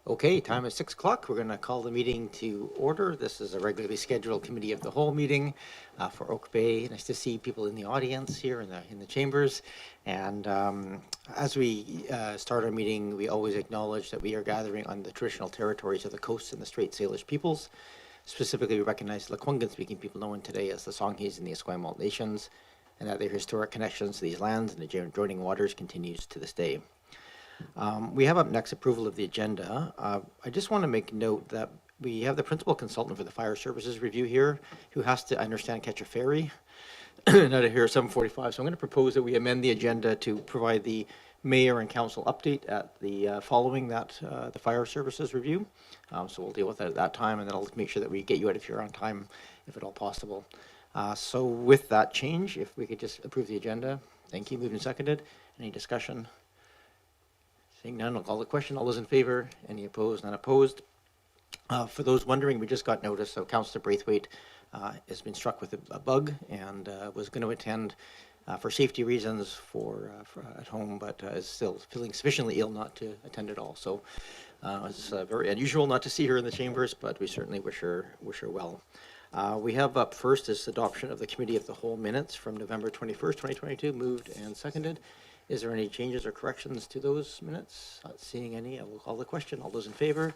Okay, time is 6 o'clock. We're going to call the meeting to order. This is a regularly scheduled committee of the whole meeting for Oak Bay. Nice to see people in the audience here in the chambers. And as we start our meeting, we always acknowledge that we are gathering on the traditional territories of the Coast and the Straits Salish peoples. Specifically, we recognize the Lekwungen-speaking people known today as the Songhees and the Esquimalt nations, and that their historic connections to these lands and the adjoining waters continues to this day. We have up next approval of the agenda. I just want to make note that we have the principal consultant for the fire services review here, who has to, I understand, catch a ferry out of here at 7:45. So I'm going to propose that we amend the agenda to provide the mayor and council update at the following that the fire services review. So we'll deal with that at that time, and then I'll make sure that we get you out of here on time, if at all possible. So with that change, if we could just approve the agenda. Thank you. Moved and seconded. Any discussion? Seeing none, I'll call the question. All those in favor? Any opposed? None opposed. For those wondering, we just got notice. So Councillor Braithwaite has been struck with a bug and was going to attend for safety reasons for at home, but is still feeling sufficiently ill not to attend at all. So it's very unusual not to see her in the chambers, but we certainly wish her well. We have up first is adoption of the Committee of the Whole minutes from November 21st, 2022, moved and seconded. Is there any changes or corrections to those minutes? Not seeing any. I will call the question. All those in favor?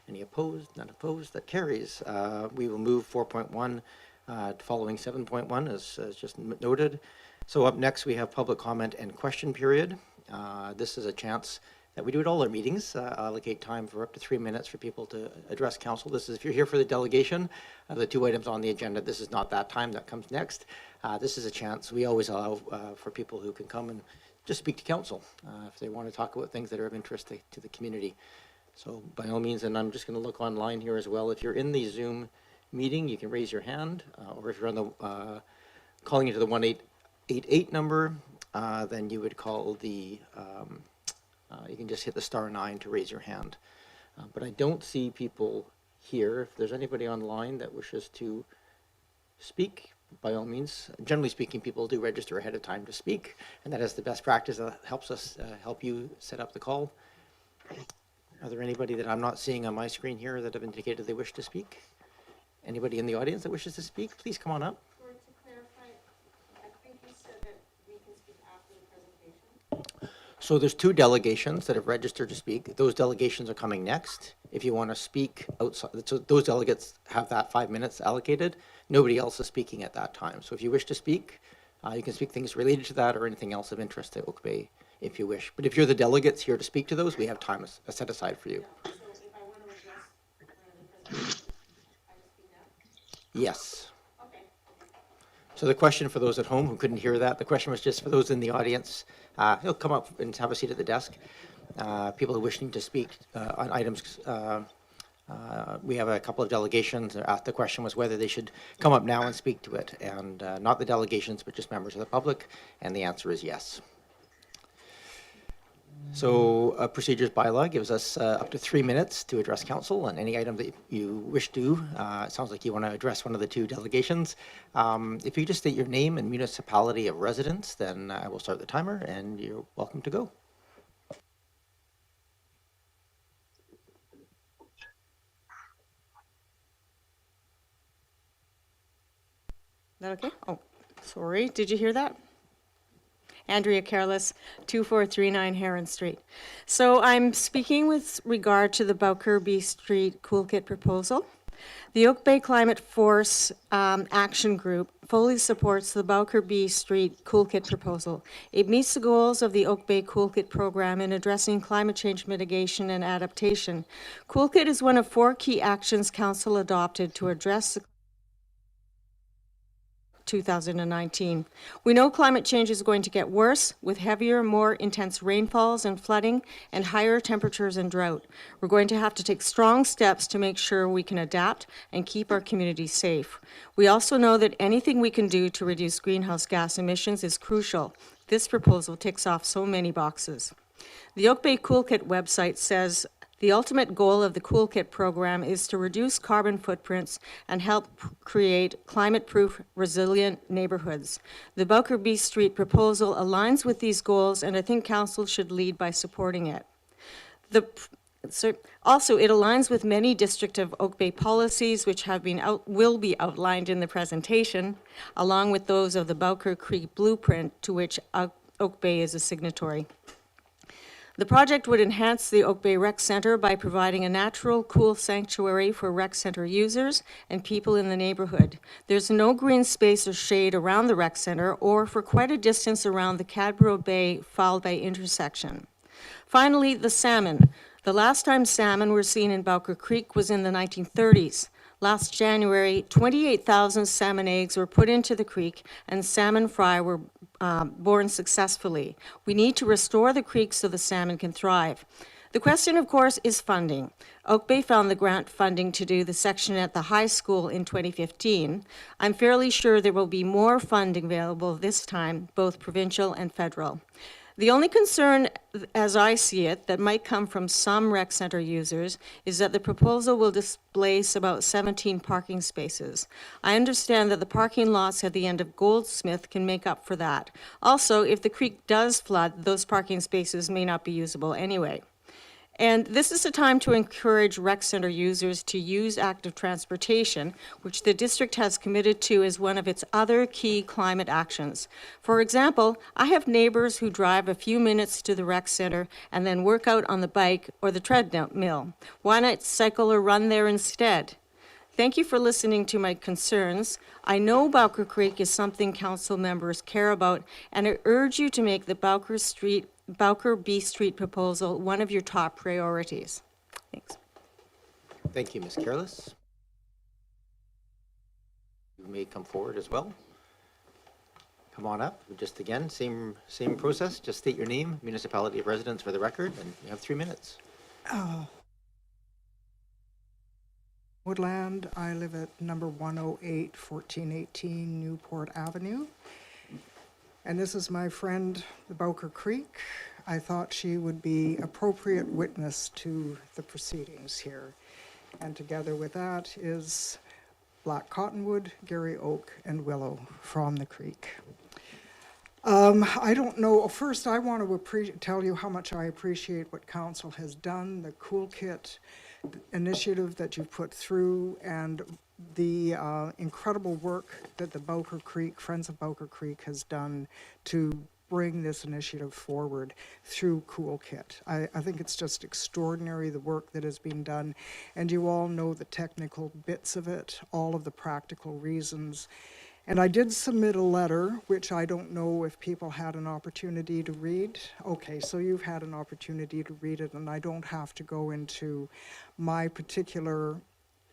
Any opposed? None opposed. That carries. We will move 4.1 following 7.1 as just noted. So up next we have public comment and question period. This is a chance that we do at all our meetings, allocate time for up to 3 minutes for people to address council. This is if you're here for the delegation of the two items on the agenda. This is not that time. That comes next. This is a chance we always allow for people who can come and just speak to council if they want to talk about things that are of interest to the community. So by all means, and I'm just going to look online here as well. If you're in the Zoom meeting, you can raise your hand, or if you're on the calling into the 1888 number, then you would call the you can just hit the *9 to raise your hand. But I don't see people here. If there's anybody online that wishes to speak, by all means. Generally speaking, people do register ahead of time to speak, and that is the best practice that helps us help you set up the call. Are there anybody that I'm not seeing on my screen here that have indicated they wish to speak? Anybody in the audience that wishes to speak, please come on up. To clarify, I think you said that we can speak after the presentation. So there's two delegations that have registered to speak. Those delegations are coming next. If you want to speak outside, so those delegates have that 5 minutes allocated. Nobody else is speaking at that time. So if you wish to speak, you can speak things related to that or anything else of interest to Oak Bay if you wish. But if you're the delegates here to speak to those, we have time set aside for you. So if I want to address the presentation, I just speak now? Yes. Okay. So the question for those at home who couldn't hear that, the question was just for those in the audience. He'll come up and have a seat at the desk. People who wishing to speak on items. We have a couple of delegations. The question was whether they should come up now and speak to it, and not the delegations, but just members of the public, and the answer is yes. So procedures bylaw gives us up to 3 minutes to address council on any item that you wish to. It sounds like you want to address one of the two delegations. If you just state your name and municipality of residence, then I will start the timer and you're welcome to go. That okay? Oh, sorry. Did you hear that? Andrea Careless, 2439 Heron Street. So I'm speaking with regard to the Bowker Street Cool Kit proposal. The Oak Bay Climate Force Action Group fully supports the Bowker Street Cool Kit proposal. It meets the goals of the Oak Bay Cool Kit program in addressing climate change mitigation and adaptation. Cool Kit is one of 4 key actions Council adopted to address the 2019. We know climate change is going to get worse with heavier, more intense rainfalls and flooding and higher temperatures and drought. We're going to have to take strong steps to make sure we can adapt and keep our communities safe. We also know that anything we can do to reduce greenhouse gas emissions is crucial. This proposal ticks off so many boxes. The Oak Bay Cool Kit website says the ultimate goal of the Cool Kit program is to reduce carbon footprints and help create climate-proof, resilient neighborhoods. The Bowker Street proposal aligns with these goals, and I think Council should lead by supporting it. Also, it aligns with many District of Oak Bay policies which will be outlined in the presentation, along with those of the Bowker Creek blueprint to which Oak Bay is a signatory. The project would enhance the Oak Bay Rec Center by providing a natural, cool sanctuary for rec center users and people in the neighborhood. There's no green space or shade around the rec center or for quite a distance around the Cadborough Bay-Foul Bay intersection. Finally, the salmon. The last time salmon were seen in Bowker Creek was in the 1930s. Last January, 28,000 salmon eggs were put into the creek and salmon fry were born successfully. We need to restore the creek so the salmon can thrive. The question, of course, is funding. Oak Bay found the grant funding to do the section at the high school in 2015. I'm fairly sure there will be more funding available this time, both provincial and federal. The only concern, as I see it, that might come from some rec center users is that the proposal will displace about 17 parking spaces. I understand that the parking lots at the end of Goldsmith can make up for that. Also, if the creek does flood, those parking spaces may not be usable anyway. And this is a time to encourage rec center users to use active transportation, which the district has committed to as one of its other key climate actions. For example, I have neighbors who drive a few minutes to the rec center and then work out on the bike or the treadmill. Why not cycle or run there instead? Thank you for listening to my concerns. I know Bowker Creek is something council members care about, and I urge you to make the Bowker B Street proposal one of your top priorities. Thanks. Thank you, Ms. Careless. You may come forward as well. Come on up. Just again, same process. Just state your name, municipality of residence for the record, and you have 3 minutes. Woodland. I live at number 108, 1418 Newport Avenue. And this is my friend, the Bowker Creek. I thought she would be appropriate witness to the proceedings here. And together with that is Black Cottonwood, Gary Oak, and Willow from the creek. I don't know, first I want to tell you how much I appreciate what council has done, the Cool Kit initiative that you've put through, and the incredible work that the Bowker Creek, Friends of Bowker Creek has done to bring this initiative forward through Cool Kit. I think it's just extraordinary, the work that has been done, and you all know the technical bits of it, all of the practical reasons. And I did submit a letter, which I don't know if people had an opportunity to read. Okay, so you've had an opportunity to read it, and I don't have to go into my particular,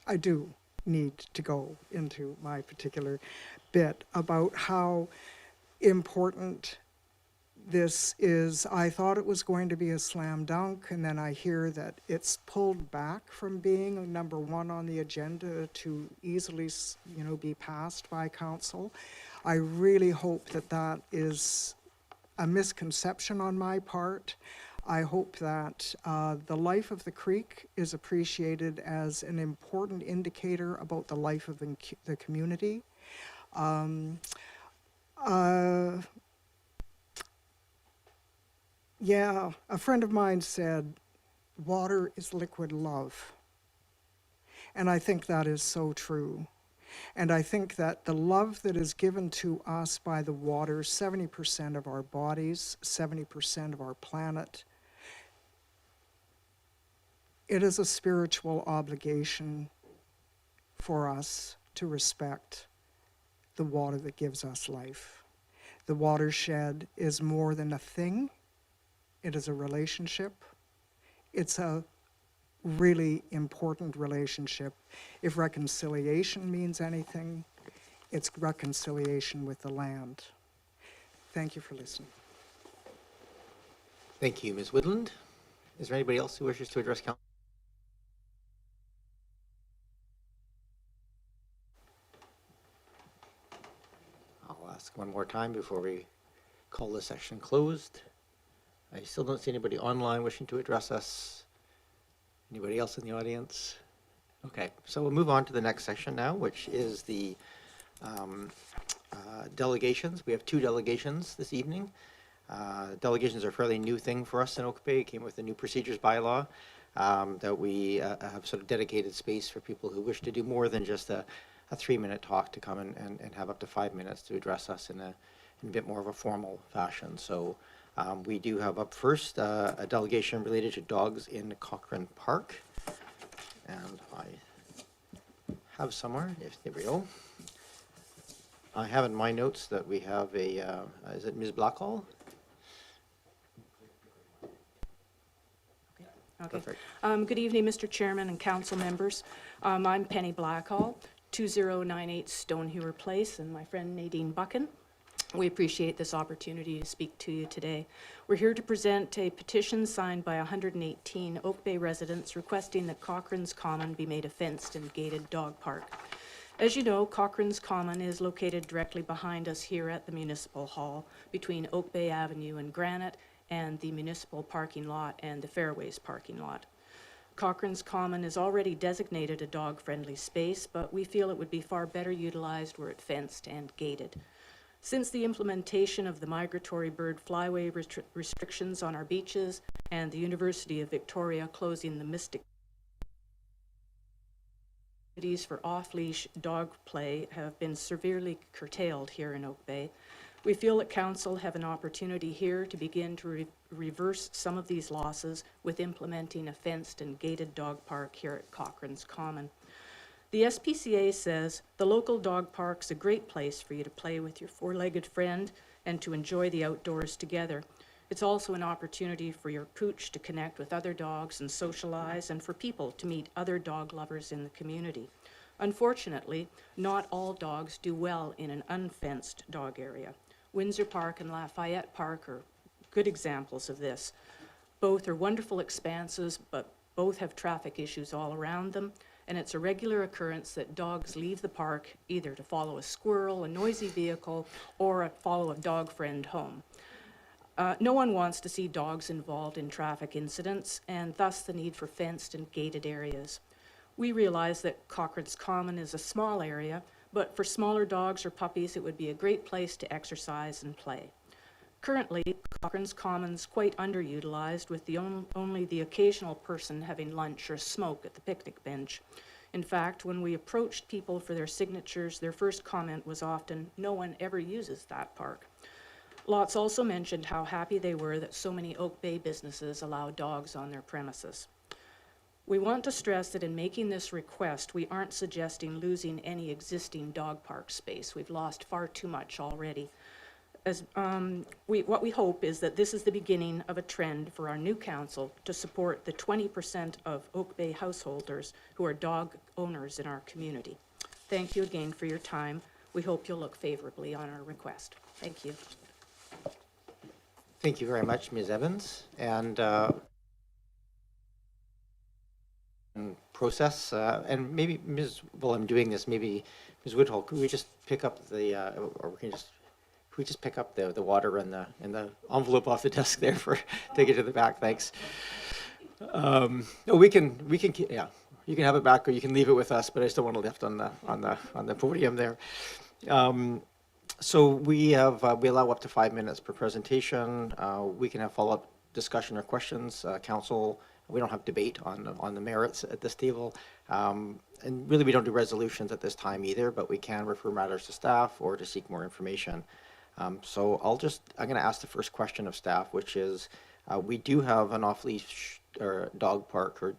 I do need to go into my particular bit about how important this is. I thought it was going to be a slam dunk, and then I hear that it's pulled back from being number one on the agenda to easily, be passed by council. I really hope that that is a misconception on my part. I hope that the life of the creek is appreciated as an important indicator about the life of the community. Yeah, a friend of mine said, water is liquid love. And I think that is so true. And I think that the love that is given to us by the water, 70% of our bodies, 70% of our planet, it is a spiritual obligation for us to respect the water that gives us life. The watershed is more than a thing. It is a relationship. It's a really important relationship. If reconciliation means anything, it's reconciliation with the land. Thank you for listening. Thank you, Ms. Woodland. Is there anybody else who wishes to address council? I'll ask one more time before we call this session closed. I still don't see anybody online wishing to address us. Anybody else in the audience? Okay, so we'll move on to the next section now, which is the delegations. We have 2 delegations this evening. Delegations are a fairly new thing for us in Oak Bay. It came with the new procedures bylaw. that we have sort of dedicated space for people who wish to do more than just a 3-minute talk to come and have up to 5 minutes to address us in a bit more of a formal fashion. So we do have up first a delegation related to dogs in Cochrane Park. And I have somewhere, there we go. I have in my notes that we have a, is it Ms. Blackhall? Okay. Perfect. Good evening, Mr. Chairman and council members. I'm Penny Blackhall, 2098 Stonehewer Place, and my friend Nadine Buchan. We appreciate this opportunity to speak to you today. We're here to present a petition signed by 118 Oak Bay residents requesting that Cochrane's Common be made a fenced and gated dog park. As you know, Cochrane's Common is located directly behind us here at the Municipal Hall between Oak Bay Avenue and Granite and the municipal parking lot and the Fairways parking lot. Cochrane's Common is already designated a dog-friendly space, but we feel it would be far better utilized were it fenced and gated. Since the implementation of the migratory bird flyway restrictions on our beaches and the University of Victoria closing the Mystic for off-leash dog play have been severely curtailed here in Oak Bay, we feel that Council have an opportunity here to begin to reverse some of these losses with implementing a fenced and gated dog park here at Cochrane's Common. The SPCA says the local dog park's a great place for you to play with your four-legged friend and to enjoy the outdoors together. It's also an opportunity for your pooch to connect with other dogs and socialize, and for people to meet other dog lovers in the community. Unfortunately, not all dogs do well in an unfenced dog area. Windsor Park and Lafayette Park are good examples of this. Both are wonderful expanses, but both have traffic issues all around them, and it's a regular occurrence that dogs leave the park either to follow a squirrel, a noisy vehicle, or follow a dog friend home. No one wants to see dogs involved in traffic incidents, and thus the need for fenced and gated areas. We realize that Cochrane's Common is a small area, but for smaller dogs or puppies, it would be a great place to exercise and play. Currently, Cochrane's Common is quite underutilized, with only the occasional person having lunch or smoke at the picnic bench. In fact, when we approached people for their signatures, their first comment was often, "No one ever uses that park." Lots also mentioned how happy they were that so many Oak Bay businesses allow dogs on their premises. We want to stress that in making this request, we aren't suggesting losing any existing dog park space. We've lost far too much already. What we hope is that this is the beginning of a trend for our new council to support the 20% of Oak Bay householders who are dog owners in our community. Thank you again for your time. We hope you'll look favorably on our request. Thank you. Thank you very much, Ms. Evans. And process, and maybe, while I'm doing this, maybe Ms. Woodhull, could we just pick up the, or we can just, could we just pick up the water and the envelope off the desk there for, take it to the back, thanks. No, we can, yeah, you can have it back or you can leave it with us, but I still want it left on the podium there. So we allow up to 5 minutes per presentation. We can have follow-up discussion or questions. Council, we don't have debate on the merits at this table. And really, we don't do resolutions at this time either, but we can refer matters to staff or to seek more information. So I'm going to ask the first question of staff, which is, we do have an off-leash or dog park or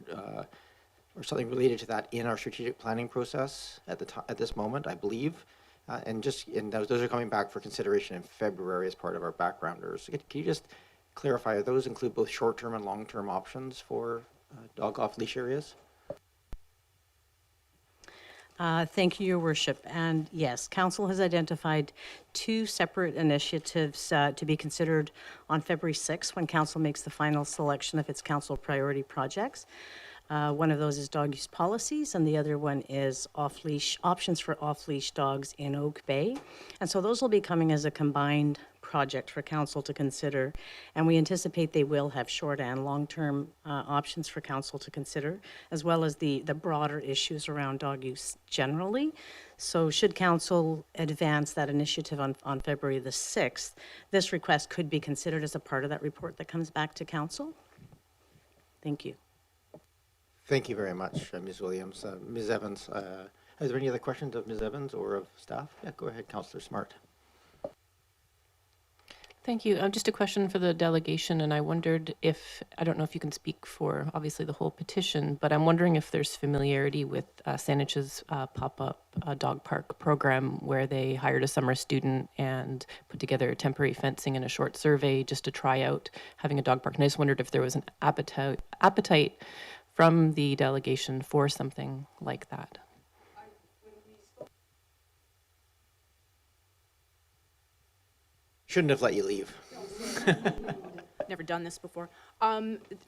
something related to that in our strategic planning process at this moment, I believe. And those are coming back for consideration in February as part of our backgrounders. Can you just clarify, those include both short-term and long-term options for dog off-leash areas? Thank you, Your Worship. And yes, Council has identified two separate initiatives to be considered on February 6th when Council makes the final selection of its Council priority projects. One of those is dog use policies, and the other one is off-leash options for off-leash dogs in Oak Bay. And so those will be coming as a combined project for Council to consider, and we anticipate they will have short and long-term options for Council to consider, as well as the broader issues around dog use generally. So should Council advance that initiative on February the 6th, this request could be considered as a part of that report that comes back to Council. Thank you. Thank you very much, Ms. Williams. Ms. Evans, is there any other questions of Ms. Evans or of staff? Yeah, go ahead, Councillor Smart. Thank you. Just a question for the delegation, and I wondered if, I don't know if you can speak for obviously the whole petition, but I'm wondering if there's familiarity with Sanich's pop-up dog park program where they hired a summer student and put together temporary fencing and a short survey just to try out having a dog park. And I just wondered if there was an appetite from the delegation for something like that. Shouldn't have let you leave. Never done this before.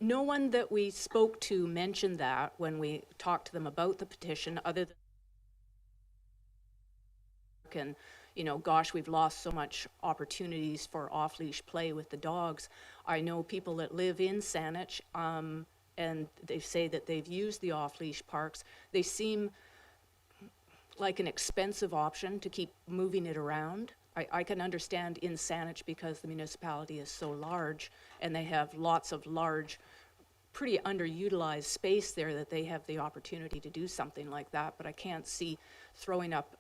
No one that we spoke to mentioned that when we talked to them about the petition, other than, you know, gosh, we've lost so much opportunities for off-leash play with the dogs. I know people that live in Saanich, and they say that they've used the off-leash parks. They seem like an expensive option to keep moving it around. I can understand in Saanich because the municipality is so large and they have lots of large, pretty underutilized space there that they have the opportunity to do something like that. But I can't see throwing up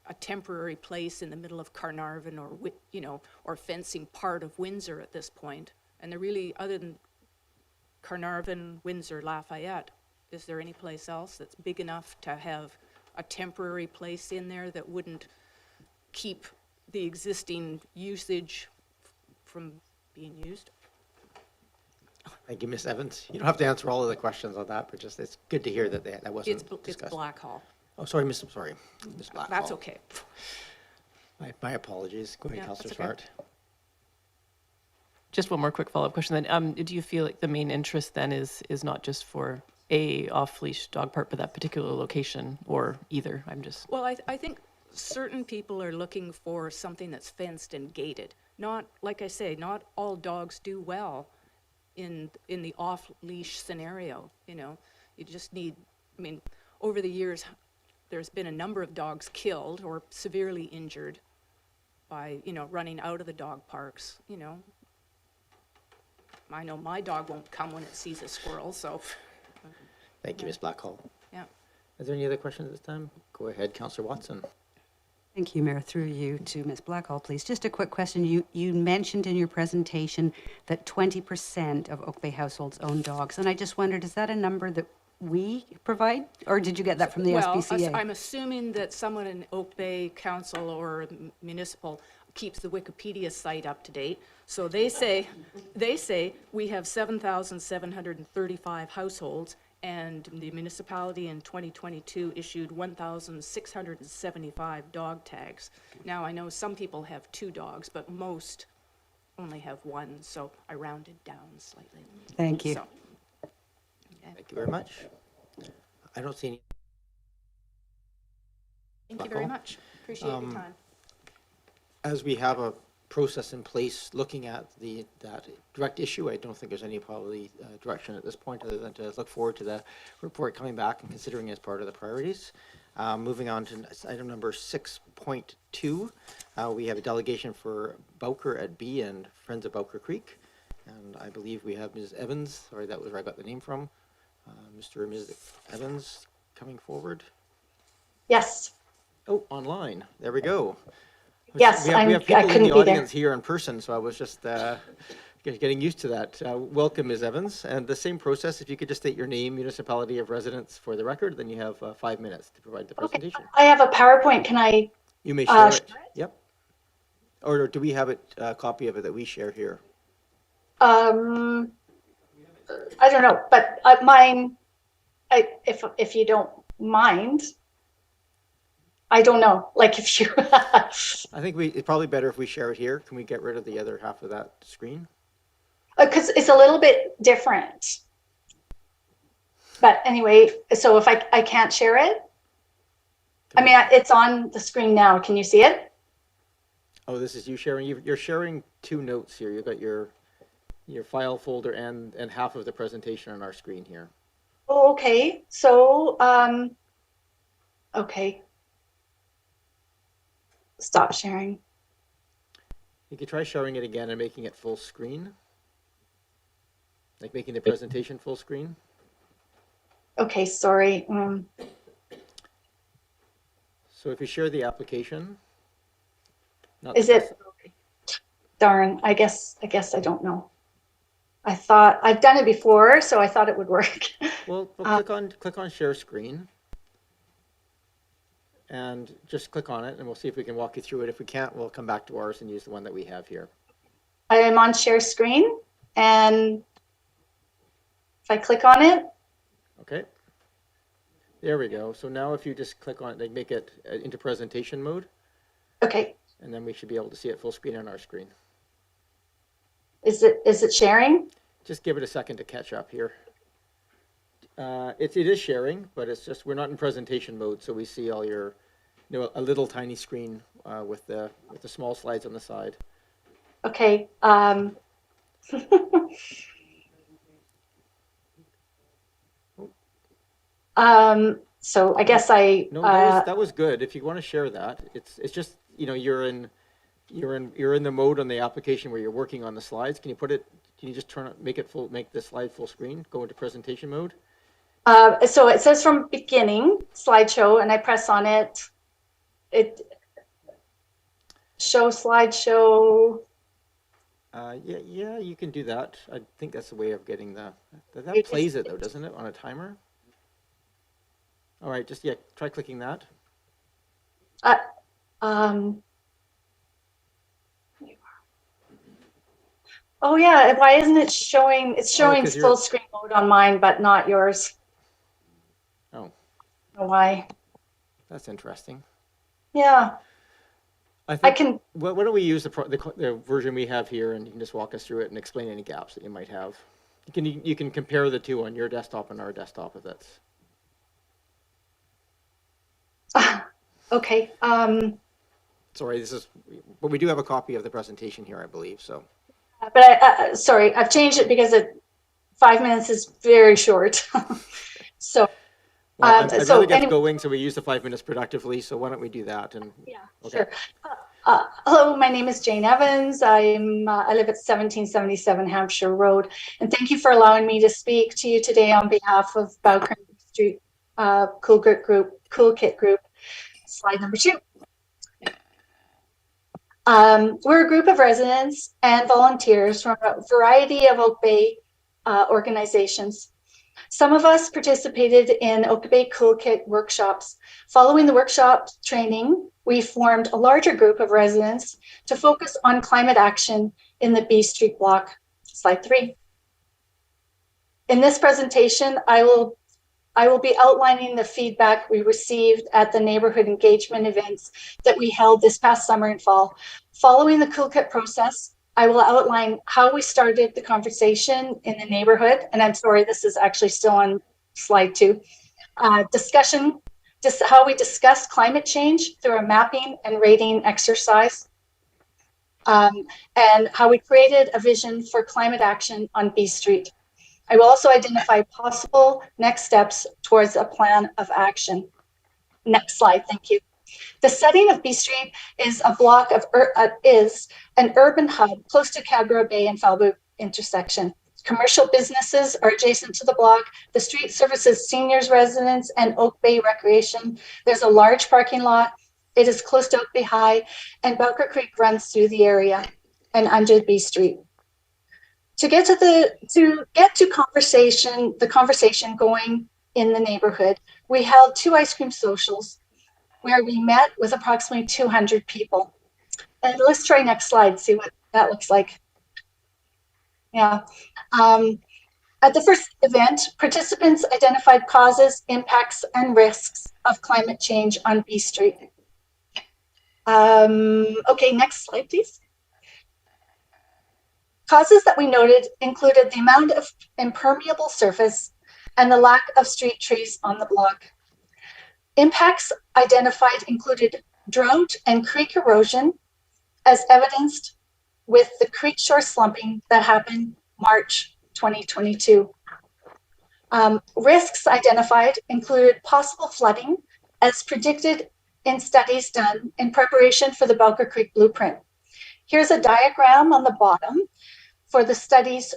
a temporary place in the middle of Carnarvon or, you know, or fencing part of Windsor at this point. And they're really, other than Carnarvon, Windsor, Lafayette, is there any place else that's big enough to have a temporary place in there that wouldn't keep the existing usage from being used? Thank you, Ms. Evans. You don't have to answer all of the questions on that, but just it's good to hear that that wasn't It's discussed. Blackhall. Oh, sorry, Ms. Blackhall. That's okay. My apologies. Go ahead, Yeah, Councillor that's okay. Smart. Just one more quick follow-up question then. Do you feel like the main interest then is not just for a off-leash dog park, but that particular location, or either? I'm just... Well, I think certain people are looking for something that's fenced and gated. Not, like I say, not all dogs do well in the off-leash scenario, you know. You just need, I mean, over the years, there's been a number of dogs killed or severely injured by, you know, running out of the dog parks, you know. I know my dog won't come when it sees a squirrel, so, Thank you, Ms. Blackhall. yeah. Is there any other questions at this time? Go ahead, Councillor Watson. Thank you, Mayor. Through you to Ms. Blackhall, please. Just a quick question. You mentioned in your presentation that 20% of Oak Bay households own dogs, and I just wondered, is that a number that we provide, or did you get that from the SPCA? Well, I'm assuming that someone in Oak Bay Council or municipal keeps the Wikipedia site up to date. So they say we have 7,735 households, and the municipality in 2022 issued 1,675 dog tags. Now, I know some people have 2 dogs, but most only have 1, so I rounded down slightly. Thank you. So, okay. Thank you very much. I don't see any. Thank you very much. Appreciate your time. As we have a process in place looking at that direct issue, I don't think there's any probably direction at this point other than to look forward to the report coming back and considering it as part of the priorities. Moving on to item number 6.2, we have a delegation for Bowker at B and Friends of Bowker Creek. And I believe we have Ms. Evans, sorry, that was where I got the name from. Mr. and Ms. Evans coming forward. Yes. Oh, online. There we go. Yes, we have I people in couldn't the be there. audience here in person, so I was just getting used to that. Welcome, Ms. Evans. And the same process, if you could just state your name, municipality of residence for the record, then you have 5 minutes to provide the presentation. I have a PowerPoint. Can I? You may share it. share Yep. Or do we have a copy of it that we share here? I don't know, but mine. If you don't mind. I don't know. Like if you. I think it's probably better if we share it here. Can we get rid of the other half of that screen? Because it's a little bit different. But anyway, so if I can't share it. I mean, it's on the screen now. Can you see it? Oh, this is you sharing. You're sharing 2 notes here. You've got your file folder and half of the presentation on our screen here. Oh, okay. So, okay. Stop sharing. You could try sharing it again and making it full screen. Like making the presentation full screen. Okay, sorry. So if you share the application, not Is the it, darn, I guess I don't know. I thought, I've done it before, so I thought it would work. well, click on share screen. And just click on it and we'll see if we can walk you through it. If we can't, we'll come back to ours and use the one that we have here. I am on share screen, and if I click on it, Okay. There we go. So now if you just click on it, like make it into presentation mode, okay, and then we should be able to see it full screen on our screen. is it sharing? Just give it a second to catch up here. It is sharing, but it's just, we're not in presentation mode, so we see all your, a little tiny screen with the small slides on the side. Okay. So I guess No, that was good. If you want to share that, it's just, you're in the mode on the application where you're working on the slides. Can you just make the slide full screen, go into presentation mode? so it says from beginning slideshow, and I press on it. It show slideshow. Yeah, you can do that. I think that's the way of getting that plays it though, doesn't it, on a timer? All right, just try clicking that. Oh yeah, why isn't it showing? It's showing 'cause full screen mode on mine, but not yours. Oh, I don't know why? that's interesting. Yeah, I I think. can. Why don't we use the version we have here, and you can just walk us through it and explain any gaps that you might have. You can compare the two on your desktop and our desktop if that's. Okay. Sorry, but we do have a copy of the presentation here, I believe. So. But sorry, I've changed it because 5 minutes is very short. So. Well, I'd rather get anyway, going, so we use the 5 minutes productively. So why don't we do that? And yeah, okay. sure. Hello, my name is Jane Evans. I live at 1777 Hampshire Road, and thank you for allowing me to speak to you today on behalf of Bowker Street Cool Kit Group. Slide number 2. We're a group of residents and volunteers from a variety of Oak Bay organizations. Some of us participated in Oak Bay Cool Kit workshops. Following the workshop training, we formed a larger group of residents to focus on climate action in the B Street block. Slide 3. In this presentation, I will be outlining the feedback we received at the neighborhood engagement events that we held this past summer and fall. Following the Cool Kit process, I will outline how we started the conversation in the neighborhood. And I'm sorry, this is actually still on slide 2. Discussion, just how we discussed climate change through a mapping and rating exercise. And how we created a vision for climate action on B Street. I will also identify possible next steps towards a plan of action. Next slide, thank you. The setting of B Street is a block of is an urban hub close to Cabra Bay and Falbu intersection. Commercial businesses are adjacent to the block. The street services seniors residents and Oak Bay recreation. There's a large parking lot. It is close to Oak Bay High, and Bowker Creek runs through the area and under B Street. To get to the conversation going in the neighborhood, we held 2 ice cream socials where we met with approximately 200 people. And let's try next slide, see what that looks like. Yeah. At the first event, participants identified causes, impacts, and risks of climate change on B Street. Okay, next slide, please. Causes that we noted included the amount of impermeable surface and the lack of street trees on the block. Impacts identified included drought and creek erosion, as evidenced with the creek shore slumping that happened March 2022. Risks identified included possible flooding, as predicted in studies done in preparation for the Bowker Creek blueprint. Here's a diagram on the bottom for the studies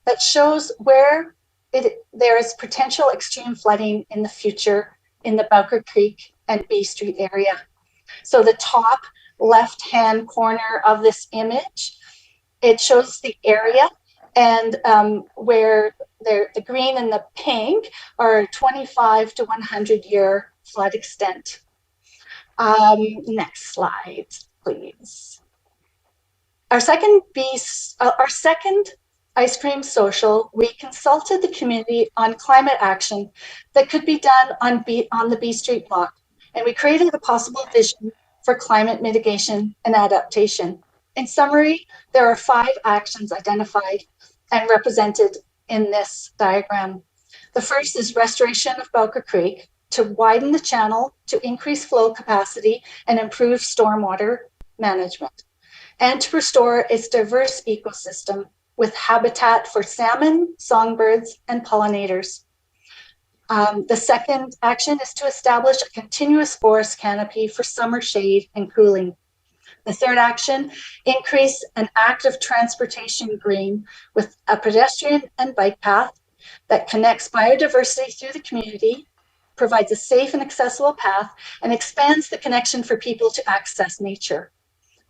that shows where there is potential extreme flooding in the future in the Bowker Creek and B Street area. So the top left-hand corner of this image, it shows the area, and where the green and the pink are 25 to 100-year flood extent. Next slide, please. Our second ice cream social, we consulted the community on climate action that could be done on the B Street block, and we created a possible vision for climate mitigation and adaptation. In summary, there are 5 actions identified and represented in this diagram. The first is restoration of Bowker Creek to widen the channel, to increase flow capacity and improve stormwater management, and to restore its diverse ecosystem with habitat for salmon, songbirds, and pollinators. The second action is to establish a continuous forest canopy for summer shade and cooling. The third action, increase an active transportation green with a pedestrian and bike path that connects biodiversity through the community, provides a safe and accessible path, and expands the connection for people to access nature.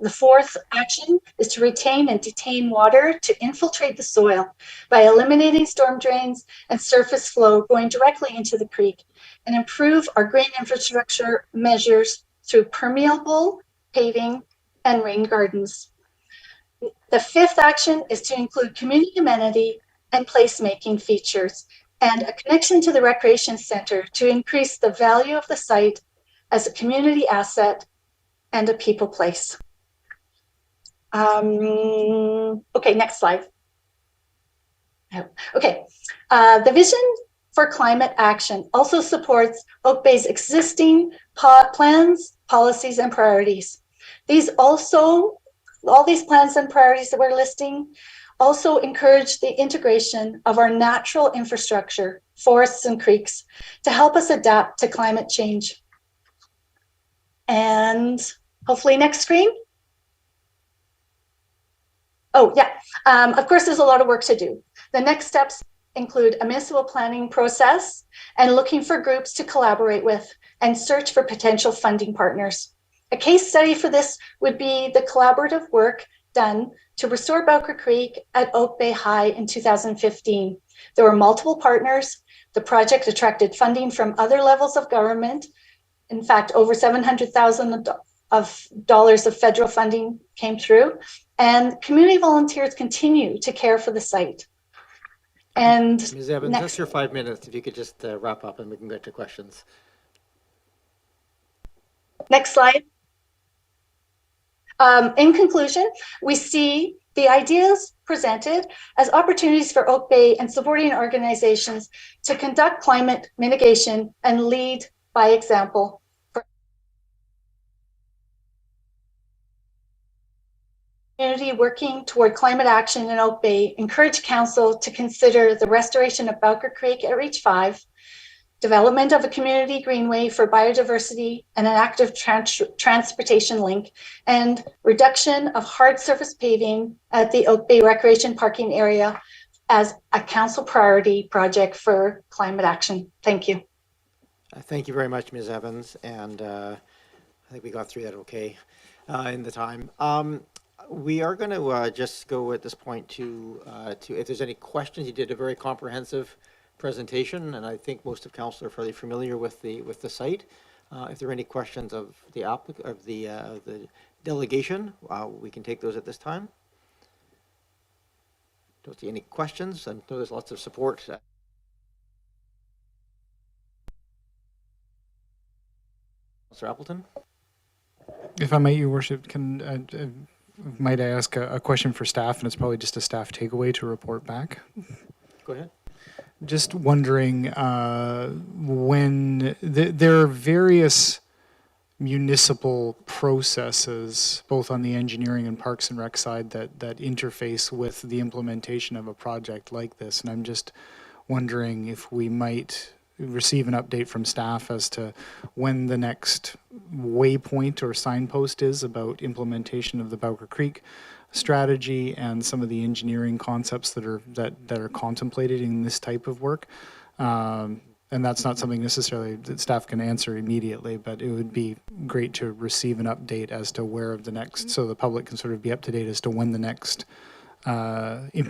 The fourth action is to retain and detain water to infiltrate the soil by eliminating storm drains and surface flow going directly into the creek, and improve our green infrastructure measures through permeable paving and rain gardens. The fifth action is to include community amenity and placemaking features and a connection to the recreation center to increase the value of the site as a community asset and a people place. Okay, next slide. Okay, the vision for climate action also supports Oak Bay's existing plans, policies, and priorities. All these plans and priorities that we're listing also encourage the integration of our natural infrastructure, forests and creeks, to help us adapt to climate change. And hopefully next screen. Oh, yeah. Of course, there's a lot of work to do. The next steps include a municipal planning process and looking for groups to collaborate with and search for potential funding partners. A case study for this would be the collaborative work done to restore Bowker Creek at Oak Bay High in 2015. There were multiple partners. The project attracted funding from other levels of government. In fact, over $700,000 of federal funding came through, and community volunteers continue to care for the site. And Ms. Evans, that's your 5 minutes. If you could just wrap up and we can get to questions. Next slide. In conclusion, we see the ideas presented as opportunities for Oak Bay and supporting organizations to conduct climate mitigation and lead by example. Community working toward climate action in Oak Bay encourage council to consider the restoration of Bowker Creek at Reach 5, development of a community greenway for biodiversity and an active transportation link, and reduction of hard surface paving at the Oak Bay Recreation Parking area as a council priority project for climate action. Thank you. Thank you very much, Ms. Evans, and I think we got through that okay in the time. We are going to just go at this point to if there's any questions. You did a very comprehensive presentation, and I think most of council are fairly familiar with the site. If there are any questions of the delegation, we can take those at this time. Don't see any questions. I know there's lots of support. Councillor Appleton. If I might, Your Worship, might I ask a question for staff, and it's probably just a staff takeaway to report back. Go ahead. Just wondering when there are various municipal processes, both on the engineering and Parks and Rec side, that interface with the implementation of a project like this, and I'm just wondering if we might receive an update from staff as to when the next waypoint or signpost is about implementation of the Bowker Creek strategy and some of the engineering concepts that are contemplated in this type of work. And that's not something necessarily that staff can answer immediately, but it would be great to receive an update as to where the next, so the public can sort of be up to date as to when the next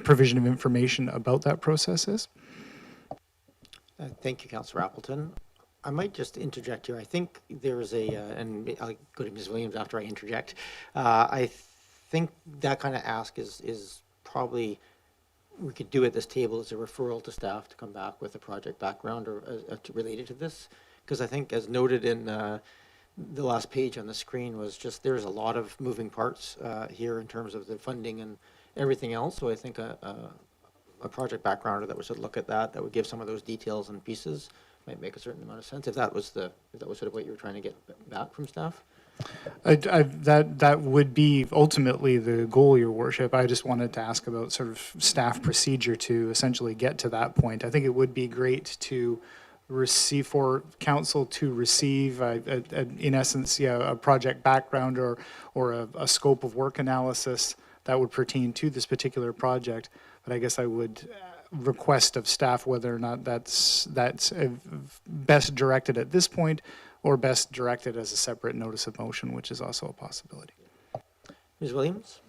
provision of information about that process is. Thank you, Councillor Appleton. I might just interject here. I think there is a, and I'll go to Ms. Williams after I interject. I think that kind of ask is probably, we could do at this table as a referral to staff to come back with a project background or related to this. Because I think, as noted in the last page on the screen, was just there's a lot of moving parts here in terms of the funding and everything else. So I think a project backgrounder that would sort of look at that would give some of those details and pieces might make a certain amount of sense. If that was sort of what you were trying to get back from staff. That would be ultimately the goal, Your Worship. I just wanted to ask about sort of staff procedure to essentially get to that point. I think it would be great to receive, for council to receive, in essence, a project background or a scope of work analysis that would pertain to this particular project. But I guess I would request of staff whether or not that's best directed at this point or best directed as a separate notice of motion, which is also a possibility. Ms. Williams?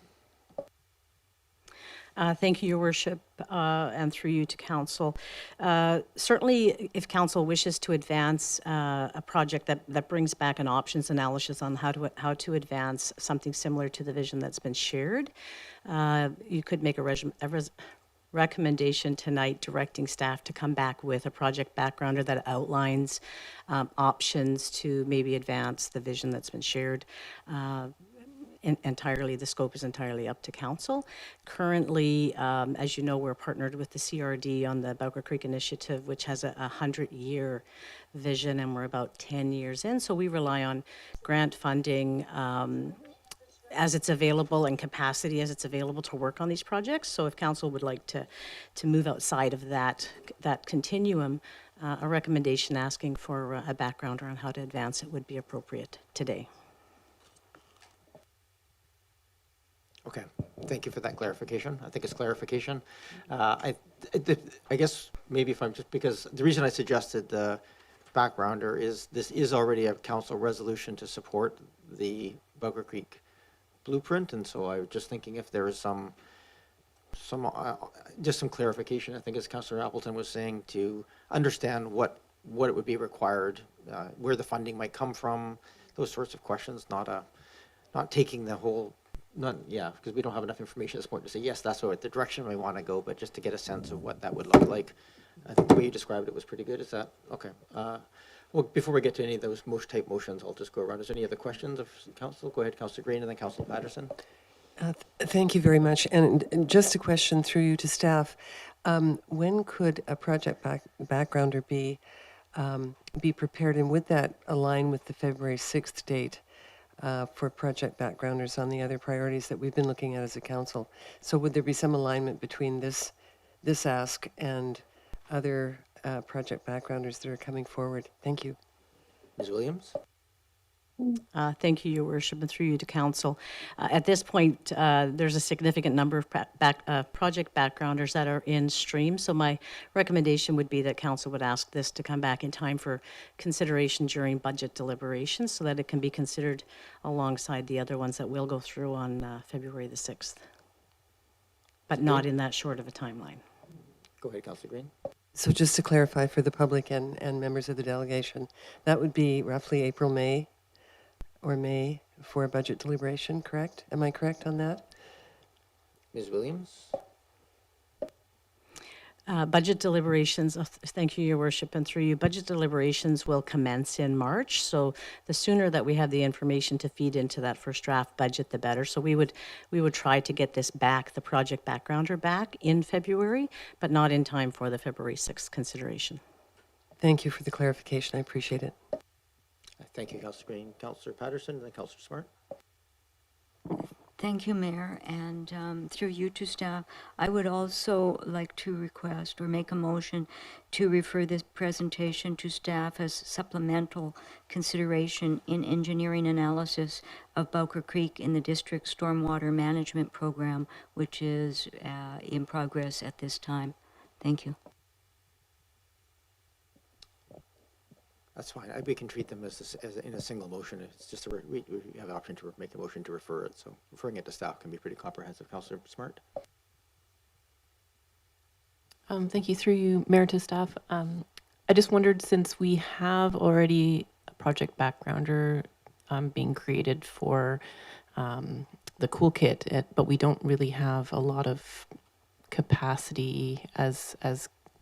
Thank you, Your Worship, and through you to Council. Certainly, if Council wishes to advance a project that brings back an options analysis on how to advance something similar to the vision that's been shared, you could make a recommendation tonight directing staff to come back with a project backgrounder that outlines options to maybe advance the vision that's been shared. Entirely, the scope is entirely up to council. Currently, as you know, we're partnered with the CRD on the Bowker Creek initiative, which has a 100-year vision, and we're about 10 years in. So we rely on grant funding as it's available and capacity as it's available to work on these projects. So if council would like to move outside of that continuum, a recommendation asking for a backgrounder on how to advance it would be appropriate today. Okay, thank you for that clarification. I think it's clarification. I guess maybe if I'm just, because the reason I suggested the backgrounder is this is already a council resolution to support the Bowker Creek blueprint, and so I was just thinking if there is just some clarification, I think as Councillor Appleton was saying, to understand what it would be required, where the funding might come from, those sorts of questions, not taking the whole, because we don't have enough information at this point to say, yes, that's the direction we want to go, but just to get a sense of what that would look like. I think the way you described it was pretty good. Is that okay? Well, before we get to any of those type motions, I'll just go around. Is there any other questions of council? Go ahead, Councillor Green, and then Councillor Patterson. Thank you very much. And just a question through you to staff. When could a project backgrounder be prepared, and would that align with the February 6th date for project backgrounders on the other priorities that we've been looking at as a council? So would there be some alignment between this ask and other project backgrounders that are coming forward? Thank you. Ms. Williams? Thank you, Your Worship, and through you to council. At this point, there's a significant number of project backgrounders that are in stream, so my recommendation would be that council would ask this to come back in time for consideration during budget deliberations so that it can be considered alongside the other ones that will go through on February the 6th, but not in that short of a timeline. Go ahead, Councillor Green. So just to clarify for the public and members of the delegation, that would be roughly April, May, or May for budget deliberation, correct? Am I correct on that? Ms. Williams? Budget deliberations, thank you, Your Worship, and through you, budget deliberations will commence in March. So the sooner that we have the information to feed into that first draft budget, the better. So we would try to get this back, the project backgrounder back in February, but not in time for the February 6th consideration. Thank you for the clarification. I appreciate it. Thank you, Councillor Green. Councillor Patterson and then Councillor Smart. Thank you, Mayor, and through you to staff, I would also like to request or make a motion to refer this presentation to staff as supplemental consideration in engineering analysis of Bowker Creek in the district stormwater management program, which is in progress at this time. Thank you. That's fine. We can treat them as in a single motion. It's just we have the option to make a motion to refer it. So referring it to staff can be pretty comprehensive. Councillor Smart. Thank you. Through you, Mayor, to staff. I just wondered, since we have already a project backgrounder being created for the cool kit, but we don't really have a lot of capacity as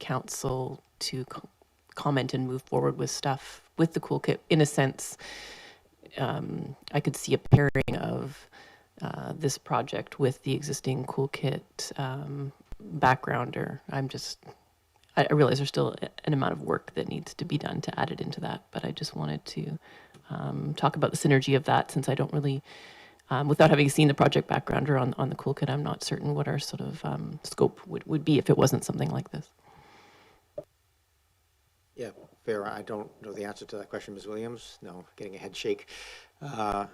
council to comment and move forward with stuff with the cool kit. In a sense, I could see a pairing of this project with the existing cool kit backgrounder. I realize there's still an amount of work that needs to be done to add it into that, but I just wanted to talk about the synergy of that, since I don't really, without having seen the project backgrounder on the cool kit, I'm not certain what our sort of scope would be if it wasn't something like this. Yeah, fair. I don't know the answer to that question, Ms. Williams. No, getting a head shake. I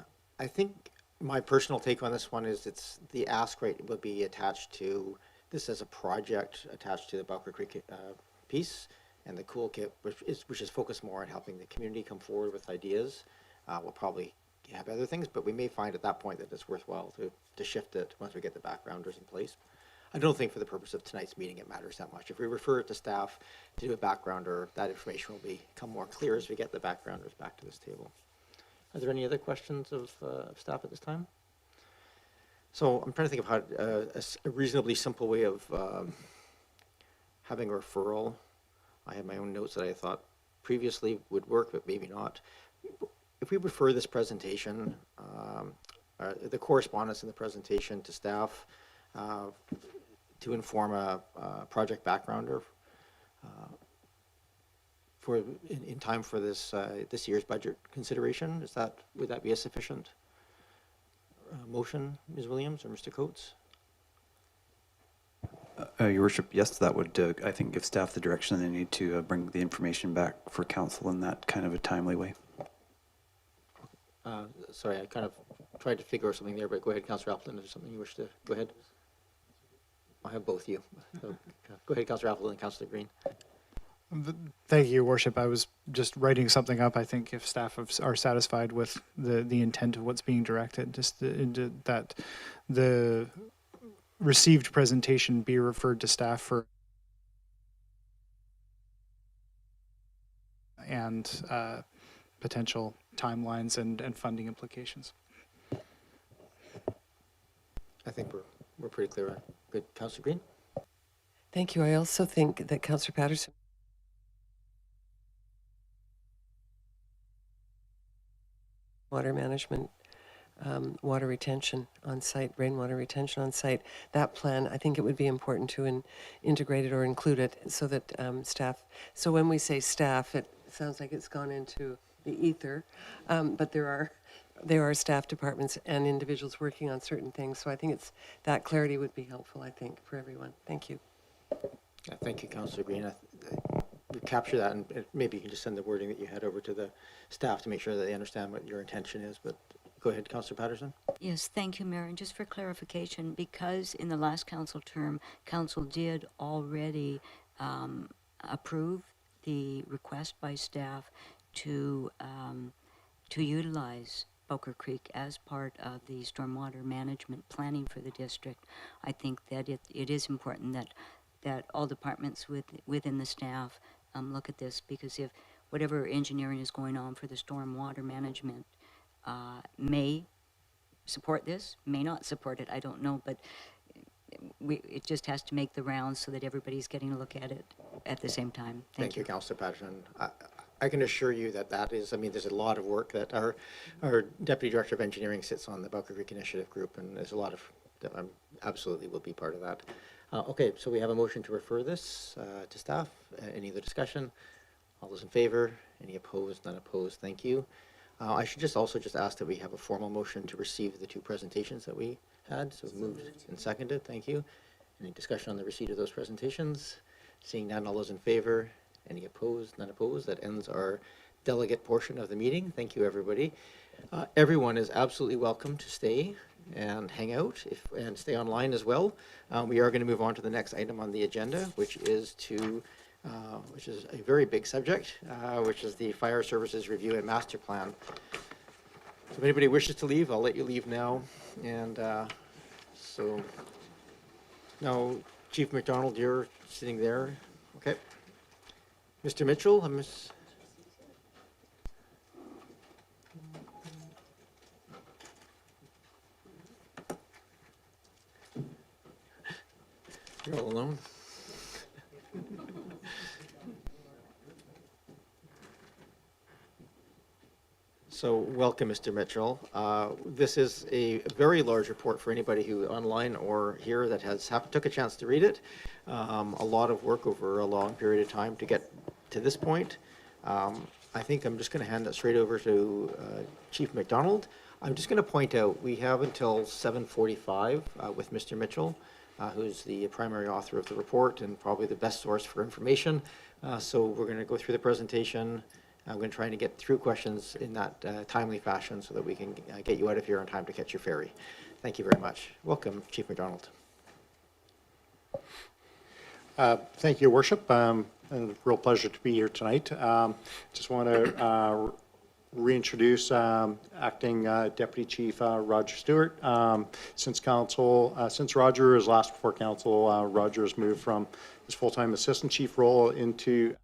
think my personal take on this one is the ask rate would be attached to this as a project attached to the Bowker Creek piece, and the cool kit, which is focused more on helping the community come forward with ideas. We'll probably have other things, but we may find at that point that it's worthwhile to shift it once we get the backgrounders in place. I don't think for the purpose of tonight's meeting it matters that much. If we refer it to staff to do a backgrounder, that information will become more clear as we get the backgrounders back to this table. Are there any other questions of staff at this time? So I'm trying to think of how a reasonably simple way of having a referral. I have my own notes that I thought previously would work, but maybe not. If we refer this presentation, the correspondence in the presentation to staff, to inform a project backgrounder in time for this year's budget consideration. Would that be a sufficient motion, Ms. Williams or Mr. Coates? Your Worship, yes, that would, I think, give staff the direction they need to bring the information back for council in that kind of a timely way. Sorry, I kind of tried to figure out something there, but go ahead, Councillor Appleton, if there's something you wish to, go ahead. I have both you. So, go ahead, Councillor Appleton and Councillor Green. Thank you, Your Worship. I was just writing something up. I think if staff are satisfied with the intent of what's being directed, just that the received presentation be referred to staff for and potential timelines and funding implications. I think we're pretty clear. Good, Councillor Green. Thank you. I also think that Councillor Patterson water management, water retention on site, rainwater retention on site. That plan, I think it would be important to integrate it or include it so that staff, so when we say staff, it sounds like it's gone into the ether, but there are staff departments and individuals working on certain things. So I think that clarity would be helpful, I think, for everyone. Thank you. Yeah, thank you, Councillor Green. We capture that, and maybe you can just send the wording that you had over to the staff to make sure that they understand what your intention is. But go ahead, Councillor Patterson. Yes, thank you, Mayor. And just for clarification, because in the last council term, council did already approve the request by staff to utilize Bowker Creek as part of the stormwater management planning for the district, I think that it is important that all departments within the staff look at this, because if whatever engineering is going on for the stormwater management may support this, may not support it, I don't know, but it just has to make the rounds so that everybody's getting a look at it at the same time. Thank you. Councillor Patterson. I can assure you that is, I mean, there's a lot of work that our Deputy Director of Engineering sits on the Bowker Creek Initiative Group, and there's a lot of that absolutely will be part of that. Okay, so we have a motion to refer this to staff. Any other discussion? All those in favor? Any opposed? None opposed. Thank you. I should also just ask that we have a formal motion to receive the two presentations that we had, so moved and seconded. Thank you. Any discussion on the receipt of those presentations? Seeing none, all those in favor? Any opposed? None opposed. That ends our delegate portion of the meeting. Thank you, everybody. Everyone is absolutely welcome to stay and hang out and stay online as well. We are going to move on to the next item on the agenda, which is a very big subject, which is the Fire Services Review and Master Plan. So if anybody wishes to leave, I'll let you leave now. And so now, Chief McDonald, you're sitting there. Okay. Mr. Mitchell, you're all alone. So welcome, Mr. Mitchell. This is a very large report for anybody who online or here that took a chance to read it. A lot of work over a long period of time to get to this point. I think I'm just going to hand it straight over to Chief McDonald. I'm just going to point out we have until 7:45 with Mr. Mitchell, who's the primary author of the report and probably the best source for information. So we're going to go through the presentation. I'm going to try to get through questions in that timely fashion so that we can get you out of here on time to catch your ferry. Thank you very much. Welcome, Chief McDonald. Thank you, Your Worship. And a real pleasure to be here tonight. Just want to reintroduce Acting Deputy Chief Roger Stewart. Since Roger was last before council, Roger has moved from his full-time assistant chief role into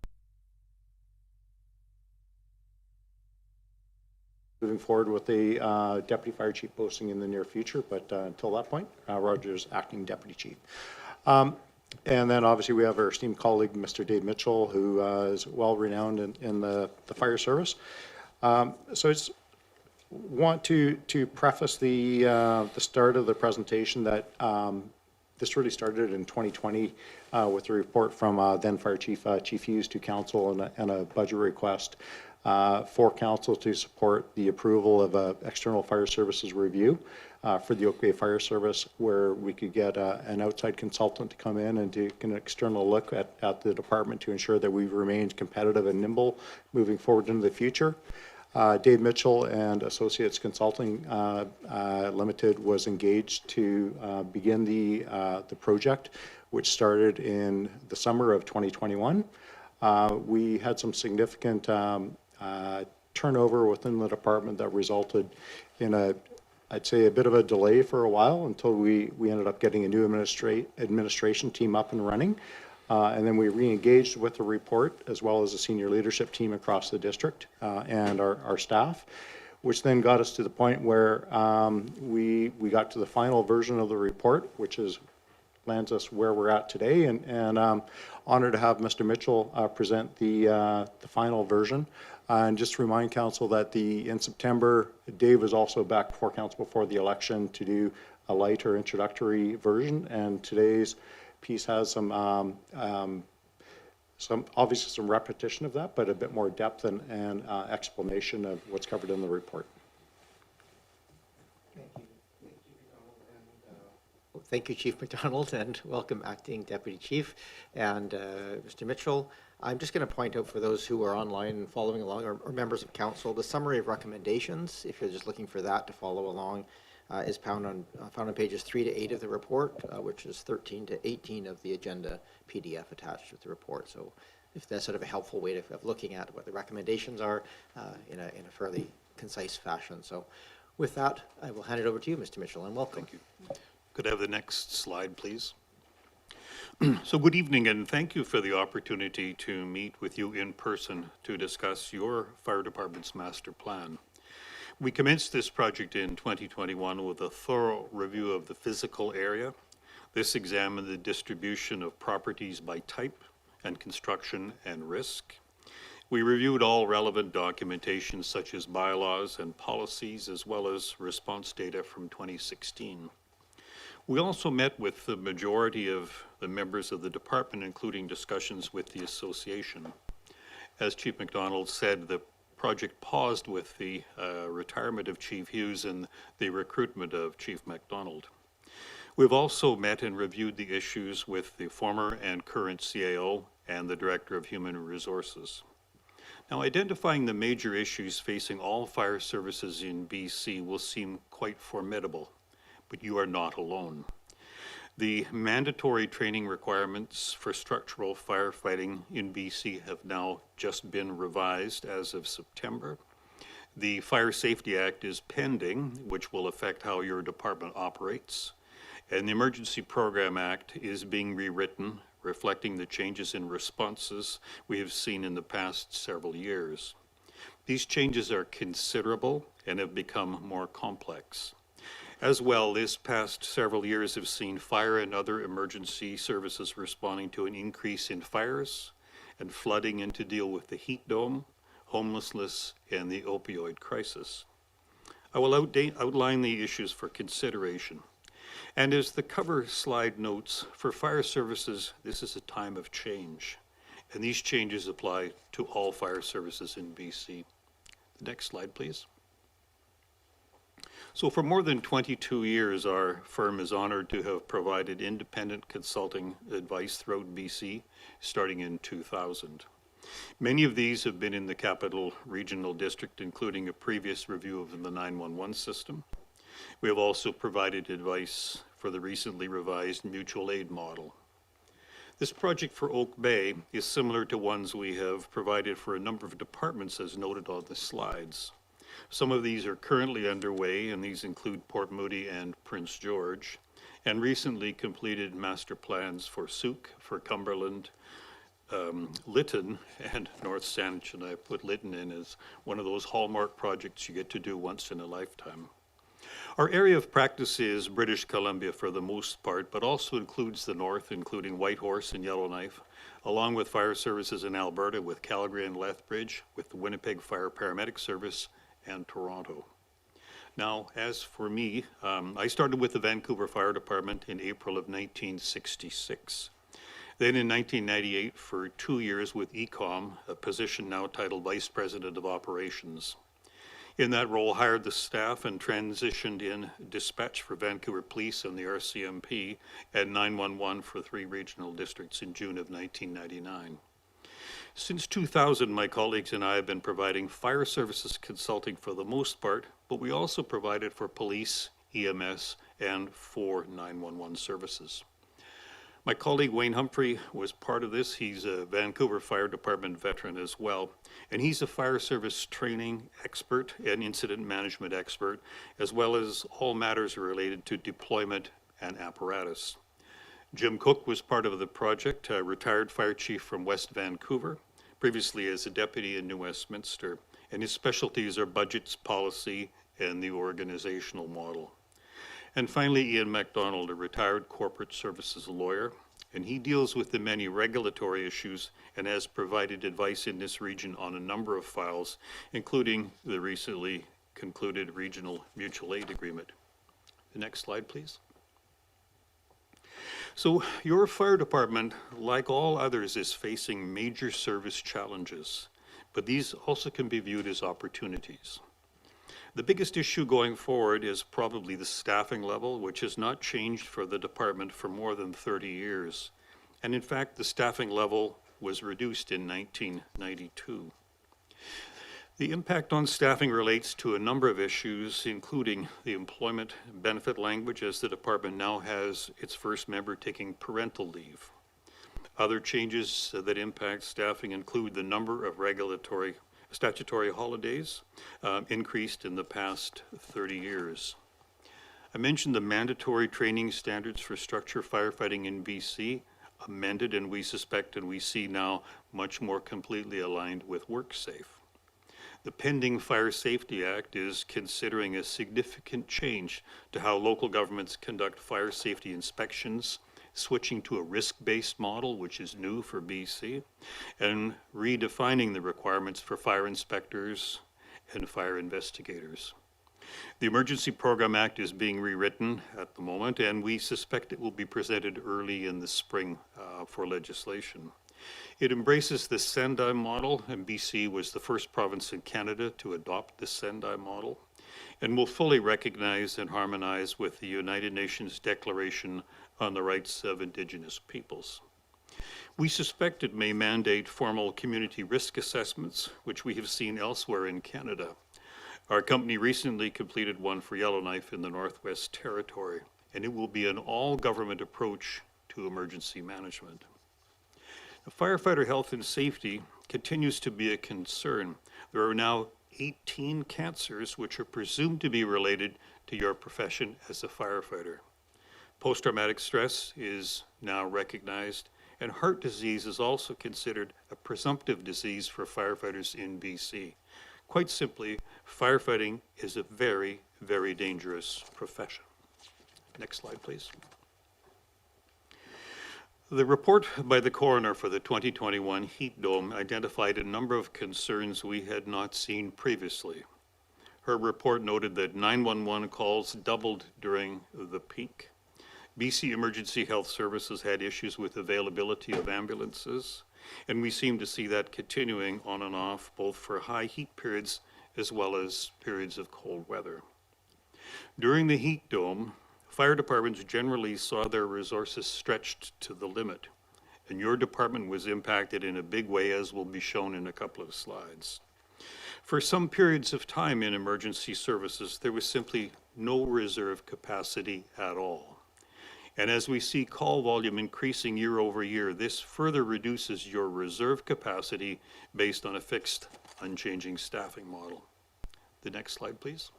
moving forward with the deputy fire chief posting in the near future, but until that point, Roger's acting deputy chief. And then obviously we have our esteemed colleague, Mr. Dave Mitchell, who is well renowned in the fire service. So I just want to preface the start of the presentation that this really started in 2020 with a report from then Fire Chief Hughes to council and a budget request for council to support the approval of an external fire services review for the Oak Bay Fire Service, where we could get an outside consultant to come in and take an external look at the department to ensure that we've remained competitive and nimble moving forward into the future. Dave Mitchell and Associates Consulting Limited was engaged to begin the project, which started in the summer of 2021. We had some significant turnover within the department that resulted in I'd say a bit of a delay for a while until we ended up getting a new administration team up and running. And then we re-engaged with the report as well as a senior leadership team across the district and our staff, which then got us to the point where we got to the final version of the report, which lands us where we're at today. And honored to have Mr. Mitchell present the final version. And just to remind council that in September, Dave was also back before council before the election to do a lighter introductory version. And today's piece has some obviously some repetition of that, but a bit more depth and explanation of what's covered in the report. Thank you, Chief McDonald, and welcome, Acting Deputy Chief. And Mr. Mitchell, I'm just going to point out for those who are online and following along, or members of council, the summary of recommendations, if you're just looking for that to follow along, is found on pages 3 to 8 of the report, which is 13 to 18 of the agenda PDF attached with the report. So if that's sort of a helpful way of looking at what the recommendations are in a fairly concise fashion. So with that, I will hand it over to you, Mr. Mitchell, and welcome. Thank you. Could I have the next slide, please? So good evening, and thank you for the opportunity to meet with you in person to discuss your fire department's master plan. We commenced this project in 2021 with a thorough review of the physical area. This examined the distribution of properties by type and construction and risk. We reviewed all relevant documentation such as bylaws and policies, as well as response data from 2016. We also met with the majority of the members of the department, including discussions with the association. As Chief McDonald said, the project paused with the retirement of Chief Hughes and the recruitment of Chief McDonald. We've also met and reviewed the issues with the former and current CAO and the Director of Human Resources. Now, identifying the major issues facing all fire services in BC will seem quite formidable, but you are not alone. The mandatory training requirements for structural firefighting in BC have now just been revised as of September. The Fire Safety Act is pending, which will affect how your department operates. And the Emergency Program Act is being rewritten, reflecting the changes in responses we have seen in the past several years. These changes are considerable and have become more complex. As well, this past several years have seen fire and other emergency services responding to an increase in fires and flooding, and to deal with the heat dome, homelessness, and the opioid crisis. I will outline the issues for consideration. And as the cover slide notes, for fire services, this is a time of change. And these changes apply to all fire services in BC. The next slide, please. So for more than 22 years, our firm is honored to have provided independent consulting advice throughout BC, starting in 2000. Many of these have been in the Capital Regional District, including a previous review of the 911 system. We have also provided advice for the recently revised mutual aid model. This project for Oak Bay is similar to ones we have provided for a number of departments, as noted on the slides. Some of these are currently underway, and these include Port Moody and Prince George, and recently completed master plans for Souk, for Cumberland, Lytton, and North Saanich, and I put Lytton in as one of those hallmark projects you get to do once in a lifetime. Our area of practice is British Columbia for the most part, but also includes the north, including Whitehorse and Yellowknife, along with fire services in Alberta with Calgary and Lethbridge, with the Winnipeg Fire Paramedic Service, and Toronto. Now, as for me, I started with the Vancouver Fire Department in April of 1966. Then in 1998 for 2 years with ECOM, a position now titled Vice President of Operations. In that role, hired the staff and transitioned in dispatch for Vancouver Police and the RCMP and 911 for 3 regional districts in June of 1999. Since 2000, my colleagues and I have been providing fire services consulting for the most part, but we also provided for police, EMS, and for 911 services. My colleague Wayne Humphrey was part of this. He's a Vancouver Fire Department veteran as well, and he's a fire service training expert and incident management expert, as well as all matters related to deployment and apparatus. Jim Cook was part of the project, a retired fire chief from West Vancouver, previously as a deputy in New Westminster, and his specialties are budgets, policy, and the organizational model. And finally, Ian MacDonald, a retired corporate services lawyer, and he deals with the many regulatory issues and has provided advice in this region on a number of files, including the recently concluded regional mutual aid agreement. The next slide, please. So your fire department, like all others, is facing major service challenges, but these also can be viewed as opportunities. The biggest issue going forward is probably the staffing level, which has not changed for the department for more than 30 years. And in fact, the staffing level was reduced in 1992. The impact on staffing relates to a number of issues, including the employment benefit language, as the department now has its first member taking parental leave. Other changes that impact staffing include the number of statutory holidays increased in the past 30 years. I mentioned the mandatory training standards for structure firefighting in BC, amended, and we suspect and we see now much more completely aligned with WorkSafe. The pending Fire Safety Act is considering a significant change to how local governments conduct fire safety inspections, switching to a risk-based model, which is new for BC, and redefining the requirements for fire inspectors and fire investigators. The Emergency Program Act is being rewritten at the moment, and we suspect it will be presented early in the spring for legislation. It embraces the Sendai model, and BC was the first province in Canada to adopt the Sendai model. and will fully recognize and harmonize with the United Nations Declaration on the Rights of Indigenous Peoples. We suspect it may mandate formal community risk assessments, which we have seen elsewhere in Canada. Our company recently completed one for Yellowknife in the Northwest Territory, and it will be an all-government approach to emergency management. Firefighter health and safety continues to be a concern. There are now 18 cancers which are presumed to be related to your profession as a firefighter. Post-traumatic stress is now recognized, and heart disease is also considered a presumptive disease for firefighters in BC. Quite simply, firefighting is a very, very dangerous profession. Next slide, please. The report by the coroner for the 2021 heat dome identified a number of concerns we had not seen previously. Her report noted that 911 calls doubled during the peak. BC Emergency Health Services had issues with availability of ambulances, and we seem to see that continuing on and off, both for high heat periods as well as periods of cold weather. During the heat dome, fire departments generally saw their resources stretched to the limit, and your department was impacted in a big way, as will be shown in a couple of slides. For some periods of time in emergency services, there was simply no reserve capacity at all. And as we see call volume increasing year over year, this further reduces your reserve capacity based on a fixed, unchanging staffing model. The next slide, please.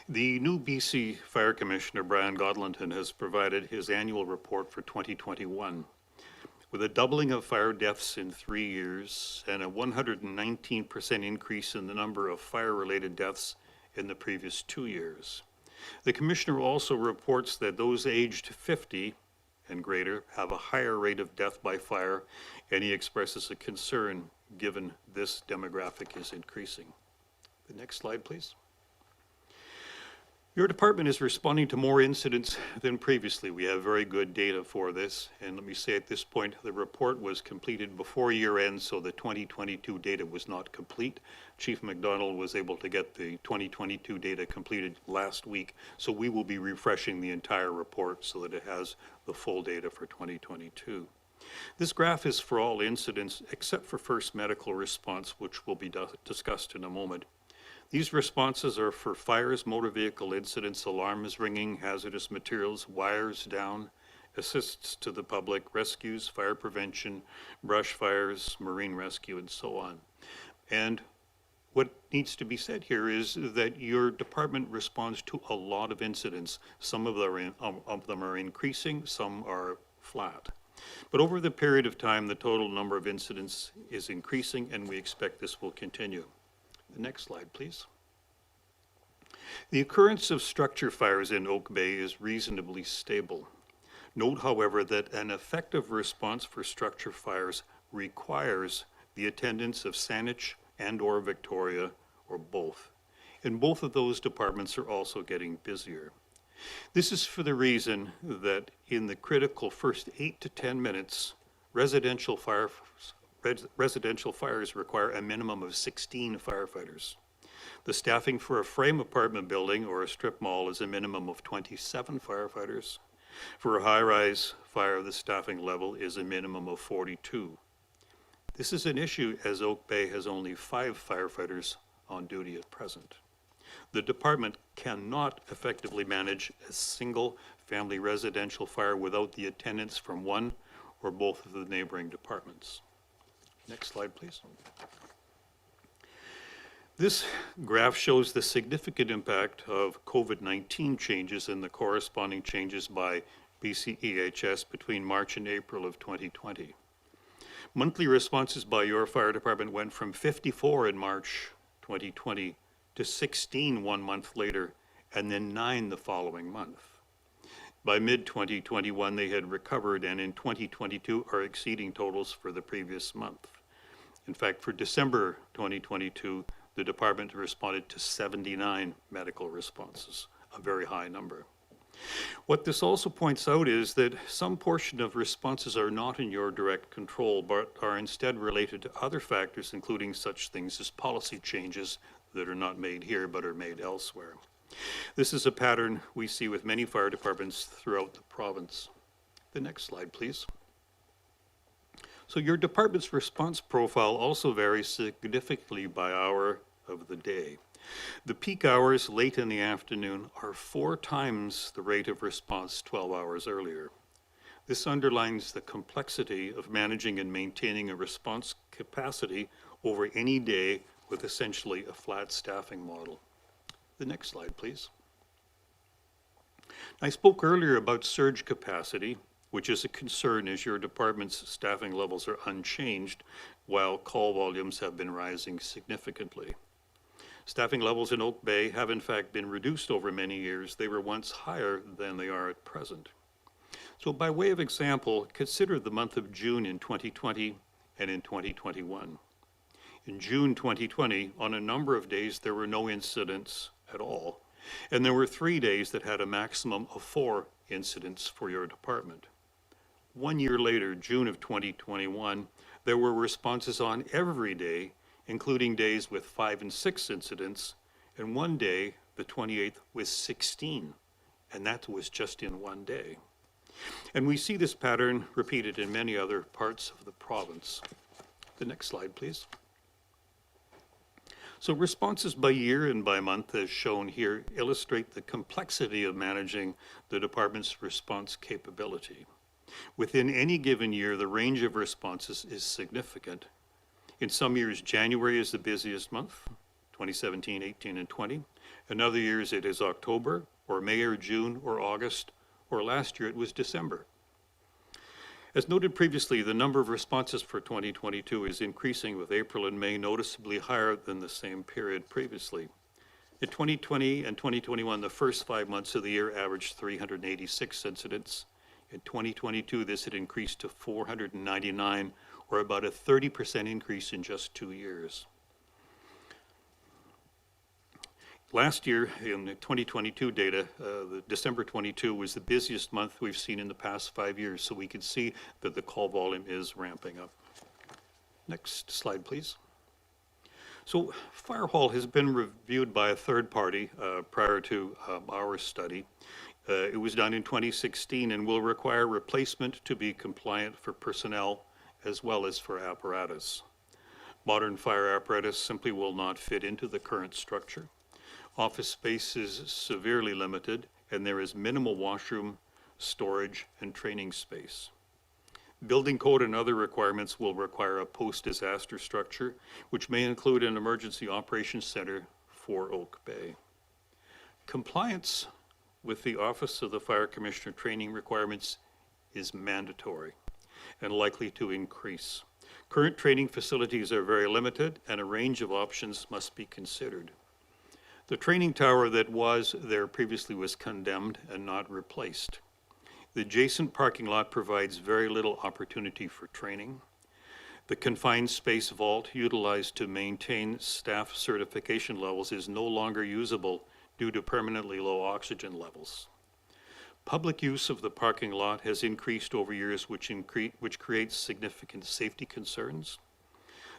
The new BC Fire Commissioner, Brian Godlinton, has provided his annual report for 2021. With a doubling of fire deaths in 3 years and a 119% increase in the number of fire-related deaths in the previous 2 years. The Commissioner also reports that those aged 50 and greater have a higher rate of death by fire, and he expresses a concern given this demographic is increasing. The next slide, please. Your department is responding to more incidents than previously. We have very good data for this, and let me say at this point, the report was completed before year end, so the 2022 data was not complete. Chief McDonald was able to get the 2022 data completed last week, so we will be refreshing the entire report so that it has the full data for 2022. This graph is for all incidents except for first medical response, which will be discussed in a moment. These responses are for fires, motor vehicle incidents, alarms ringing, hazardous materials, wires down, assists to the public, rescues, fire prevention, brush fires, marine rescue, and so on. And what needs to be said here is that your department responds to a lot of incidents. Some of them are increasing, some are flat. But over the period of time, the total number of incidents is increasing, and we expect this will continue. The next slide, please. The occurrence of structure fires in Oak Bay is reasonably stable. Note, however, that an effective response for structure fires requires the attendance of Salish and/or Victoria, or both. And both of those departments are also getting busier. This is for the reason that in the critical first 8 to 10 minutes, residential fires require a minimum of 16 firefighters. The staffing for a frame apartment building or a strip mall is a minimum of 27 firefighters. For a high-rise fire, the staffing level is a minimum of 42. This is an issue as Oak Bay has only 5 firefighters on duty at present. The department cannot effectively manage a single family residential fire without the attendance from one or both of the neighboring departments. Next slide, please. This graph shows the significant impact of COVID-19 changes and the corresponding changes by BC EHS between March and April of 2020. Monthly responses by your fire department went from 54 in March 2020 to 16 1 month later, and then 9 the following month. By mid-2021, they had recovered, and in 2022 are exceeding totals for the previous month. In fact, for December 2022, the department responded to 79 medical responses, a very high number. What this also points out is that some portion of responses are not in your direct control, but are instead related to other factors, including such things as policy changes that are not made here but are made elsewhere. This is a pattern we see with many fire departments throughout the province. The next slide, please. So your department's response profile also varies significantly by hour of the day. The peak hours late in the afternoon are 4 times the rate of response 12 hours earlier. This underlines the complexity of managing and maintaining a response capacity over any day with essentially a flat staffing model. The next slide, please. I spoke earlier about surge capacity, which is a concern as your department's staffing levels are unchanged while call volumes have been rising significantly. Staffing levels in Oak Bay have in fact been reduced over many years. They were once higher than they are at present. So by way of example, consider the month of June in 2020 and in 2021. In June 2020, on a number of days, there were no incidents at all, and there were 3 days that had a maximum of 4 incidents for your department. 1 year later, June of 2021, there were responses on every day, including days with 5 and 6 incidents, and one day, the 28th, with 16, and that was just in 1 day. And we see this pattern repeated in many other parts of the province. The next slide, please. So responses by year and by month, as shown here, illustrate the complexity of managing the department's response capability. Within any given year, the range of responses is significant. In some years, January is the busiest month, 2017, 18, and 20. In other years, it is October, or May, or June, or August, or last year it was December. As noted previously, the number of responses for 2022 is increasing, with April and May noticeably higher than the same period previously. In 2020 and 2021, the first 5 months of the year averaged 386 incidents. In 2022, this had increased to 499, or about a 30% increase in just 2 years. Last year, in the 2022 data, the December 22 was the busiest month we've seen in the past 5 years, so we can see that the call volume is ramping up. Next slide, please. So fire hall has been reviewed by a third party prior to our study. It was done in 2016 and will require replacement to be compliant for personnel as well as for apparatus. Modern fire apparatus simply will not fit into the current structure. Office space is severely limited, and there is minimal washroom, storage, and training space. Building code and other requirements will require a post-disaster structure, which may include an emergency operations center for Oak Bay. Compliance with the Office of the Fire Commissioner training requirements is mandatory and likely to increase. Current training facilities are very limited, and a range of options must be considered. The training tower that was there previously was condemned and not replaced. The adjacent parking lot provides very little opportunity for training. The confined space vault utilized to maintain staff certification levels is no longer usable due to permanently low oxygen levels. Public use of the parking lot has increased over years, which creates significant safety concerns.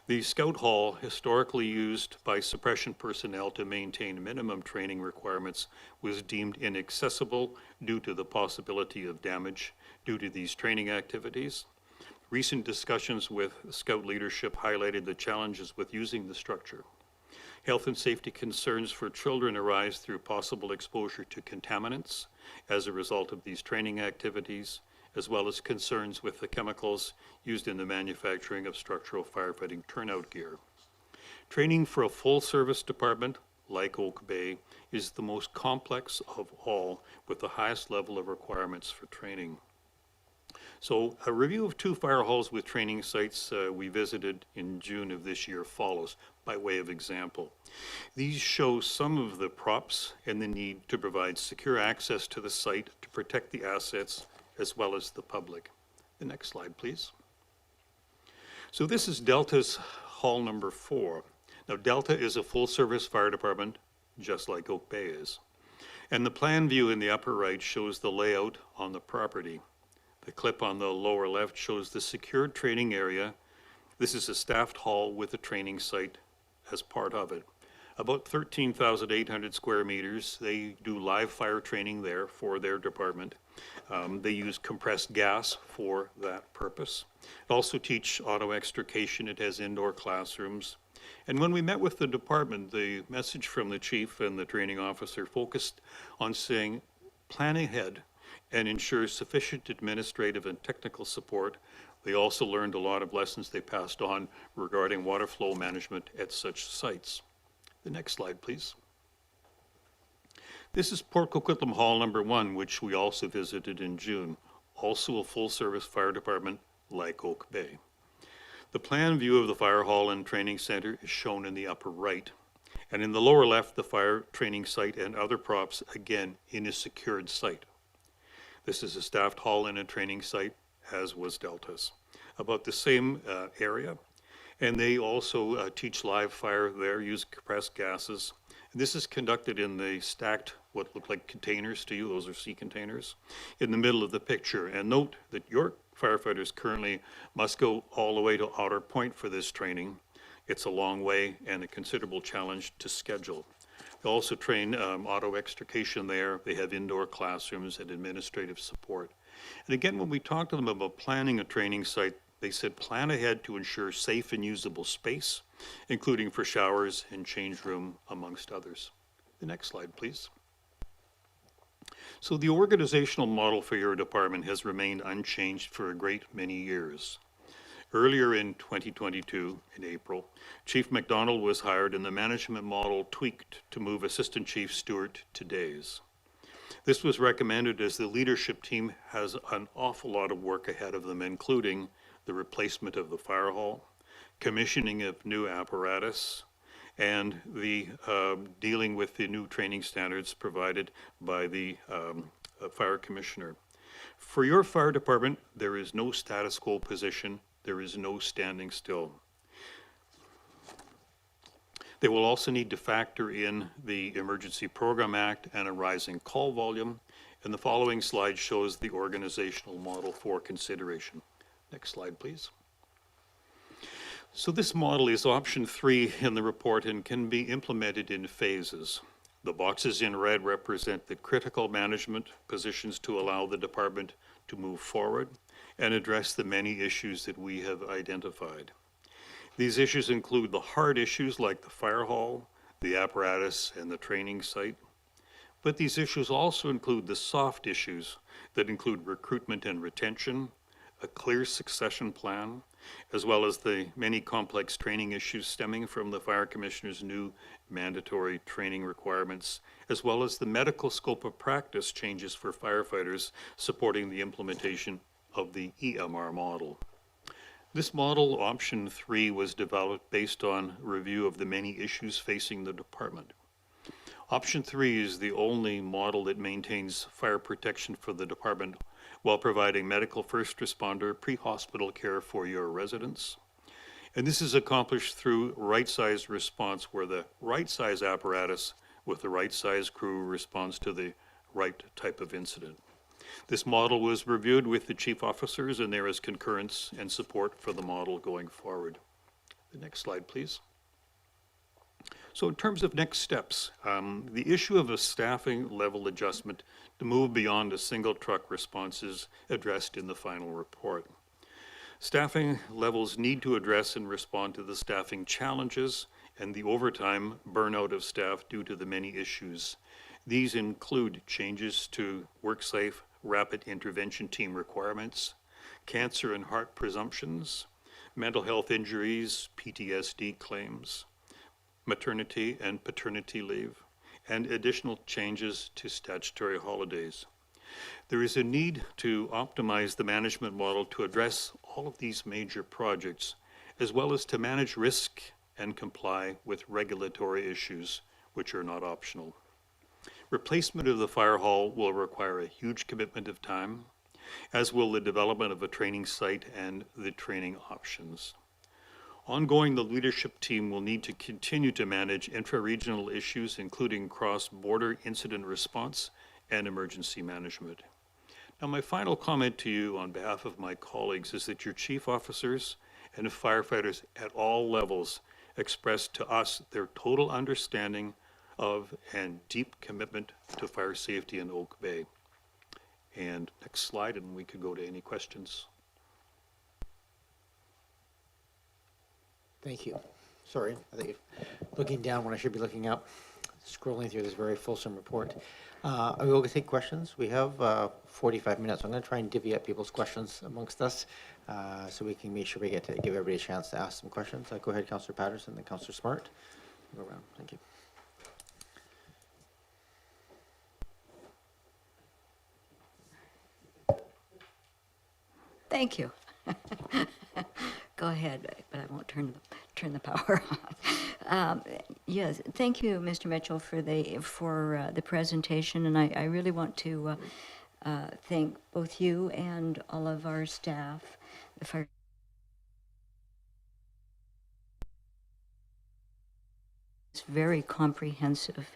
The Scout Hall, historically used by suppression personnel to maintain minimum training requirements, was deemed inaccessible due to the possibility of damage due to these training activities. Recent discussions with Scout leadership highlighted the challenges with using the structure. Health and safety concerns for children arise through possible exposure to contaminants as a result of these training activities, as well as concerns with the chemicals used in the manufacturing of structural firefighting turnout gear. Training for a full-service department, like Oak Bay, is the most complex of all, with the highest level of requirements for training. So a review of 2 fire halls with training sites we visited in June of this year follows, by way of example. These show some of the props and the need to provide secure access to the site to protect the assets as well as the public. The next slide, please. So this is Delta's hall number 4. Now, Delta is a full-service fire department, just like Oak Bay is. And the plan view in the upper right shows the layout on the property. The clip on the lower left shows the secured training area. This is a staffed hall with a training site as part of it. about 13,800 square meters. They do live fire training there for their department. They use compressed gas for that purpose. It also teach auto extrication. It has indoor classrooms. And when we met with the department, the message from the chief and the training officer focused on saying, plan ahead and ensure sufficient administrative and technical support. They also learned a lot of lessons they passed on regarding water flow management at such sites. The next slide, please. This is Port Coquitlam Hall number 1, which we also visited in June. Also a full-service fire department like Oak Bay. The plan view of the fire hall and training center is shown in the upper right. And in the lower left, the fire training site and other props, again, in a secured site. This is a staffed hall and a training site, as was Delta's. About the same area. And they also teach live fire there, use compressed gases. And this is conducted in the stacked, what look like containers to you, those are sea containers, in the middle of the picture. And note that your firefighters currently must go all the way to Otter Point for this training. It's a long way and a considerable challenge to schedule. They also train auto extrication there. They have indoor classrooms and administrative support. And again, when we talked to them about planning a training site, they said plan ahead to ensure safe and usable space, including for showers and change room, amongst others. The next slide, please. So the organizational model for your department has remained unchanged for a great many years. Earlier in 2022, in April, Chief McDonald was hired and the management model tweaked to move Assistant Chief Stewart to days. This was recommended as the leadership team has an awful lot of work ahead of them, including the replacement of the fire hall, commissioning of new apparatus, and the dealing with the new training standards provided by the fire commissioner. For your fire department, there is no status quo position. There is no standing still. They will also need to factor in the Emergency Program Act and a rising call volume. And the following slide shows the organizational model for consideration. Next slide, please. So this model is option 3 in the report and can be implemented in phases. The boxes in red represent the critical management positions to allow the department to move forward and address the many issues that we have identified. These issues include the hard issues like the fire hall, the apparatus, and the training site. But these issues also include the soft issues that include recruitment and retention, a clear succession plan, as well as the many complex training issues stemming from the fire commissioner's new mandatory training requirements, as well as the medical scope of practice changes for firefighters supporting the implementation of the EMR model. This model, option 3, was developed based on review of the many issues facing the department. Option 3 is the only model that maintains fire protection for the department while providing medical first responder pre-hospital care for your residents. And this is accomplished through right-sized response, where the right-size apparatus with the right-size crew responds to the right type of incident. This model was reviewed with the chief officers, and there is concurrence and support for the model going forward. The next slide, please. So in terms of next steps, the issue of a staffing level adjustment to move beyond a single truck response is addressed in the final report. Staffing levels need to address and respond to the staffing challenges and the overtime burnout of staff due to the many issues. These include changes to WorkSafe rapid intervention team requirements, cancer and heart presumptions, mental health injuries, PTSD claims, maternity and paternity leave, and additional changes to statutory holidays. There is a need to optimize the management model to address all of these major projects, as well as to manage risk and comply with regulatory issues, which are not optional. Replacement of the fire hall will require a huge commitment of time, as will the development of a training site and the training options. Ongoing, the leadership team will need to continue to manage intra-regional issues, including cross-border incident response and emergency management. Now, my final comment to you on behalf of my colleagues is that your chief officers and firefighters at all levels expressed to us their total understanding of and deep commitment to fire safety in Oak Bay. And next slide, and we could go to any questions. Thank you. Sorry, I think looking down when I should be looking up, scrolling through this very fulsome report. I will take questions. We have 45 minutes. I'm going to try and divvy up people's questions amongst us so we can make sure we get to give everybody a chance to ask some questions. Go ahead, Councillor Patterson, then Councillor Smart. Go around. Thank you. Thank you. Go ahead, but I won't turn the power on. Yes, thank you, Mr. Mitchell, for the presentation, and I really want to thank both you and all of our staff. The fire. It's very comprehensive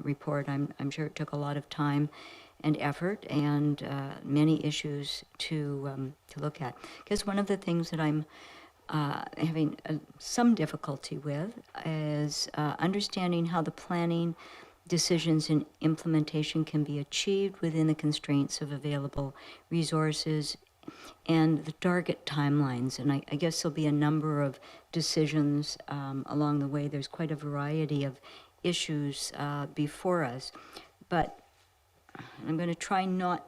report. I'm sure it took a lot of time and effort and many issues to look at. Because one of the things that I'm having some difficulty with is understanding how the planning decisions and implementation can be achieved within the constraints of available resources and the target timelines. And I guess there'll be a number of decisions along the way. There's quite a variety of issues before us. But I'm going to try not,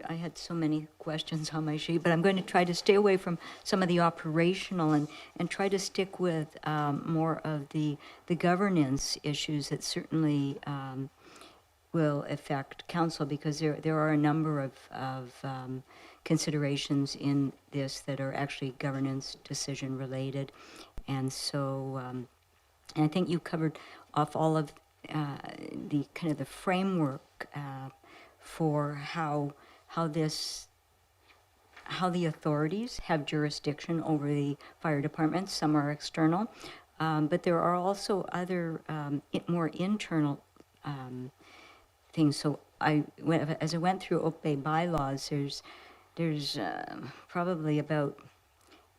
I had so many questions on my sheet, but I'm going to try to stay away from some of the operational and try to stick with more of the governance issues that certainly will affect council, because there are a number of considerations in this that are actually governance decision related. And so, and I think you covered off all of the kind of the framework for how the authorities have jurisdiction over the fire departments. Some are external, but there are also other more internal things. So as I went through Oak Bay bylaws, there's probably about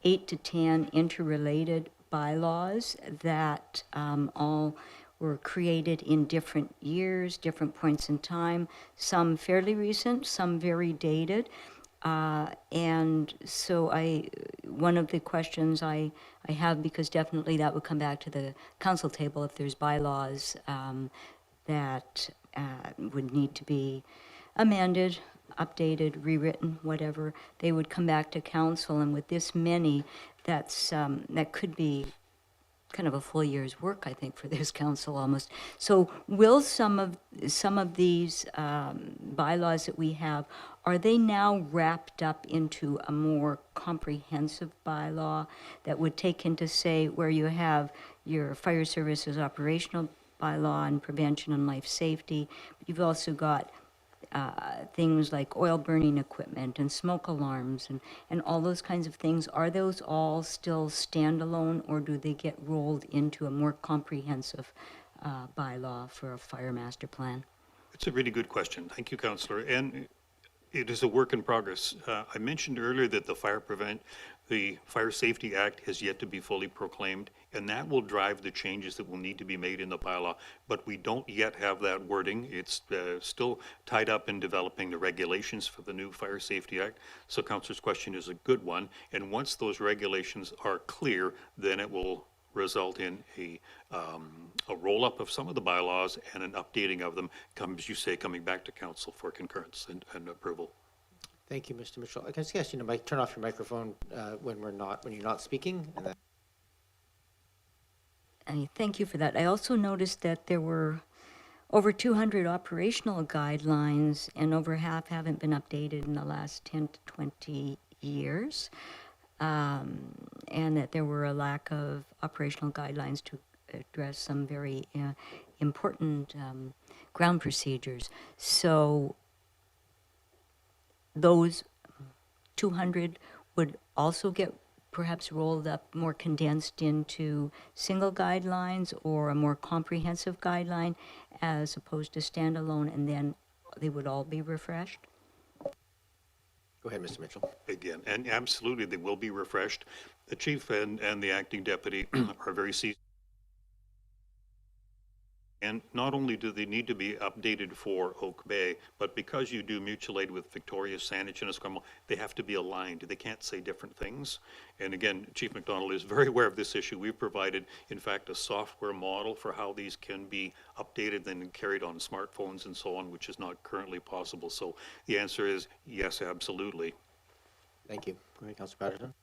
8 to 10 interrelated bylaws that all were created in different years, different points in time, some fairly recent, some very dated. And so one of the questions I have, because definitely that would come back to the council table if there's bylaws that would need to be amended, updated, rewritten, whatever, they would come back to council. And with this many, that could be kind of a full year's work, I think, for this council almost. So will some of these bylaws that we have, are they now wrapped up into a more comprehensive bylaw that would take into, say, where you have your fire services operational bylaw and prevention and life safety, but you've also got things like oil burning equipment and smoke alarms and all those kinds of things? Are those all still standalone, or do they get rolled into a more comprehensive bylaw for a fire master plan? It's a really good question. Thank you, Councillor. And it is a work in progress. I mentioned earlier that the Fire Safety Act has yet to be fully proclaimed, and that will drive the changes that will need to be made in the bylaw. But we don't yet have that wording. It's still tied up in developing the regulations for the new Fire Safety Act. So Councillor's question is a good one. And once those regulations are clear, then it will result in a roll-up of some of the bylaws and an updating of them, as you say, coming back to council for concurrence and approval. Thank you, Mr. Mitchell. I can suggest you might turn off your microphone when you're not speaking. And then Thank you for that. I also noticed that there were over 200 operational guidelines, and over half haven't been updated in the last 10 to 20 years. And that there were a lack of operational guidelines to address some very important ground procedures. So those 200 would also get perhaps rolled up, more condensed into single guidelines or a more comprehensive guideline as opposed to standalone, and then they would all be refreshed? go ahead, Mr. Mitchell. Again, and absolutely, they will be refreshed. The chief and the acting deputy are very seasoned. And not only do they need to be updated for Oak Bay, but because you do mutual aid with Victoria, Saanich, and Esquimalt, they have to be aligned. They can't say different things. And again, Chief McDonald is very aware of this issue. We've provided, in fact, a software model for how these can be updated and carried on smartphones and so on, which is not currently possible. So the answer is yes, absolutely. Thank you. Go ahead, Councillor Patterson.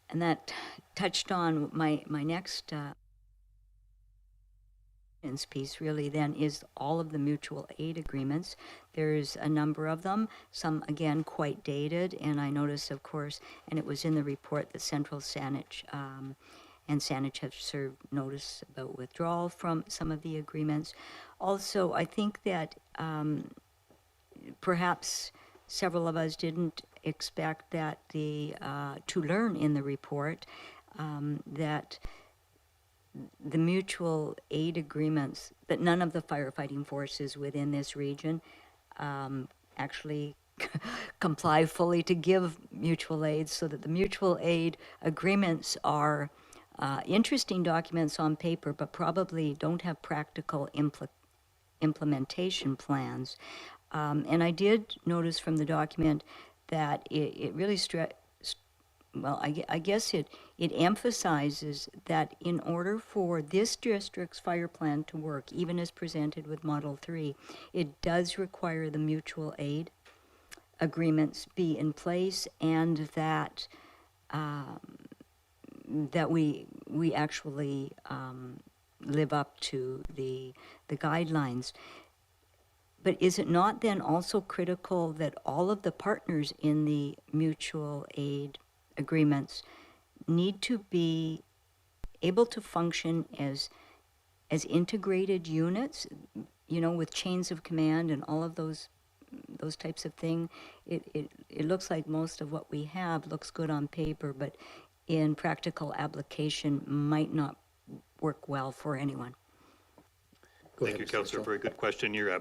And that touched on my next piece really then is all of the mutual aid agreements. There's a number of them, some again quite dated, and I noticed, of course, and it was in the report that Central Saanich and Saanich have served notice about withdrawal from some of the agreements. Also, I think that perhaps several of us didn't expect that to learn in the report that the mutual aid agreements, that none of the firefighting forces within this region actually comply fully to give mutual aid, so that the mutual aid agreements are interesting documents on paper, but probably don't have practical implementation plans. And I did notice from the document that it really I guess it emphasizes that in order for this district's fire plan to work, even as presented with Model 3, it does require the mutual aid agreements be in place, and that that we actually live up to the guidelines. But is it not then also critical that all of the partners in the mutual aid agreements need to be able to function as integrated units, with chains of command and all of those types of things? It looks like most of what we have looks good on paper, but in practical application might not work well for anyone. Thank you, Councillor. Very good question. You're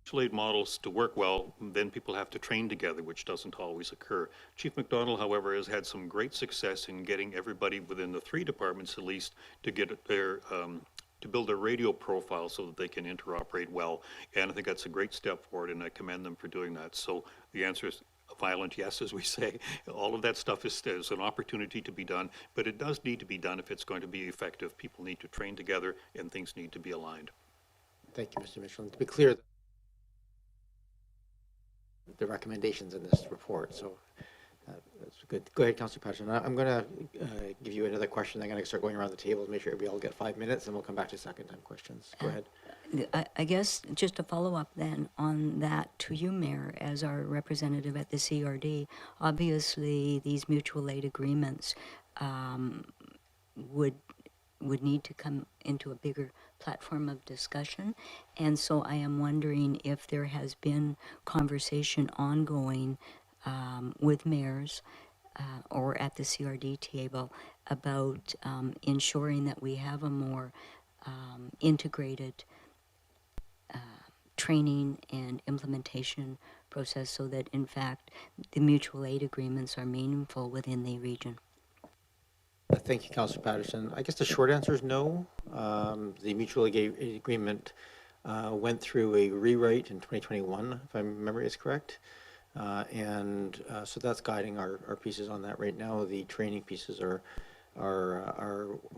mutual aid models to work well, then people have to train together, which doesn't always occur. Chief McDonald, however, has had some great success in getting everybody within the 3 departments, at least, to get their to build a radio profile so that they can interoperate well. And I think that's a great step forward, and I commend them for doing that. So the answer is a violent yes, as we say. All of that stuff is an opportunity to be done, but it does need to be done if it's going to be effective. People need to train together, and things need to be aligned. Thank you, Mr. Mitchell. And to be clear, the recommendations in this report, so that's good. Go ahead, Councillor Patterson. I'm going to give you another question. I'm going to start going around the table to make sure everybody all get 5 minutes, and we'll come back to second-time questions. Go ahead. I guess just to follow up then on that to you, Mayor, as our representative at the CRD, obviously these mutual aid agreements would need to come into a bigger platform of discussion. And so I am wondering if there has been conversation ongoing with mayors or at the CRD table about ensuring that we have a more integrated training and implementation process, so that in fact the mutual aid agreements are meaningful within the region. Thank you, Councillor Patterson. I guess the short answer is no. The mutual aid agreement went through a rewrite in 2021, if my memory is correct. So that's guiding our pieces on that right now. The training pieces are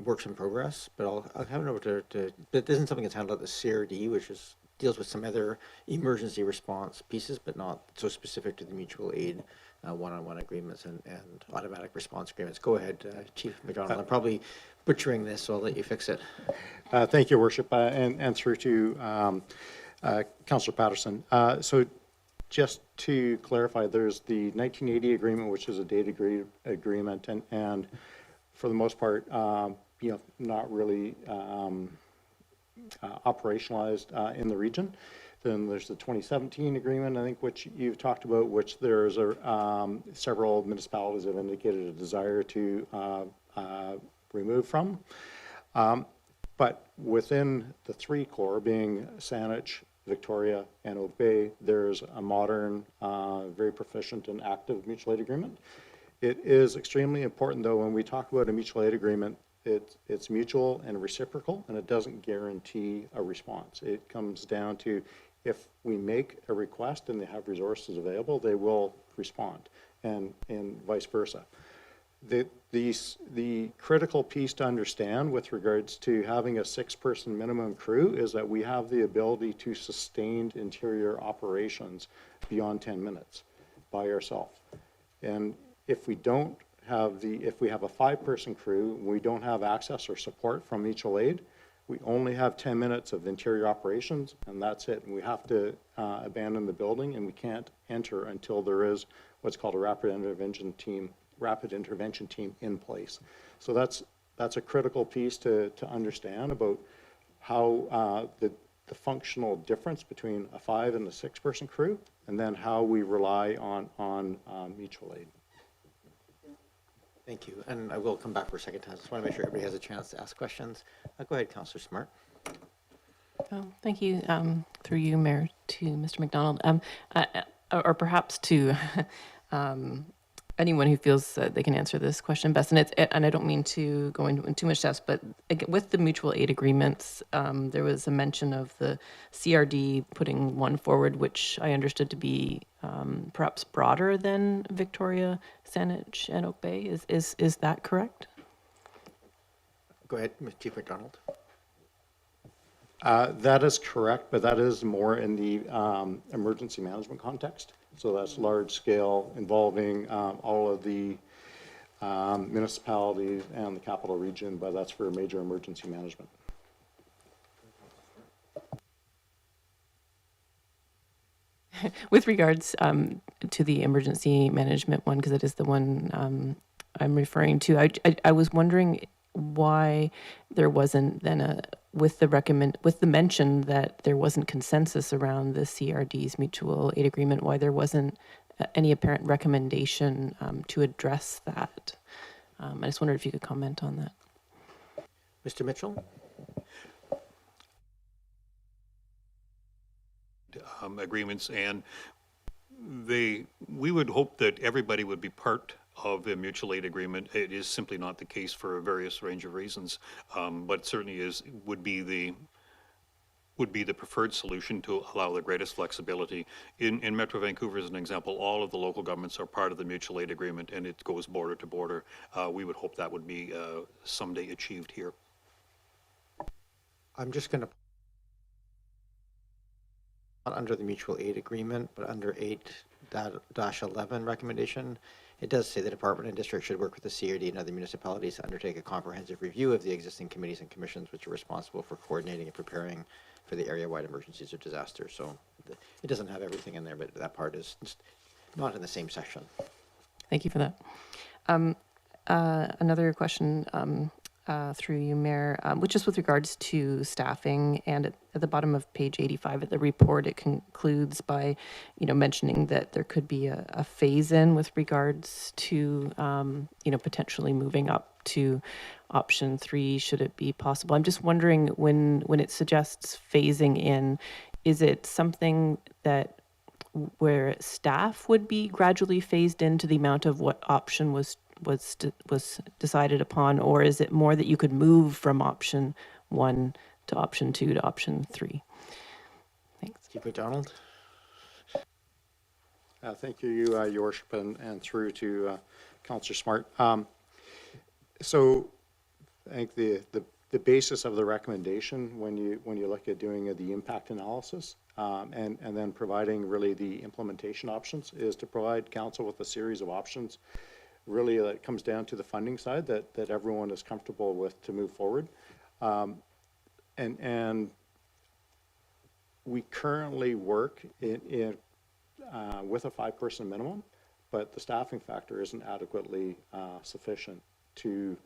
works in progress, but I'll hand it over to that isn't something that's handled at the CRD, which deals with some other emergency response pieces, but not so specific to the mutual aid one-on-one agreements and automatic response agreements. Go ahead, Chief McDonald. I'm probably butchering this, so I'll let you fix it. Thank you, Worship, and through to Councillor Patterson. So just to clarify, there's the 1980 agreement, which is a data agreement, and for the most part, not really operationalized in the region. Then there's the 2017 agreement, I think, which you've talked about, which there's several municipalities have indicated a desire to remove from. But within the 3 core, being Saanich, Victoria, and Oak Bay, there's a modern, very proficient and active mutual aid agreement. It is extremely important, though, when we talk about a mutual aid agreement, it's mutual and reciprocal, and it doesn't guarantee a response. It comes down to if we make a request and they have resources available, they will respond, and vice versa. The critical piece to understand with regards to having a 6-person minimum crew is that we have the ability to sustain interior operations beyond 10 minutes by ourselves. And if we don't have if we have a 5-person crew, we don't have access or support from mutual aid, we only have 10 minutes of interior operations, and that's it. And we have to abandon the building, and we can't enter until there is what's called a rapid intervention team in place. So that's a critical piece to understand about how the functional difference between a 5 and a 6-person crew, and then how we rely on mutual aid. Thank you. And I will come back for a second time. I just want to make sure everybody has a chance to ask questions. Go ahead, Councillor Smart. Thank you, through you, Mayor, to Mr. McDonald, or perhaps to anyone who feels that they can answer this question best. And I don't mean to go into too much depth, but with the mutual aid agreements, there was a mention of the CRD putting one forward, which I understood to be perhaps broader than Victoria, Saanich, and Oak Bay. Is that correct? Go ahead, Chief McDonald. That is correct, but that is more in the emergency management context. So that's large scale, involving all of the municipalities and the capital region, but that's for major emergency management. With regards to the emergency management one, because it is the one I'm referring to, I was wondering why there wasn't then with the mention that there wasn't consensus around the CRD's mutual aid agreement, why there wasn't any apparent recommendation to address that. I just wondered if you could comment on that. Mr. Mitchell? Agreements, and we would hope that everybody would be part of a mutual aid agreement. It is simply not the case for a various range of reasons, but certainly would be the preferred solution to allow the greatest flexibility. In Metro Vancouver, as an example, all of the local governments are part of the mutual aid agreement, and it goes border to border. We would hope that would be someday achieved here. I'm just going to, not under the mutual aid agreement, but under 8-11 recommendation, it does say the department and district should work with the CRD and other municipalities to undertake a comprehensive review of the existing committees and commissions which are responsible for coordinating and preparing for the area-wide emergencies or disasters. So it doesn't have everything in there, but that part is just not in the same section. Thank you for that. Another question through you, Mayor, which is with regards to staffing, and at the bottom of page 85 of the report, it concludes by, mentioning that there could be a phase-in with regards to, potentially moving up to option 3, should it be possible. I'm just wondering, when it suggests phasing in, is it something that where staff would be gradually phased into the amount of what option was decided upon, or is it more that you could move from option 1 to option 2 to option 3? Thanks. Chief McDonald? Thank you, Your Worship, and through to Councillor Smart. So I think the basis of the recommendation when you look at doing the impact analysis and then providing really the implementation options is to provide council with a series of options. Really, it comes down to the funding side that everyone is comfortable with to move forward. And we currently work with a 5-person minimum, but the staffing factor isn't adequately sufficient to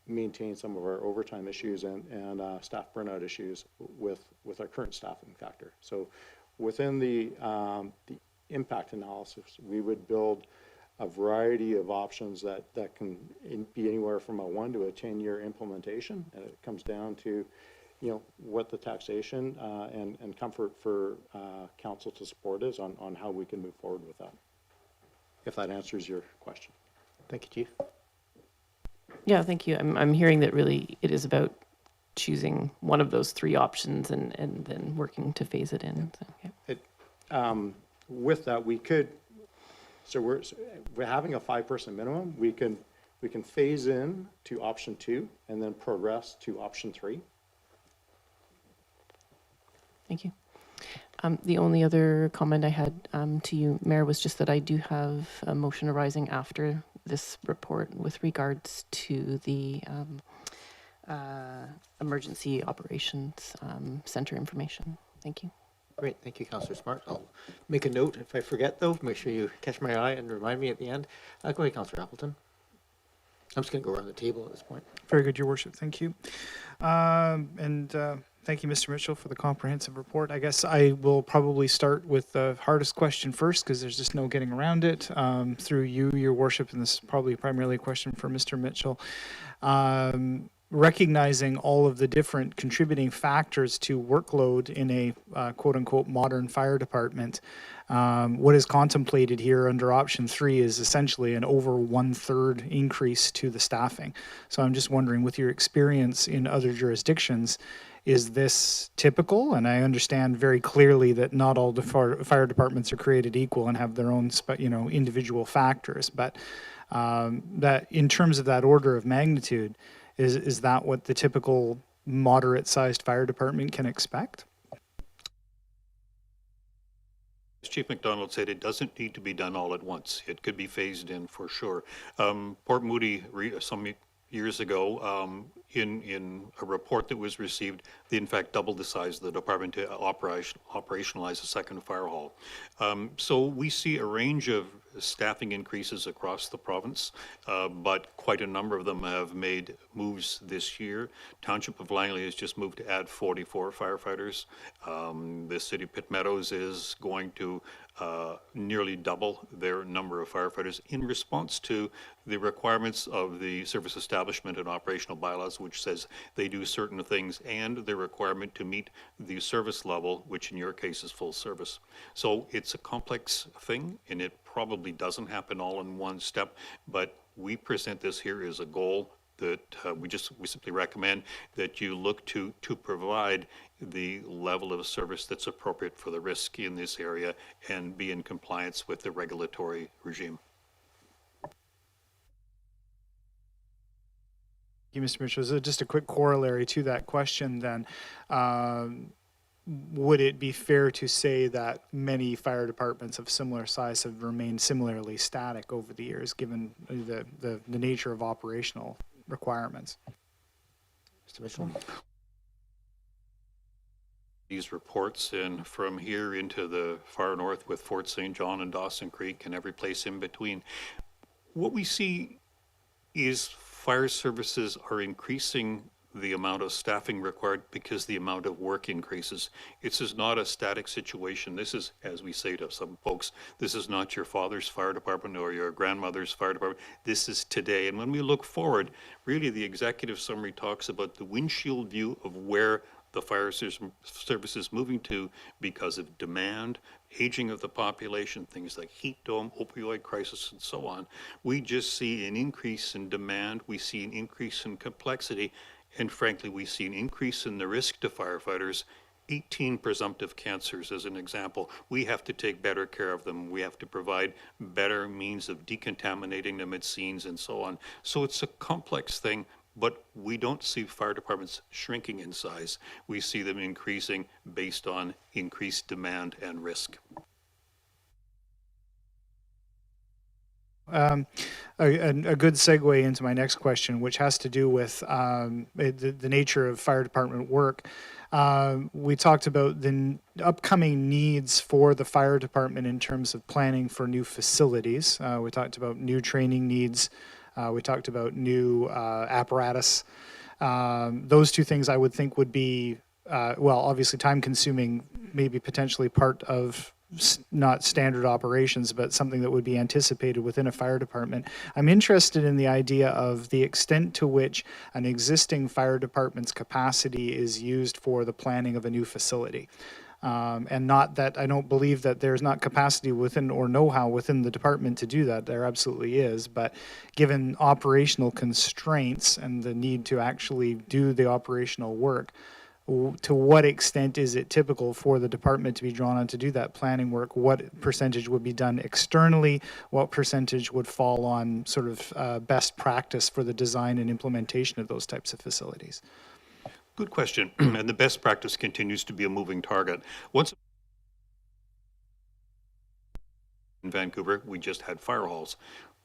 maintain some of our overtime issues and staff burnout issues with our current staffing factor. So within the impact analysis, we would build a variety of options that can be anywhere from a 1 to a 10-year implementation, and it comes down to, what the taxation and comfort for council to support is on how we can move forward with that. if that answers your question. Thank you, Chief. Yeah, thank you. I'm hearing that really it is about choosing one of those three options and then working to phase it in. So, yeah. With that, we could, so we're having a 5-person minimum. We can phase in to option 2 and then progress to option 3. Thank you. The only other comment I had to you, Mayor, was just that I do have a motion arising after this report with regards to the emergency operations center information. Thank you. Great, thank you, Councillor Smart. I'll make a note if I forget, though. Make sure you catch my eye and remind me at the end. Go ahead, Councillor Appleton. I'm just going to go around the table at this point. Very good, Your Worship. Thank you. Thank you, Mr. Mitchell, for the comprehensive report. I guess I will probably start with the hardest question first, because there's just no getting around it. Through you, Your Worship, and this is probably primarily a question for Mr. Mitchell. Recognizing all of the different contributing factors to workload in a quote-unquote modern fire department, what is contemplated here under option 3 is essentially an over 1/3 increase to the staffing. So I'm just wondering, with your experience in other jurisdictions, is this typical? And I understand very clearly that not all the fire departments are created equal and have their own individual factors, but that in terms of that order of magnitude, is that what the typical moderate-sized fire department can expect? As Chief McDonald said, it doesn't need to be done all at once. It could be phased in for sure. Port Moody, some years ago, in a report that was received, they in fact doubled the size of the department to operationalize a second fire hall. So we see a range of staffing increases across the province, but quite a number of them have made moves this year. Township of Langley has just moved to add 44 firefighters. The city of Pitt Meadows is going to nearly double their number of firefighters in response to the requirements of the service establishment and operational bylaws, which says they do certain things, and the requirement to meet the service level, which in your case is full service. So it's a complex thing, and it probably doesn't happen all in one step, but we present this here as a goal that we simply recommend that you look to provide the level of service that's appropriate for the risk in this area and be in compliance with the regulatory regime. Thank you, Mr. Mitchell. So just a quick corollary to that question then. Would it be fair to say that many fire departments of similar size have remained similarly static over the years, given the nature of operational requirements? Mr. Mitchell? These reports, and from here into the far north with Fort St. John and Dawson Creek and every place in between, what we see is fire services are increasing the amount of staffing required because the amount of work increases. This is not a static situation. This is, as we say to some folks, this is not your father's fire department or your grandmother's fire department. This is today. And when we look forward, really the executive summary talks about the windshield view of where the fire service is moving to because of demand, aging of the population, things like heat dome, opioid crisis, and so on. We just see an increase in demand. We see an increase in complexity. And frankly, we see an increase in the risk to firefighters. 18 presumptive cancers as an example. We have to take better care of them. We have to provide better means of decontaminating them at scenes and so on. So it's a complex thing, but we don't see fire departments shrinking in size. We see them increasing based on increased demand and risk. A good segue into my next question, which has to do with the nature of fire department work. We talked about the upcoming needs for the fire department in terms of planning for new facilities. We talked about new training needs. We talked about new apparatus. Those two things I would think would be, well, obviously time-consuming, maybe potentially part of not standard operations, but something that would be anticipated within a fire department. I'm interested in the idea of the extent to which an existing fire department's capacity is used for the planning of a new facility. And not that I don't believe that there's not capacity within or know-how within the department to do that. There absolutely is. But given operational constraints and the need to actually do the operational work, to what extent is it typical for the department to be drawn on to do that planning work? What percentage would be done externally? What percentage would fall on sort of best practice for the design and implementation of those types of facilities? Good question. And the best practice continues to be a moving target. Once in Vancouver, we just had fire halls.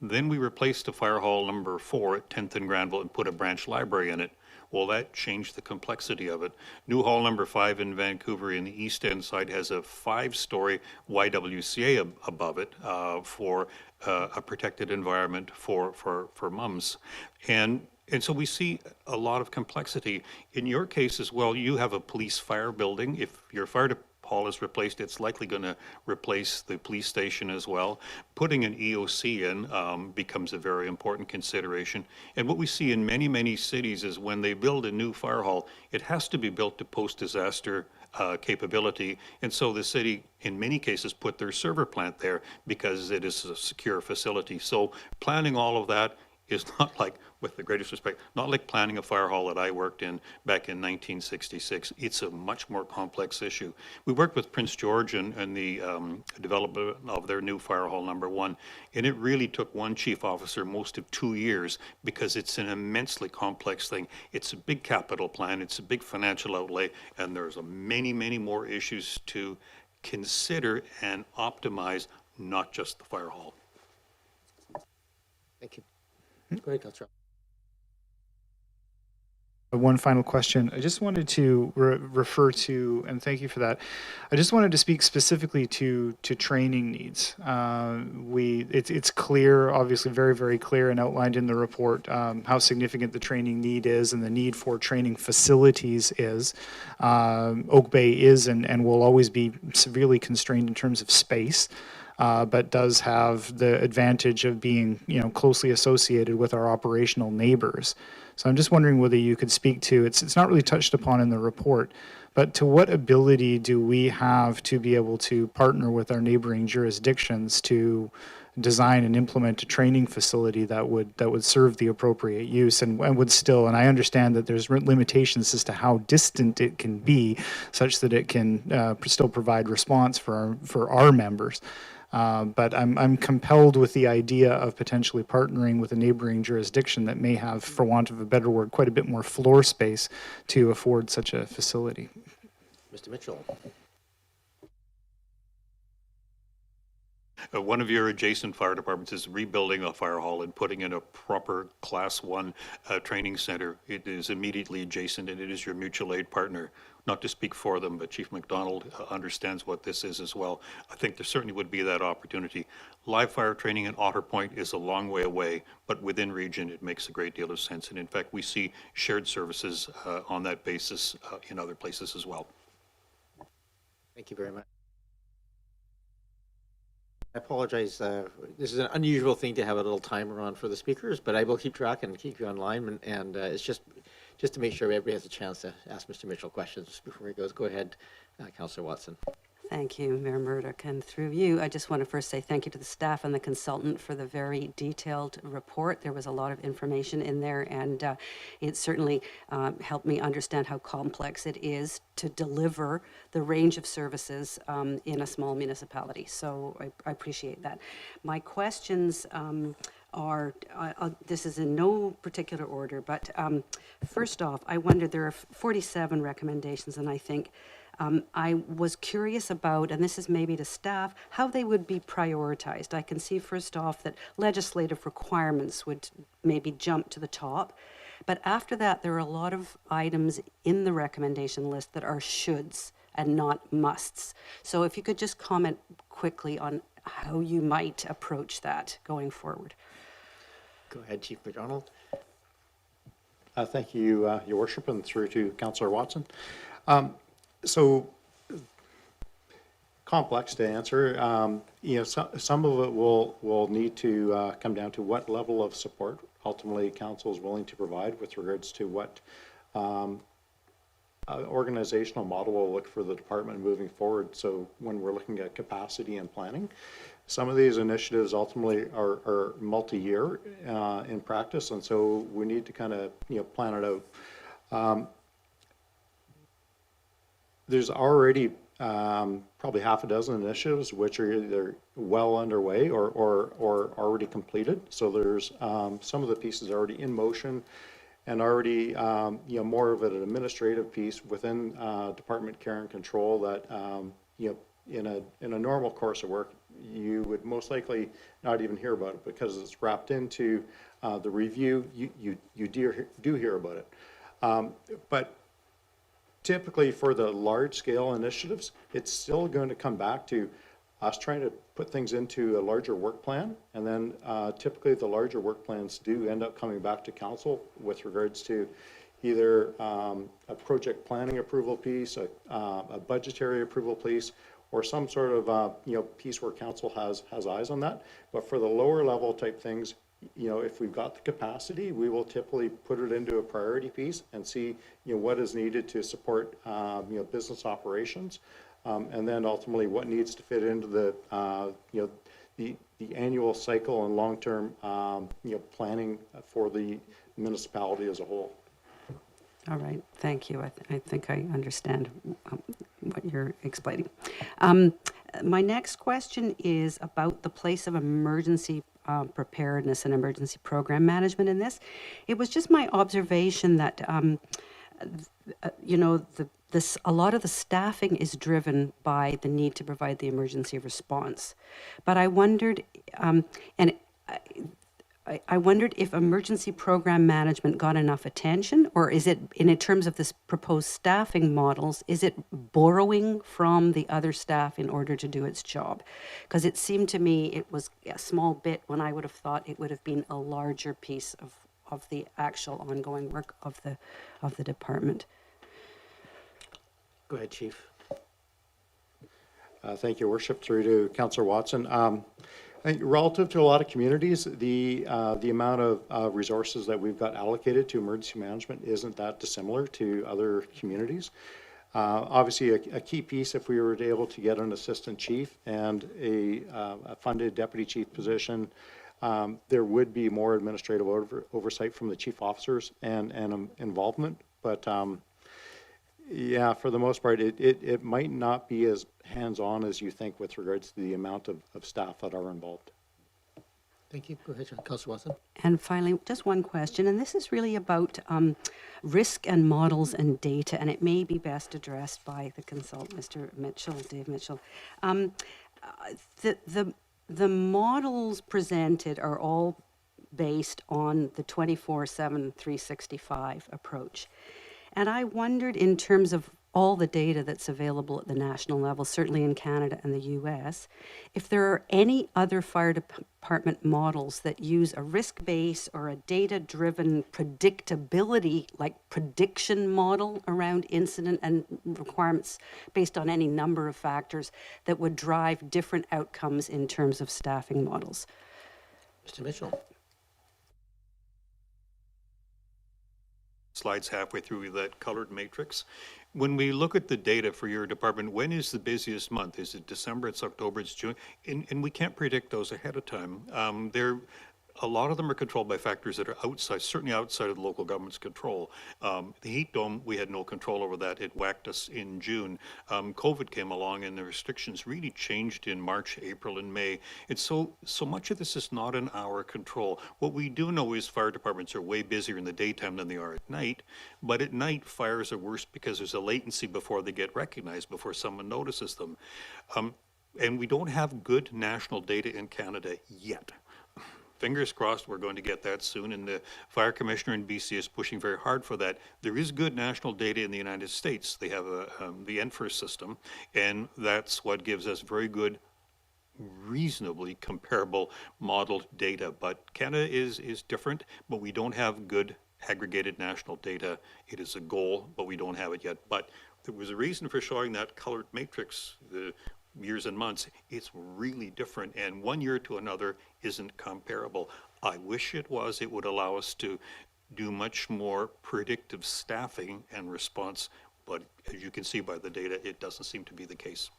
Then we replaced the fire hall number 4 at 10th and Granville and put a branch library in it. Well, that changed the complexity of it. New hall number 5 in Vancouver in the East End side has a 5-story YWCA above it for a protected environment for mums. And so we see a lot of complexity. In your case as well, you have a police fire building. If your fire hall is replaced, it's likely going to replace the police station as well. Putting an EOC in becomes a very important consideration. And what we see in many, many cities is when they build a new fire hall, it has to be built to post-disaster capability. And so the city, in many cases, put their server plant there because it is a secure facility. So planning all of that is not like, with the greatest respect, not like planning a fire hall that I worked in back in 1966. It's a much more complex issue. We worked with Prince George and the development of their new fire hall number 1, and it really took one chief officer most of 2 years because it's an immensely complex thing. It's a big capital plan, it's a big financial outlay, and there's many, many more issues to consider and optimize, not just the fire hall. Thank you. Go ahead, Councillor. One final question. I just wanted to refer to, and thank you for that. I just wanted to speak specifically to training needs. It's clear, obviously very, very clear and outlined in the report how significant the training need is and the need for training facilities is. Oak Bay is and will always be severely constrained in terms of space. But does have the advantage of being, closely associated with our operational neighbors. So I'm just wondering whether you could speak to, it's not really touched upon in the report, but to what ability do we have to be able to partner with our neighboring jurisdictions to design and implement a training facility that would serve the appropriate use and would still, and I understand that there's limitations as to how distant it can be such that it can still provide response for our members. But I'm compelled with the idea of potentially partnering with a neighboring jurisdiction that may have, for want of a better word, quite a bit more floor space to afford such a facility. Mr. Mitchell. One of your adjacent fire departments is rebuilding a fire hall and putting in a proper Class 1 training center. It is immediately adjacent, and it is your mutual aid partner. Not to speak for them, but Chief McDonald understands what this is as well. I think there certainly would be that opportunity. Live fire training in Otter Point is a long way away, but within region it makes a great deal of sense. And in fact, we see shared services on that basis in other places as well. Thank you very much. I apologize. This is an unusual thing to have a little timer on for the speakers, but I will keep track and keep you online. And it's just to make sure everybody has a chance to ask Mr. Mitchell questions before he goes. Go ahead, Councillor Watson. Thank you, Mayor Murdoch. And through you, I just want to first say thank you to the staff and the consultant for the very detailed report. There was a lot of information in there, and it certainly helped me understand how complex it is to deliver the range of services in a small municipality. So I appreciate that. My questions are, this is in no particular order, but first off, I wonder, there are 47 recommendations, and I think I was curious about, and this is maybe to staff, how they would be prioritized. I can see first off that legislative requirements would maybe jump to the top, but after that there are a lot of items in the recommendation list that are shoulds and not musts. So if you could just comment quickly on how you might approach that going forward. Go ahead, Chief McDonald. Thank you, Your Worship, and through to Councillor Watson. So complex to answer. Some of it will need to come down to what level of support ultimately council is willing to provide with regards to what organizational model will look for the department moving forward. So when we're looking at capacity and planning, some of these initiatives ultimately are multi-year in practice, and so we need to kind of plan it out. There's already probably half a dozen initiatives which are either well underway or already completed. So there's some of the pieces already in motion, and already more of an administrative piece within department care and control that in a normal course of work you would most likely not even hear about it because it's wrapped into the review. You do hear about it, but typically for the large scale initiatives, it's still going to come back to us trying to put things into a larger work plan, and then typically the larger work plans do end up coming back to council with regards to either a project planning approval piece, a budgetary approval piece, or some sort of piece where council has eyes on that. But for the lower level type things, if we've got the capacity, we will typically put it into a priority piece and see what is needed to support business operations, and then ultimately what needs to fit into the annual cycle and long-term planning for the municipality as a whole. All right, thank you. I think I understand what you're explaining. My next question is about the place of emergency preparedness and emergency program management in this. It was just my observation that, a lot of the staffing is driven by the need to provide the emergency response. But I wondered, I wondered if emergency program management got enough attention, or is it, in terms of this proposed staffing models, is it borrowing from the other staff in order to do its job? Because it seemed to me it was a small bit when I would have thought it would have been a larger piece of the actual ongoing work of the department. Go ahead, Chief. Thank you, Worship. Through to Councillor Watson. I think relative to a lot of communities, the amount of resources that we've got allocated to emergency management isn't that dissimilar to other communities. Obviously, a key piece, if we were able to get an assistant chief and a funded deputy chief position, there would be more administrative oversight from the chief officers and involvement. But yeah, for the most part, it might not be as hands-on as you think with regards to the amount of staff that are involved. Thank you. Go ahead, Councillor Watson. And finally, just one question, and this is really about risk and models and data, and it may be best addressed by the consultant, Mr. Mitchell, Dave Mitchell. The models presented are all based on the 24/7, 365 approach. And I wondered, in terms of all the data that's available at the national level, certainly in Canada and the US, if there are any other fire department models that use a risk base or a data-driven predictability, like prediction model around incident and requirements based on any number of factors that would drive different outcomes in terms of staffing models. Mr. Mitchell. Slides halfway through that colored matrix. When we look at the data for your department, when is the busiest month? Is it December, it's October, it's June? And we can't predict those ahead of time. A lot of them are controlled by factors that are outside, certainly outside of the local government's control. The heat dome, we had no control over that. It whacked us in June. COVID came along and the restrictions really changed in March, April, and May. It's so much of this is not in our control. What we do know is fire departments are way busier in the daytime than they are at night. But at night, fires are worse because there's a latency before they get recognized, before someone notices them. And we don't have good national data in Canada yet. Fingers crossed we're going to get that soon, and the fire commissioner in BC is pushing very hard for that. There is good national data in the United States. They have the NFIRS system, and that's what gives us very good, reasonably comparable modeled data. But Canada is different, but we don't have good aggregated national data. It is a goal, but we don't have it yet. But there was a reason for showing that colored matrix, the years and months. It's really different, and one year to another isn't comparable. I wish it was. It would allow us to do much more predictive staffing and response but as you can see by the data, it doesn't seem to be the case.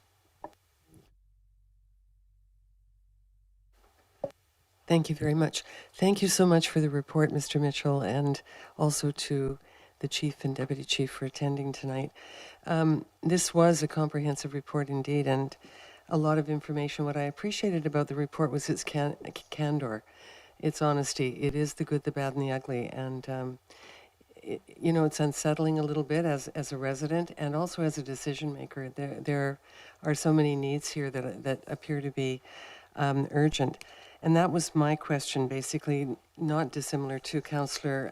Thank you very much. Thank you so much for the report, Mr. Mitchell, and also to the chief and deputy chief for attending tonight. This was a comprehensive report indeed, and a lot of information. What I appreciated about the report was its candor, its honesty. It is the good, the bad, and the ugly, and you know, it's unsettling a little bit as a resident and also as a decision maker. There are so many needs here that appear to be urgent. And that was my question, basically, not dissimilar to Councillor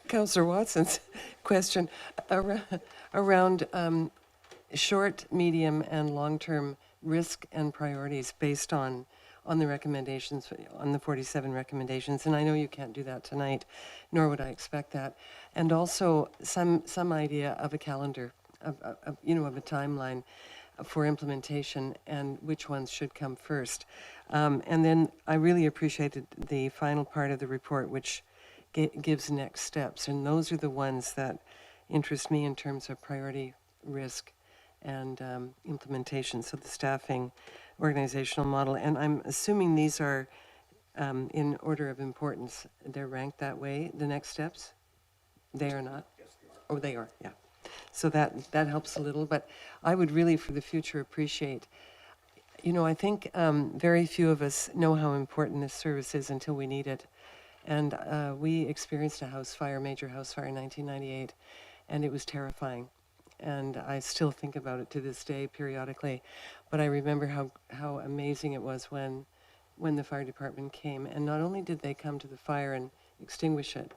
Councillor Watson's question around short, medium, and long-term risk and priorities based on the recommendations, on the 47 recommendations. And I know you can't do that tonight, nor would I expect that. And also some idea of a calendar, of a timeline for implementation and which ones should come first. And then I really appreciated the final part of the report, which gives next steps. And those are the ones that interest me in terms of priority, risk, and implementation. So the staffing, organizational model. And I'm assuming these are in order of importance. They're ranked that way, the next steps? They are not? Yes, they are. Oh, they are, yeah. So that helps a little, but I would really, for the future, appreciate, I think very few of us know how important this service is until we need it. And we experienced a major house fire in 1998, and it was terrifying. And I still think about it to this day periodically. But I remember how amazing it was when the fire department came. And not only did they come to the fire and extinguish it,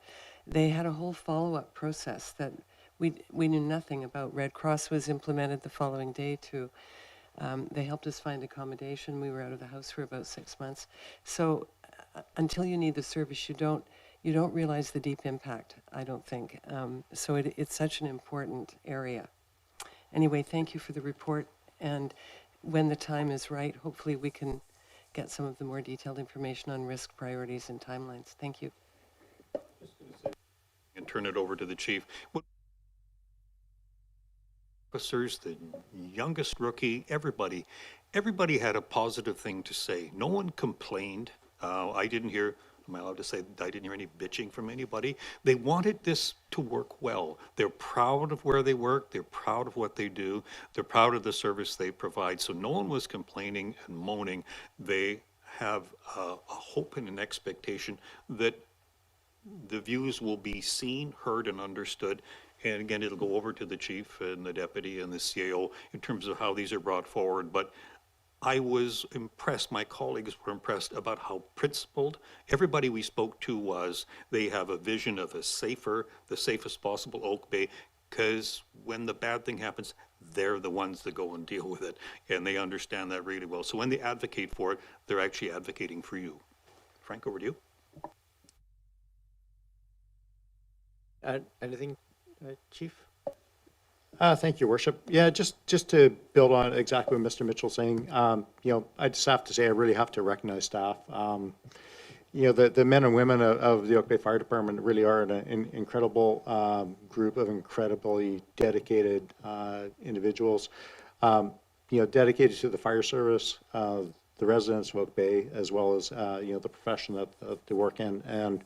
they had a whole follow-up process that we knew nothing about. Red Cross was implemented the following day too. They helped us find accommodation. We were out of the house for about 6 months. So until you need the service, you don't realize the deep impact, I don't think. So it's such an important area. Anyway, thank you for the report. And when the time is right, hopefully we can get some of the more detailed information on risk priorities and timelines. Thank you. And turn it over to the chief. Officers, the youngest rookie, everybody had a positive thing to say. No one complained. I didn't hear, am I allowed to say, I didn't hear any bitching from anybody. They wanted this to work well. They're proud of where they work. They're proud of what they do. They're proud of the service they provide. So no one was complaining and moaning. They have a hope and an expectation that the views will be seen, heard, and understood. And again, it'll go over to the chief and the deputy and the CAO in terms of how these are brought forward. But I was impressed, my colleagues were impressed about how principled everybody we spoke to was. They have a vision of the safest possible Oak Bay, because when the bad thing happens, they're the ones that go and deal with it. And they understand that really well. So when they advocate for it, they're actually advocating for you. Frank, over to you. Anything, Chief? Thank you, Worship. Yeah, just to build on exactly what Mr. Mitchell's saying, I just have to say I really have to recognize staff. The men and women of the Oak Bay Fire Department really are an incredible group of incredibly dedicated individuals, dedicated to the fire service, the residents of Oak Bay, as well as, the profession that they work in. And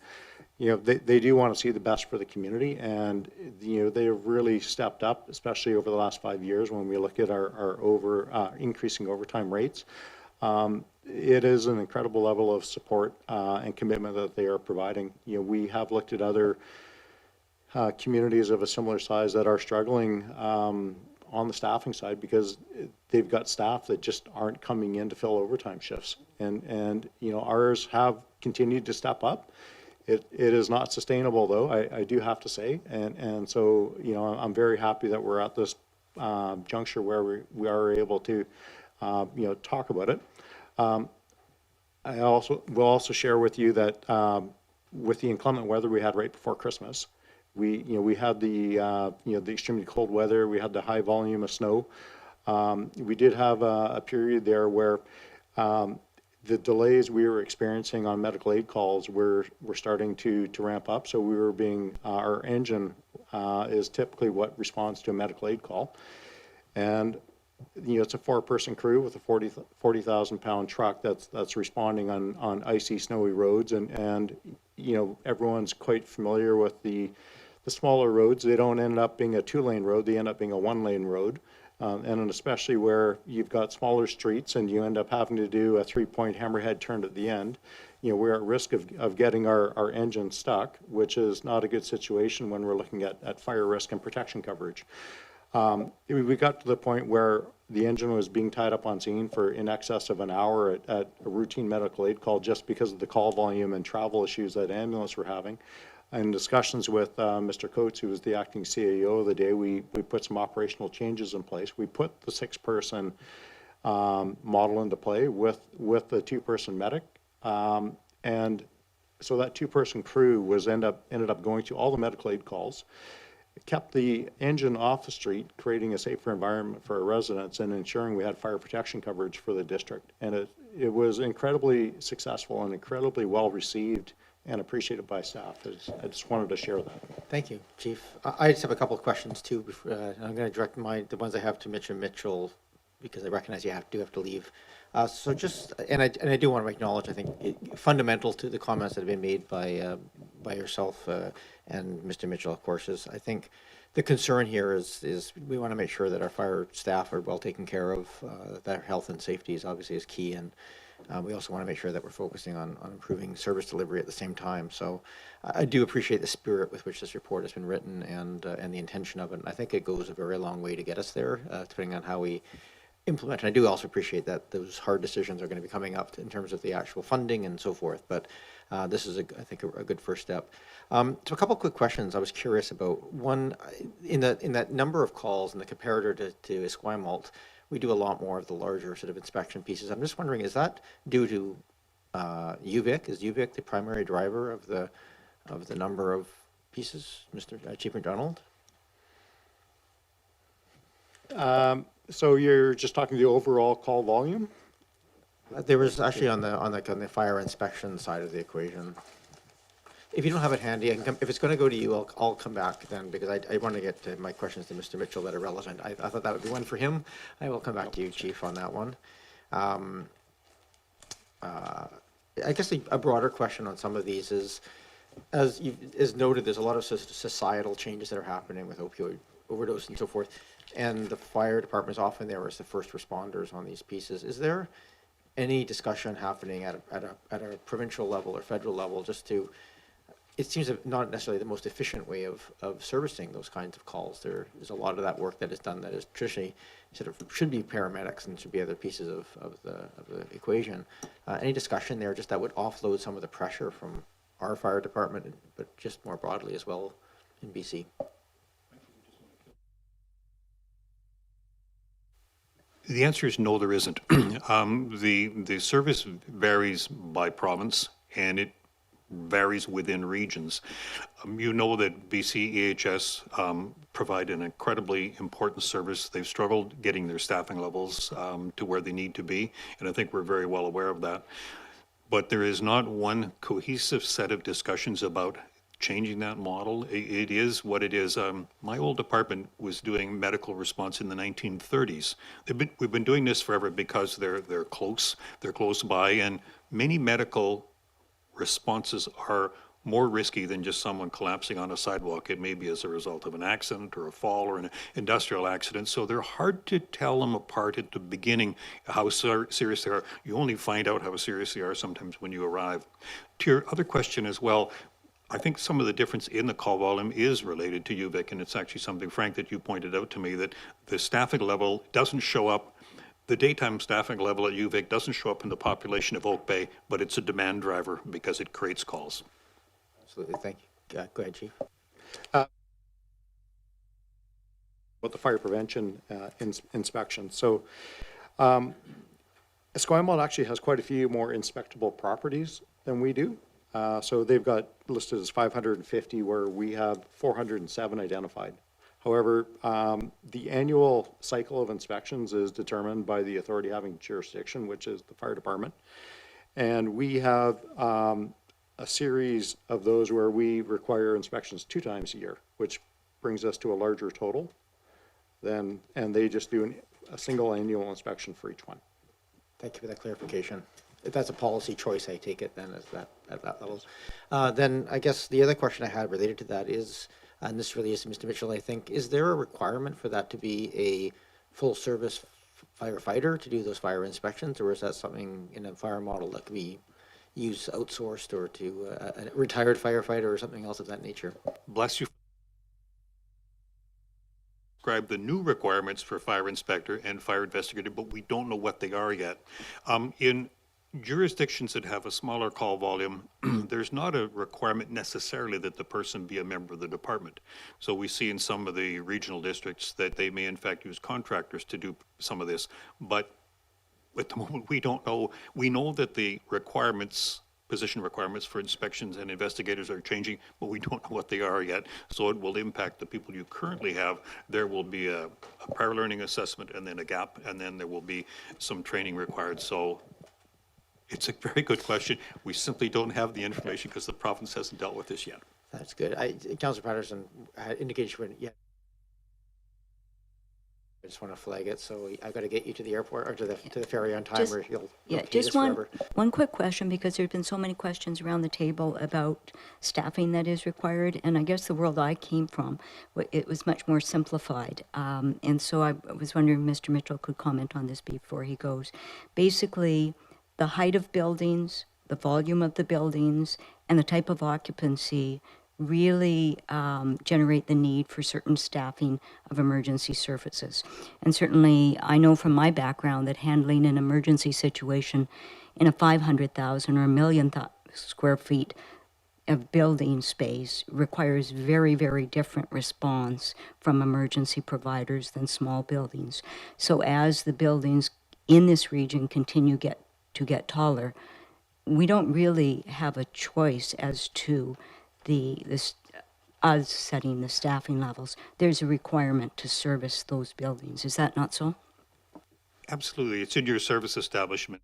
they do want to see the best for the community, and they have really stepped up, especially over the last 5 years when we look at our increasing overtime rates. It is an incredible level of support and commitment that they are providing. We have looked at other communities of a similar size that are struggling on the staffing side because they've got staff that just aren't coming in to fill overtime shifts, and ours have continued to step up. It is not sustainable, though, I do have to say, and so I'm very happy that we're at this juncture where we are able to talk about it. I will also share with you that with the inclement weather we had right before Christmas, we had the extremely cold weather, we had the high volume of snow. We did have a period there where the delays we were experiencing on medical aid calls were starting to ramp up. So we were being, our engine is typically what responds to a medical aid call. And, you know, it's a 4-person crew with a 40,000 pound truck that's responding on icy, snowy roads. And, you know, everyone's quite familiar with the smaller roads. They don't end up being a 2-lane road, they end up being a 1-lane road. And especially where you've got smaller streets and you end up having to do a 3-point hammerhead turn at the end, you know, we're at risk of getting our engine stuck, which is not a good situation when we're looking at fire risk and protection coverage. We got to the point where the engine was being tied up on scene for in excess of an hour at a routine medical aid call just because of the call volume and travel issues that ambulance were having. In discussions with Mr. Coates, who was the acting CAO of the day, we put some operational changes in place. We put the 6-person model into play with the 2-person medic. And so that 2-person crew was ended up going to all the medical aid calls. It kept the engine off the street, creating a safer environment for our residents and ensuring we had fire protection coverage for the district. And it was incredibly successful and incredibly well received and appreciated by staff. I just wanted to share that. Thank you, Chief. I just have a couple of questions too. Before, I'm going to direct the ones I have to Mitch and Mitchell because I recognize you do have to leave. So just, and I do want to acknowledge, I think, fundamental to the comments that have been made by yourself and Mr. Mitchell, of course, is I think the concern here is we want to make sure that our fire staff are well taken care of. Their health and safety is obviously key, and we also want to make sure that we're focusing on improving service delivery at the same time. So I do appreciate the spirit with which this report has been written and the intention of it. And I think it goes a very long way to get us there, depending on how we implement. And I do also appreciate that those hard decisions are going to be coming up in terms of the actual funding and so forth. But this is, I think, a good first step. So a couple quick questions I was curious about. One, in that number of calls and the comparator to Esquimalt, we do a lot more of the larger sort of inspection pieces. I'm just wondering, is that due to UVic? Is UVic the primary driver of the number of pieces, Mr. Chief McDonald? So you're just talking the overall call volume? There was actually on the fire inspection side of the equation. If you don't have it handy, if it's going to go to you, I'll come back then, because I want to get to my questions to Mr. Mitchell that are relevant. I thought that would be one for him. I will come back to you, Chief, on that one. I guess a broader question on some of these is, as noted, there's a lot of societal changes that are happening with opioid overdose and so forth, and the fire department is often there as the first responders on these pieces. Is there any discussion happening at a provincial level or federal level just to, it seems not necessarily the most efficient way of servicing those kinds of calls. There's a lot of that work that is done that is traditionally sort of should be paramedics and should be other pieces of the equation. Any discussion there just that would offload some of the pressure from our fire department, but just more broadly as well in BC? The answer is no, there isn't. The service varies by province, and it varies within regions. You know that BC EHS provide an incredibly important service. They've struggled getting their staffing levels to where they need to be, and I think we're very well aware of that. But there is not one cohesive set of discussions about changing that model. It is what it is. My old department was doing medical response in the 1930s. We've been doing this forever because they're close by, and many medical responses are more risky than just someone collapsing on a sidewalk. It may be as a result of an accident or a fall or an industrial accident. So they're hard to tell them apart at the beginning how serious they are. You only find out how serious they are sometimes when you arrive. To your other question as well, I think some of the difference in the call volume is related to UVic, and it's actually something, Frank, that you pointed out to me, that the staffing level doesn't show up. The daytime staffing level at UVic doesn't show up in the population of Oak Bay, but it's a demand driver because it creates calls. Absolutely, thank you. Go ahead, Chief. About the fire prevention inspection. So Esquimalt actually has quite a few more inspectable properties than we do. So they've got listed as 550 where we have 407 identified. However, the annual cycle of inspections is determined by the authority having jurisdiction, which is the fire department. And we have a series of those where we require inspections 2 times a year, which brings us to a larger total than, and they just do a single annual inspection for each one. Thank you for that clarification. If that's a policy choice, I take it then as that, at that level. Then I guess the other question I had related to that is, and this really is to Mr. Mitchell, I think, is there a requirement for that to be a full-service firefighter to do those fire inspections, or is that something in a fire model that can be used outsourced or to a retired firefighter or something else of that nature? Bless you. Describe the new requirements for fire inspector and fire investigator, but we don't know what they are yet. In jurisdictions that have a smaller call volume, there's not a requirement necessarily that the person be a member of the department. So we see in some of the regional districts that they may in fact use contractors to do some of this, but at the moment we don't know. We know that the requirements, position requirements for inspections and investigators are changing, but we don't know what they are yet. So it will impact the people you currently have. There will be a prior learning assessment and then a gap, and then there will be some training required. So it's a very good question. We simply don't have the information because the province hasn't dealt with this yet. That's good. Councillor Patterson had indicated she wouldn't yet. I just want to flag it, so I got to get you to the airport or to the ferry on time, Just- or you'll Yeah, pay just us one, forever. one quick question, because there's been so many questions around the table about staffing that is required, and I guess the world I came from, it was much more simplified. And so I was wondering if Mr. Mitchell could comment on this before he goes. Basically, the height of buildings, the volume of the buildings, and the type of occupancy really generate the need for certain staffing of emergency services. And certainly, I know from my background that handling an emergency situation in a 500,000 or a million square feet of building space requires very, very different response from emergency providers than small buildings. So as the buildings in this region continue to get taller, we don't really have a choice as to us setting the staffing levels. There's a requirement to service those buildings. Is that not so? Absolutely. It's in your service establishment,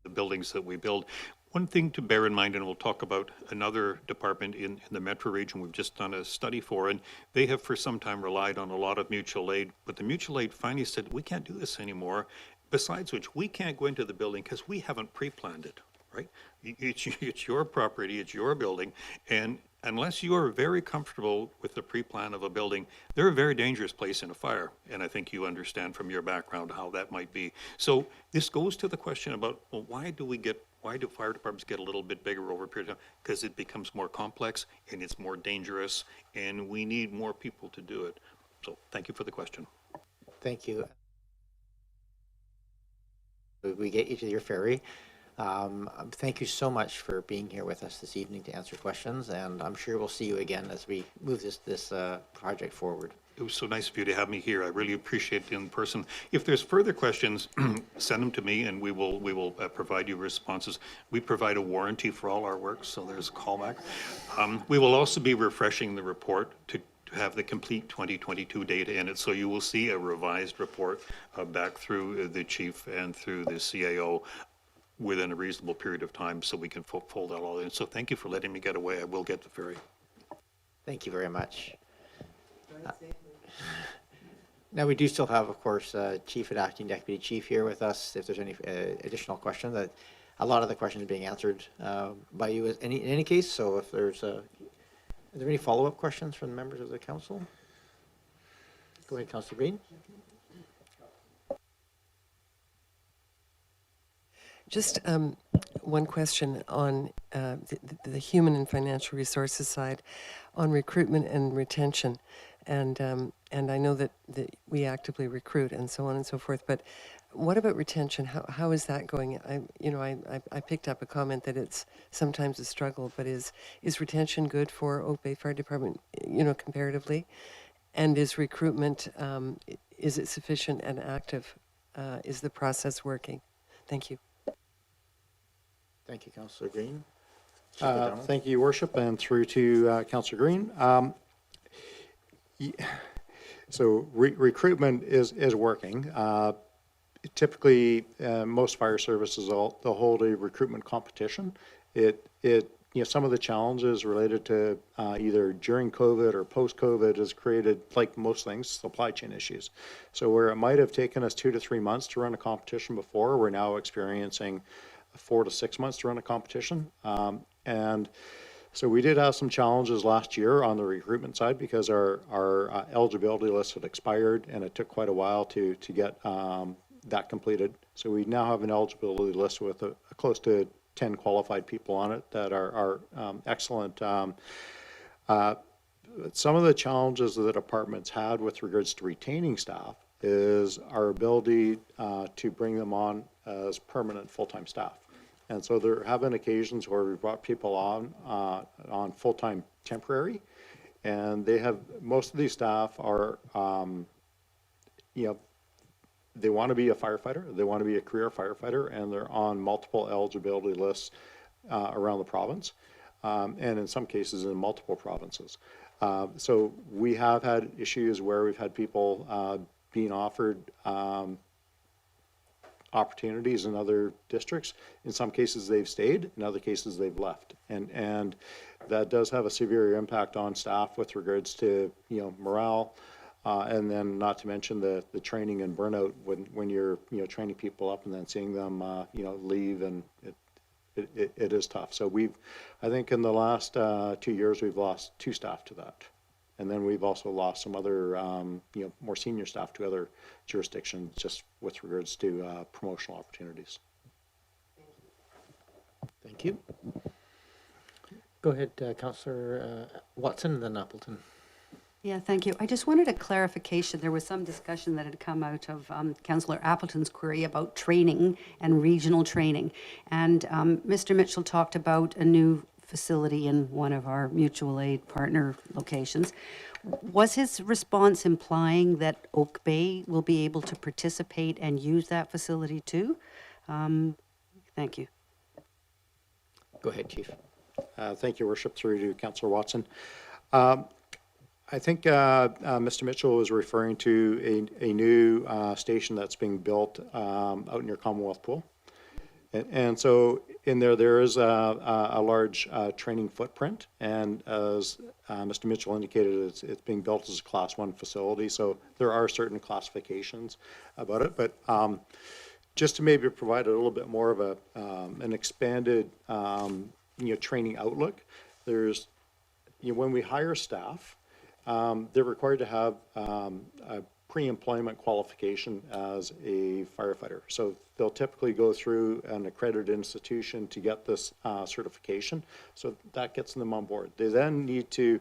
the buildings that we build. One thing to bear in mind, and we'll talk about another department in the metro region we've just done a study for, and they have for some time relied on a lot of mutual aid, but the mutual aid finally said, we can't do this anymore. Besides which, we can't go into the building because we haven't pre-planned it, right? It's your property, it's your building, and unless you are very comfortable with the pre-plan of a building, they're a very dangerous place in a fire, and I think you understand from your background how that might be. So this goes to the question about, well, why do fire departments get a little bit bigger over a period of time? Because it becomes more complex and it's more dangerous, and we need more people to do it. So thank you for the question. Thank you. We get you to your ferry. Thank you so much for being here with us this evening to answer questions, and I'm sure we'll see you again as we move this project forward. It was so nice of you to have me here. I really appreciate it in person. If there's further questions, send them to me and we will provide you responses. We provide a warranty for all our work, so there's a callback. We will also be refreshing the report to have the complete 2022 data in it, so you will see a revised report back through the chief and through the CAO within a reasonable period of time, so we can fold that all in. So thank you for letting me get away. I will get the ferry. Thank you very much. Now, we do still have, of course, Chief and Acting Deputy Chief here with us. If there's any additional questions, a lot of the questions are being answered by you in any case. So if there's are there any follow-up questions from the members of the council? Go ahead, Councillor Green. Just one question on the human and financial resources side, on recruitment and retention, and I know that we actively recruit and so on and so forth. But what about retention? How is that going? I picked up a comment that it's sometimes a struggle, but is retention good for Oak Bay Fire Department? Comparatively, and is recruitment is it sufficient and active? Is the process working? Thank you. Thank you, Councillor Green. Thank you, Your Worship, and through to Councillor Green. So recruitment is working. typically, most fire services, they'll hold a recruitment competition. Some of the challenges related to either during COVID or post-COVID has created, like most things, supply chain issues. So where it might have taken us 2 to 3 months to run a competition before, we're now experiencing 4 to 6 months to run a competition. And so we did have some challenges last year on the recruitment side because our eligibility list had expired and it took quite a while to get that completed. So we now have an eligibility list with close to 10 qualified people on it that are excellent. Some of the challenges that the department's had with regards to retaining staff is our ability to bring them on as permanent full-time staff. And so there have been occasions where we've brought people on full-time temporary, and most of these staff are, they want to be a firefighter, they want to be a career firefighter, and they're on multiple eligibility lists around the province, and in some cases in multiple provinces. So we have had issues where we've had people being offered opportunities in other districts. In some cases they've stayed, in other cases they've left. And that does have a severe impact on staff with regards to morale. And then not to mention the training and burnout when you're training people up and then seeing them leave, and it is tough. So I think in the last 2 years we've lost 2 staff to that, and then we've also lost some other more senior staff to other jurisdictions just with regards to promotional opportunities. Thank you. Go ahead, Councillor Watson, then Appleton. Yeah, thank you. I just wanted a clarification. There was some discussion that had come out of Councillor Appleton's query about training and regional training. And Mr. Mitchell talked about a new facility in one of our mutual aid partner locations. Was his response implying that Oak Bay will be able to participate and use that facility too? Thank you. Go ahead, Chief. Thank you, Worship, through to Councillor Watson. I think Mr. Mitchell was referring to a new station that's being built out near Commonwealth Pool. And so in there is a large training footprint. And as Mr. Mitchell indicated, it's being built as a Class 1 facility. So there are certain classifications about it. But just to maybe provide a little bit more of an expanded training outlook, there's when we hire staff, they're required to have a pre-employment qualification as a firefighter. So they'll typically go through an accredited institution to get this certification. So that gets them on board. They then need to,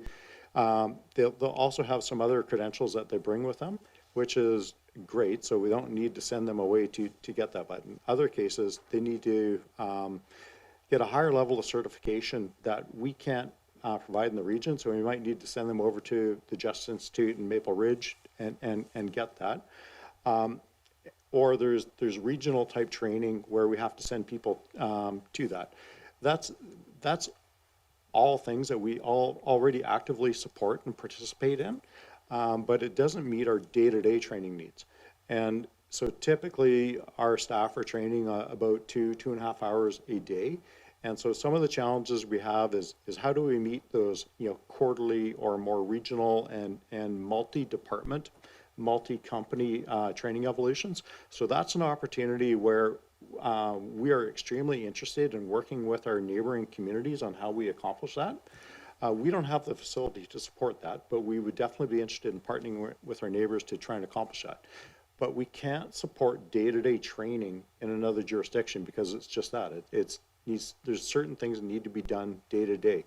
they'll also have some other credentials that they bring with them, which is great. So we don't need to send them away to get that. But in other cases, they need to get a higher level of certification that we can't provide in the region, so we might need to send them over to the Justice Institute in Maple Ridge and get that. Or there's regional type training where we have to send people to that. That's all things that we all already actively support and participate in, but it doesn't meet our day-to-day training needs. And so typically our staff are training about 2.5 hours a day. And so some of the challenges we have is how do we meet those quarterly or more regional and multi-department, multi-company training evolutions. So that's an opportunity where we are extremely interested in working with our neighboring communities on how we accomplish that. We don't have the facility to support that, but we would definitely be interested in partnering with our neighbors to try and accomplish that. But we can't support day-to-day training in another jurisdiction because it's just that. There's certain things that need to be done day to day.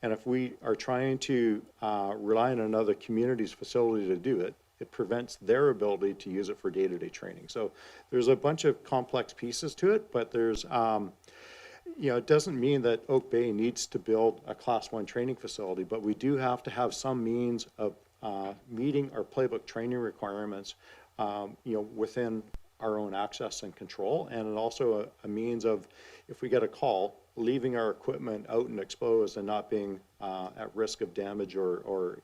And if we are trying to rely on another community's facility to do it, it prevents their ability to use it for day-to-day training. So there's a bunch of complex pieces to it, but there's, it doesn't mean that Oak Bay needs to build a Class 1 training facility, but we do have to have some means of meeting our playbook training requirements, within our own access and control, and also a means of, if we get a call, leaving our equipment out and exposed and not being at risk of damage or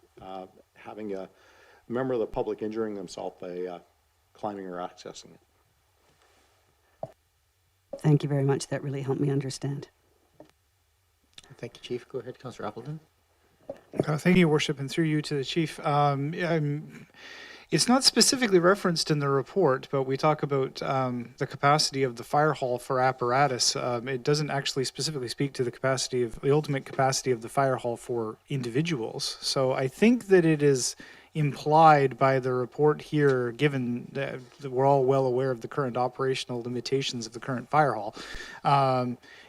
having a member of the public injuring themselves by climbing or accessing it. Thank you very much. That really helped me understand. Thank you, Chief. Go ahead, Councillor Appleton. Thank you, Your Worship, and through you to the Chief. It's not specifically referenced in the report, but we talk about the capacity of the fire hall for apparatus. It doesn't actually specifically speak to the ultimate capacity of the fire hall for individuals. So I think that it is implied by the report here, given that we're all well aware of the current operational limitations of the current fire hall.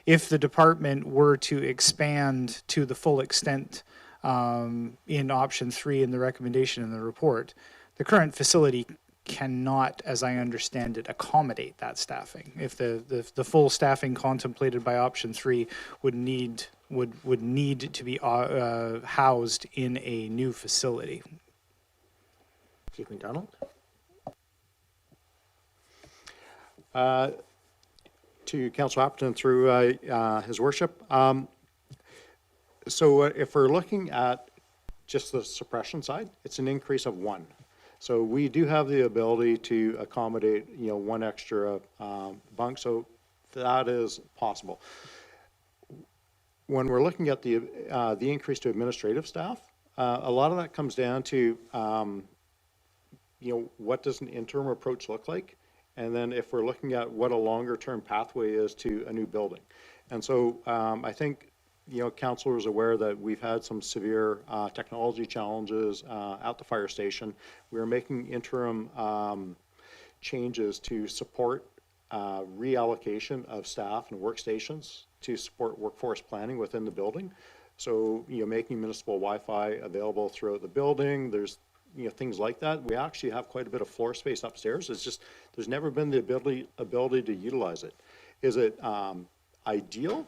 If the department were to expand to the full extent in option 3 in the recommendation in the report, the current facility cannot, as I understand it, accommodate that staffing. If the full staffing contemplated by option 3 would need to be housed in a new facility. Chief McDonald. To Councillor Appleton through his worship. So if we're looking at just the suppression side, it's an increase of 1. So we do have the ability to accommodate, 1 extra bunk, so that is possible. When we're looking at the increase to administrative staff, a lot of that comes down to, what does an interim approach look like? And then if we're looking at what a longer term pathway is to a new building. And so I think, Councillor is aware that we've had some severe technology challenges at the fire station. We're making interim changes to support reallocation of staff and workstations to support workforce planning within the building. So, making municipal Wi-Fi available throughout the building. There's things like that. We actually have quite a bit of floor space upstairs. It's just there's never been the ability to utilize it. Is it ideal?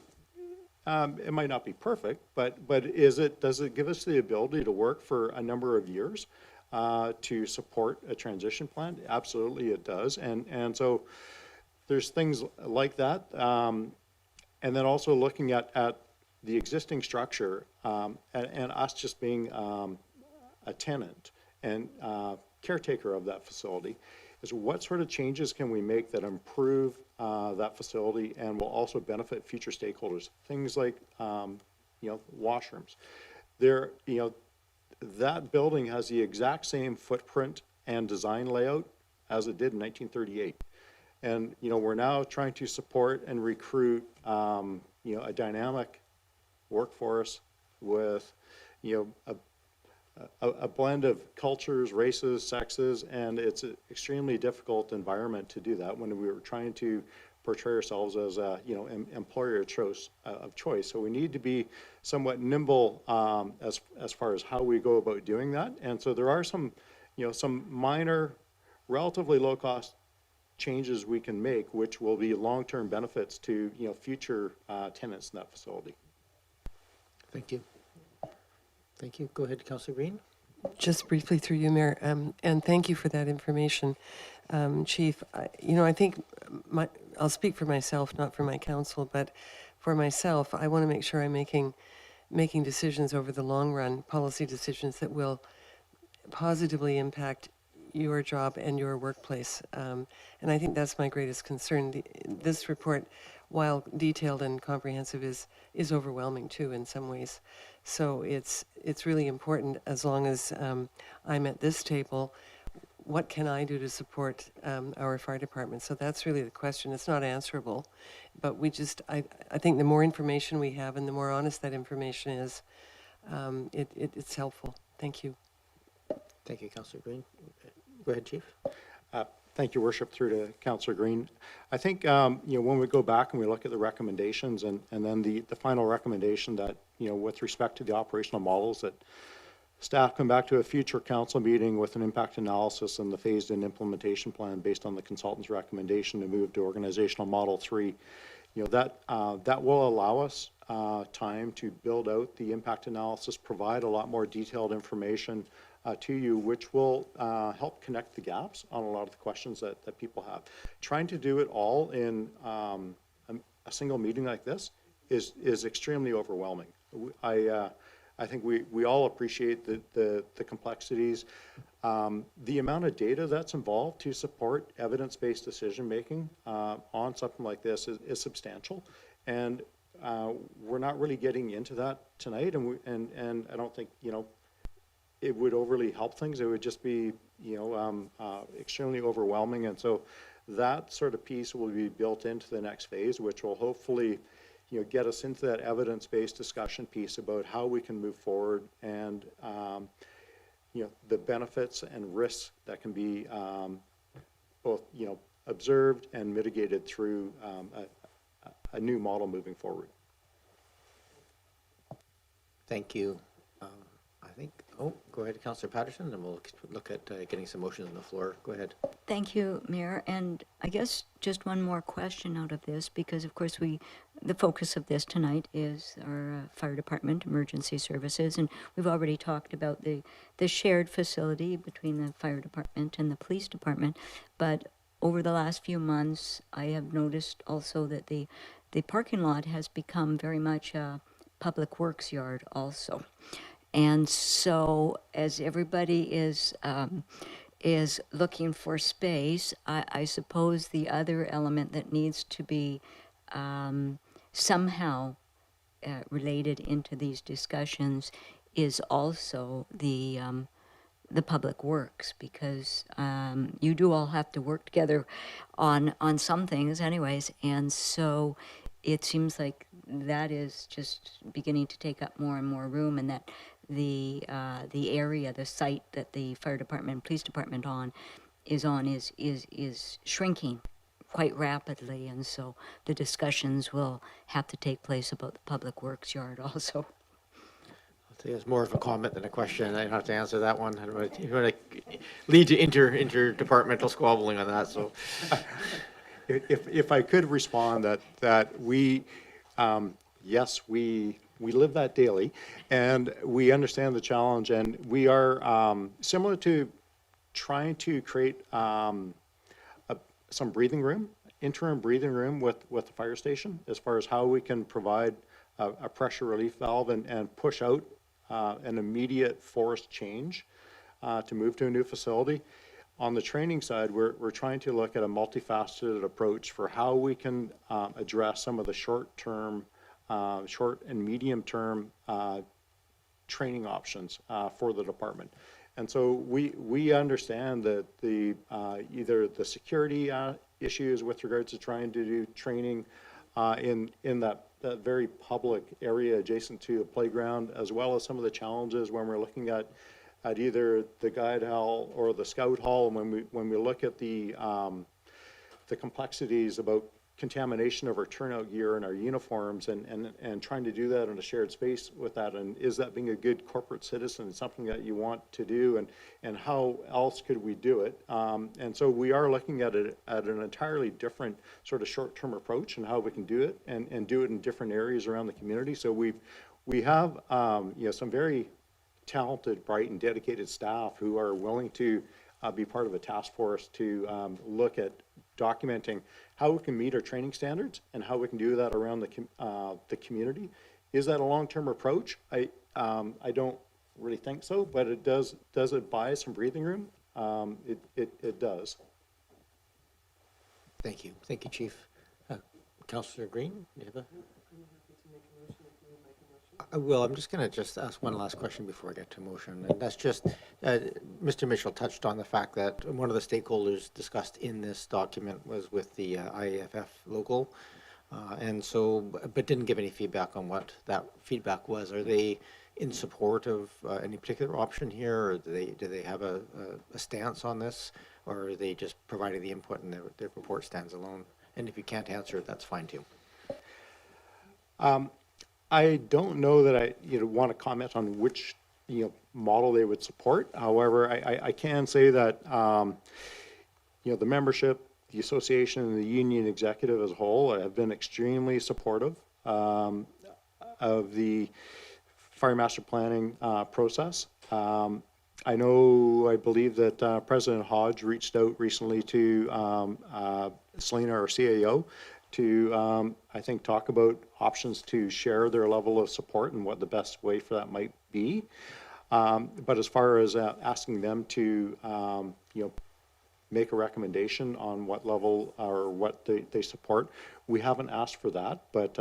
It might not be perfect, but does it give us the ability to work for a number of years to support a transition plan? Absolutely, it does. And so there's things like that, and then also looking at the existing structure and us just being a tenant and caretaker of that facility, is what sort of changes can we make that improve that facility and will also benefit future stakeholders? Things like, washrooms. That building has the exact same footprint and design layout as it did in 1938. And, we're now trying to support and recruit, a dynamic workforce with, a blend of cultures, races, sexes, and it's an extremely difficult environment to do that when we were trying to portray ourselves as a, employer of choice. So we need to be somewhat nimble as far as how we go about doing that. And so there are some minor, relatively low cost changes we can make, which will be long-term benefits to, future tenants in that facility. Thank you. Thank you. Go ahead, Councillor Green. Just briefly through you, Mayor, and thank you for that information, Chief. I think I'll speak for myself, not for my council, but for myself, I want to make sure I'm making decisions over the long run, policy decisions that will positively impact your job and your workplace. And I think that's my greatest concern. This report, while detailed and comprehensive, is overwhelming too in some ways. So it's really important, as long as I'm at this table, what can I do to support our fire department? So that's really the question. It's not answerable, but I think the more information we have and the more honest that information is, it's helpful. Thank you. Thank you, Councillor Green. Go ahead, Chief. Thank you, Worship, through to Councillor Green. I think, when we go back and we look at the recommendations and then the final recommendation that, with respect to the operational models, that staff come back to a future council meeting with an impact analysis and the phased-in implementation plan based on the consultant's recommendation to move to organizational model 3. That will allow us time to build out the impact analysis, provide a lot more detailed information to you, which will help connect the gaps on a lot of the questions that people have. Trying to do it all in a single meeting like this is extremely overwhelming. I I think we all appreciate the complexities. The amount of data that's involved to support evidence-based decision-making on something like this is substantial. And we're not really getting into that tonight, and I don't think, it would overly help things. It would just be, extremely overwhelming. And so that sort of piece will be built into the next phase, which will hopefully, get us into that evidence-based discussion piece about how we can move forward and, the benefits and risks that can be both, observed and mitigated through a new model moving forward. Thank you. I think, go ahead, Councillor Patterson, and we'll look at getting some motions on the floor. Go ahead. Thank you, Mayor. And I guess just one more question out of this, because of course the focus of this tonight is our fire department, emergency services, and we've already talked about the shared facility between the fire department and the police department. But over the last few months, I have noticed also that the parking lot has become very much a public works yard also. And so as everybody is looking for space, I suppose the other element that needs to be somehow related into these discussions is also the public works, because you do all have to work together on some things anyways. And so it seems like that is just beginning to take up more and more room, and that the area, the site that the fire department and police department is shrinking quite rapidly. And so the discussions will have to take place about the public works yard also. I think it's more of a comment than a question. I don't have to answer that one. I don't want to lead to interdepartmental squabbling on that. So, if I could respond that we, yes, we live that daily, and we understand the challenge, and we are similar to trying to create some breathing room, interim breathing room with the fire station, as far as how we can provide a pressure relief valve and push out an immediate forced change to move to a new facility. On the training side, we're trying to look at a multifaceted approach for how we can address some of the short and medium term training options for the department. And so we understand that either the security issues with regards to trying to do training in that very public area adjacent to a playground, as well as some of the challenges when we're looking at either the guide hall or the scout hall, and when we look at the complexities about contamination of our turnout gear and our uniforms, and trying to do that in a shared space with that, and is that being a good corporate citizen, something that you want to do, and how else could we do it? And so we are looking at it at an entirely different sort of short-term approach and how we can do it, and do it in different areas around the community. So we have some very talented, bright, and dedicated staff who are willing to be part of a task force to look at documenting how we can meet our training standards and how we can do that around the community. Is that a long-term approach? I don't really think so, but it does it buy some breathing room? It does. thank you, Chief. Councillor Green, do you have a? Well, I'm just going to ask one last question before I get to motion, and that's just, Mr. Mitchell touched on the fact that one of the stakeholders discussed in this document was with the IAFF local, and so, but didn't give any feedback on what that feedback was. Are they in support of any particular option here, or do they have a stance on this, or are they just providing the input and their report stands alone? And if you can't answer it, that's fine too. I don't know that I want to comment on which model they would support. However, I can say that the membership, the association, and the union executive as a whole have been extremely supportive of the fire master planning process. I believe that President Hodge reached out recently to Selena, our CAO, to, I think, talk about options to share their level of support and what the best way for that might be. But as far as asking them to, make a recommendation on what level or what they support, we haven't asked for that. But,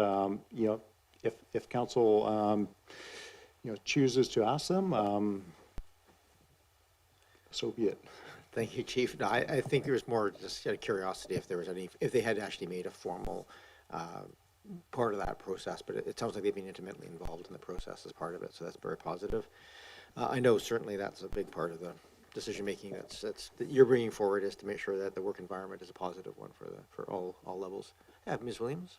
if council, chooses to ask them, so be it. Thank you, Chief. No, I think it was more just out of curiosity if there was any, if they had actually made a formal part of that process, but it sounds like they've been intimately involved in the process as part of it, so that's very positive. I know certainly that's a big part of the decision-making that you're bringing forward, is to make sure that the work environment is a positive one for all levels. Ms. Williams?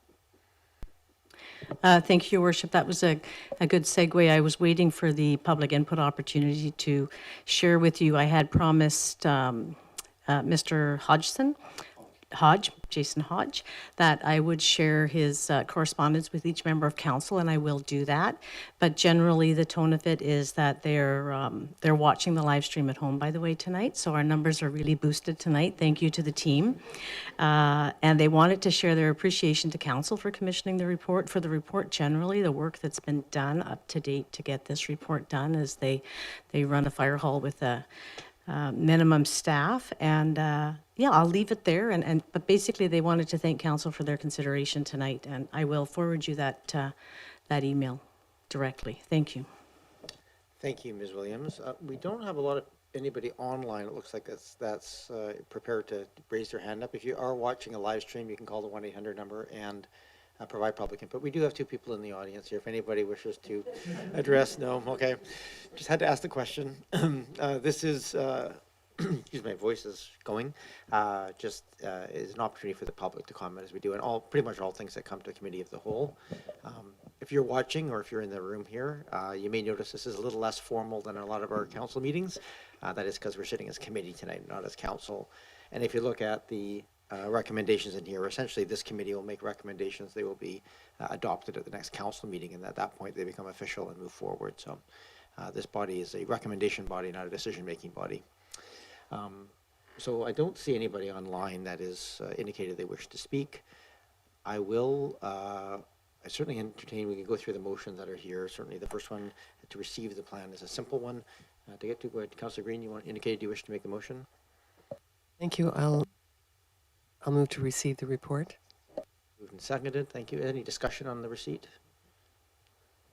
Thank you, Your Worship. That was a good segue. I was waiting for the public input opportunity to share with you. I had promised Mr. Jason Hodge, that I would share his correspondence with each member of council, and I will do that. But generally, the tone of it is that they're watching the live stream at home, by the way, tonight. So our numbers are really boosted tonight. Thank you to the team. And they wanted to share their appreciation to council for commissioning the report, for the report generally, the work that's been done up to date to get this report done, as they run a fire hall with a minimum staff. And yeah, I'll leave it there. But basically, they wanted to thank council for their consideration tonight, and I will forward you that email directly. Thank you. Thank you, Ms. Williams. We don't have anybody online. It looks like that's prepared to raise their hand up. If you are watching a live stream, you can call the 1-800 number and provide public input. We do have two people in the audience here. If anybody wishes to address, no, okay. Just had to ask the question. This is, excuse me, my voice is going. Just is an opportunity for the public to comment as we do, and pretty much all things that come to a committee of the whole. If you're watching or if you're in the room here, you may notice this is a little less formal than a lot of our council meetings. That is because we're sitting as committee tonight, not as council. And if you look at the recommendations in here, essentially this committee will make recommendations. They will be adopted at the next council meeting, and at that point they become official and move forward. So this body is a recommendation body, not a decision-making body. So I don't see anybody online that is indicated they wish to speak. I will I certainly entertain, we can go through the motions that are here. Certainly the first one, to receive the plan, is a simple one. To get to, go ahead, Councillor Green, you indicated you wish to make the motion? Thank you. I'll move to receive the report. Moved and seconded. Thank you. Any discussion on the receipt?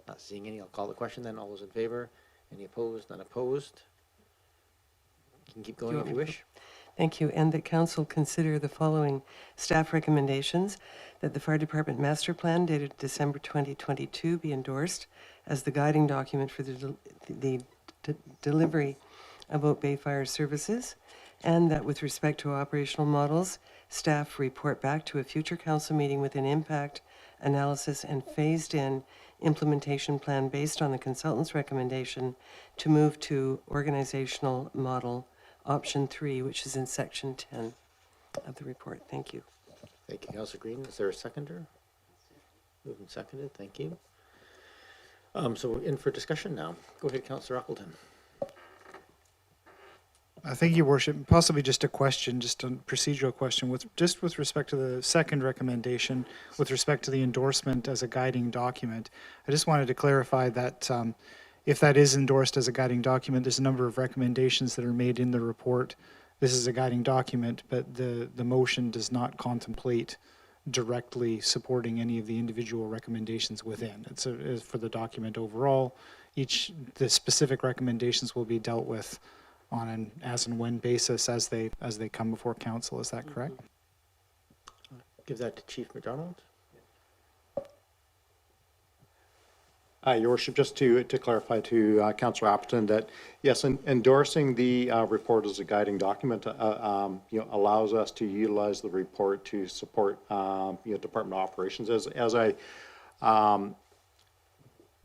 Not seeing any. I'll call the question then. All those in favor? Any opposed? None opposed? You can keep going if you wish. Thank you. And that council consider the following staff recommendations: that the fire department master plan dated December 2022 be endorsed as the guiding document for the delivery of Oak Bay Fire Services, and that with respect to operational models, staff report back to a future council meeting with an impact analysis and phased-in implementation plan based on the consultant's recommendation to move to organizational model option 3, which is in section 10 of the report. Thank you. Thank you, Councillor Green. Is there a seconder? Moved and seconded. Thank you. So we're in for discussion now. Go ahead, Councillor Appleton. Thank you, Worship. Possibly just a question, just a procedural question, with respect to the second recommendation, with respect to the endorsement as a guiding document. I just wanted to clarify that if that is endorsed as a guiding document, there's a number of recommendations that are made in the report. This is a guiding document, but the motion does not contemplate directly supporting any of the individual recommendations within. It's for the document overall. The specific recommendations will be dealt with on an as and when basis as they come before council. Is that correct? Give that to Chief McDonald. Your Worship, just to clarify to Councillor Appleton that yes, endorsing the report as a guiding document allows us to utilize the report to support department operations. As I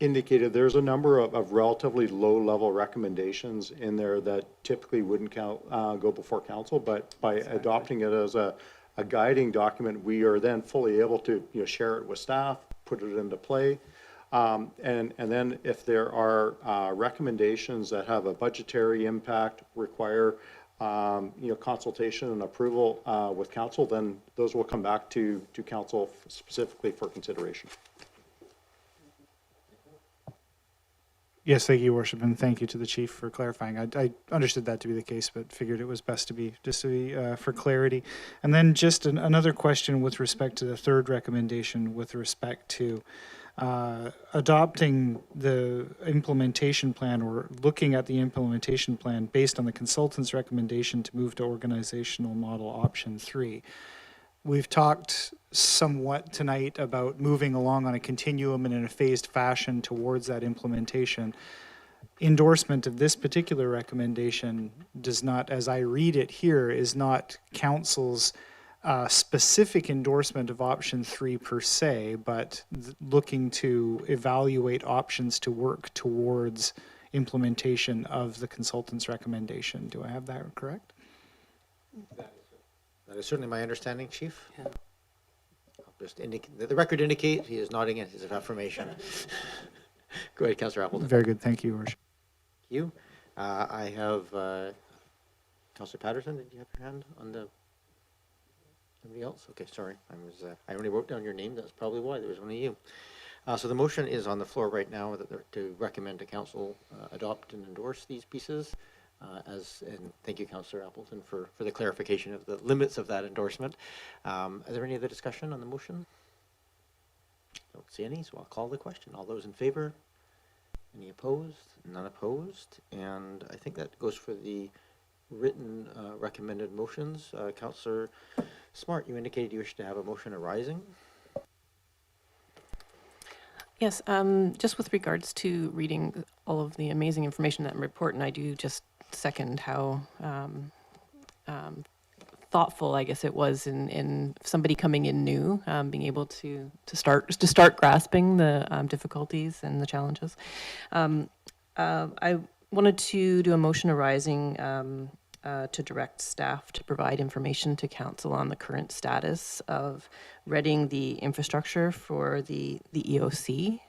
indicated, there's a number of relatively low-level recommendations in there that typically wouldn't go before council, but by adopting it as a guiding document, we are then fully able to share it with staff, put it into play. And then if there are recommendations that have a budgetary impact, require consultation and approval with council, then those will come back to council specifically for consideration. Yes, thank you, Your Worship, and thank you to the chief for clarifying. I understood that to be the case, but figured it was best to be for clarity. And then just another question with respect to the third recommendation, with respect to adopting the implementation plan or looking at the implementation plan based on the consultant's recommendation to move to organizational model option 3. We've talked somewhat tonight about moving along on a continuum and in a phased fashion towards that implementation. Endorsement of this particular recommendation does not, as I read it here, is not council's specific endorsement of option 3 per se, but looking to evaluate options to work towards implementation of the consultant's recommendation. Do I have that correct? That is certainly my understanding, Chief. Yeah. I'll just indicate, the record indicates he is nodding in his affirmation. Go ahead, Councillor Appleton. Very good. Thank you, Your Worship. Thank you. I have Councillor Patterson. Did you have your hand on the? Somebody else? Okay, sorry. I only wrote down your name. That's probably why there was only you. So the motion is on the floor right now to recommend to council adopt and endorse these pieces. And thank you, Councillor Appleton, for the clarification of the limits of that endorsement. Are there any other discussion on the motion? Don't see any, so I'll call the question. All those in favor? Any opposed? None opposed. And I think that goes for the written recommended motions. Councillor Smart, you indicated you wish to have a motion arising. Yes, just with regards to reading all of the amazing information in that report, and I do just second how thoughtful, I guess it was, in somebody coming in new, being able to start grasping the difficulties and the challenges. I wanted to do a motion arising to direct staff to provide information to council on the current status of readying the infrastructure for the EOC,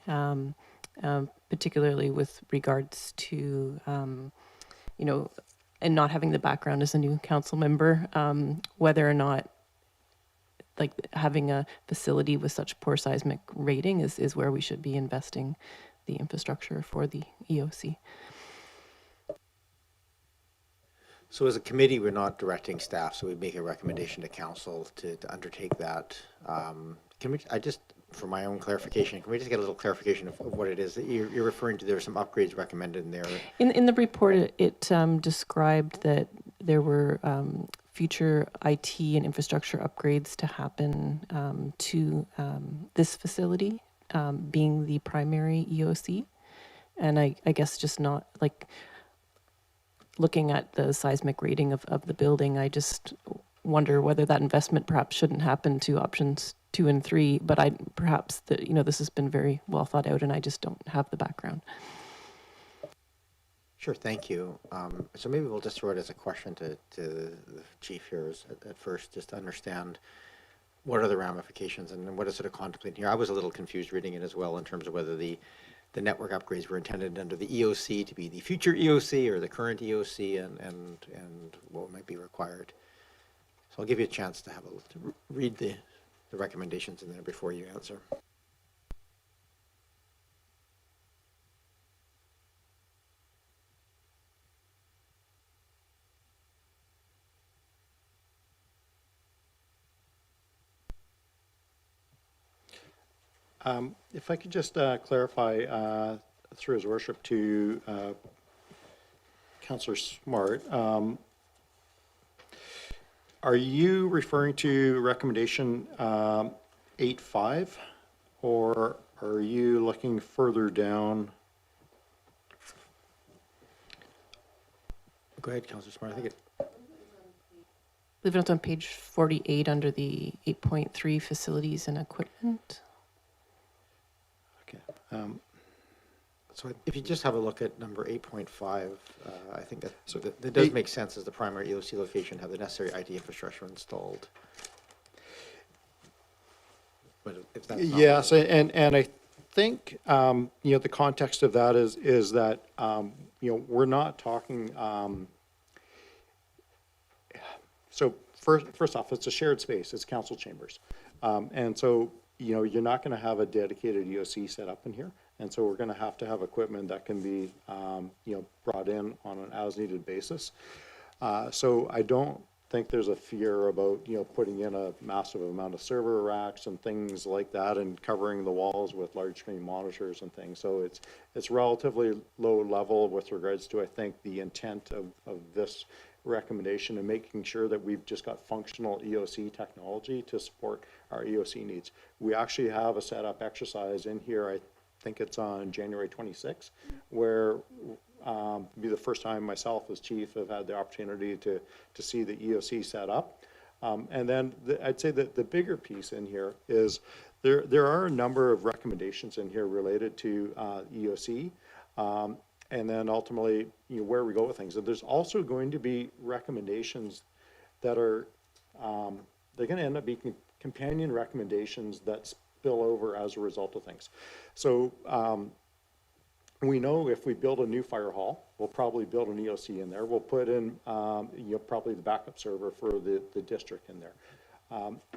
particularly with regards to and not having the background as a new council member, whether or not like having a facility with such poor seismic rating is where we should be investing the infrastructure for the EOC. So as a committee, we're not directing staff, so we make a recommendation to council to undertake that. Can we, for my own clarification, can we just get a little clarification of what it is that you're referring to? There are some upgrades recommended in there. In the report, it described that there were future IT and infrastructure upgrades to happen to this facility, being the primary EOC. And I guess just not like looking at the seismic rating of the building, I just wonder whether that investment perhaps shouldn't happen to options 2 and 3, but perhaps this has been very well thought out and I just don't have the background. Sure, thank you. So maybe we'll just throw it as a question to the chief here at first, just to understand what are the ramifications and what is sort of contemplated here. I was a little confused reading it as well in terms of whether the network upgrades were intended under the EOC to be the future EOC or the current EOC and what might be required. So I'll give you a chance to read the recommendations in there before you answer. If I could just clarify through His Worship to Councillor Smart, are you referring to recommendation 8.5, or are you looking further down? Go ahead, Councillor Smart. I think I believe it's on page 48 under the 8.3 facilities and equipment. Okay. So if you just have a look at number 8.5, I think that does make sense as the primary EOC location, have the necessary IT infrastructure installed. But if that's not yes, and I think the context of that is that we're not talking So first off, it's a shared space, it's council chambers. And so, you're not going to have a dedicated EOC set up in here. And so we're going to have equipment that can be, brought in on an as-needed basis. So I don't think there's a fear about, putting in a massive amount of server racks and things like that and covering the walls with large screen monitors and things. So it's relatively low level with regards to, I think, the intent of this recommendation and making sure that we've just got functional EOC technology to support our EOC needs. We actually have a setup exercise in here, I think it's on January 26th, where be the first time myself as chief have had the opportunity to see the EOC set up. And then I'd say that the bigger piece in here is there are a number of recommendations in here related to EOC. And then ultimately, where we go with things. And there's also going to be recommendations that are, they're going to end up being companion recommendations that spill over as a result of things. So we know if we build a new fire hall, we'll probably build an EOC in there. We'll put in, probably the backup server for the district in there.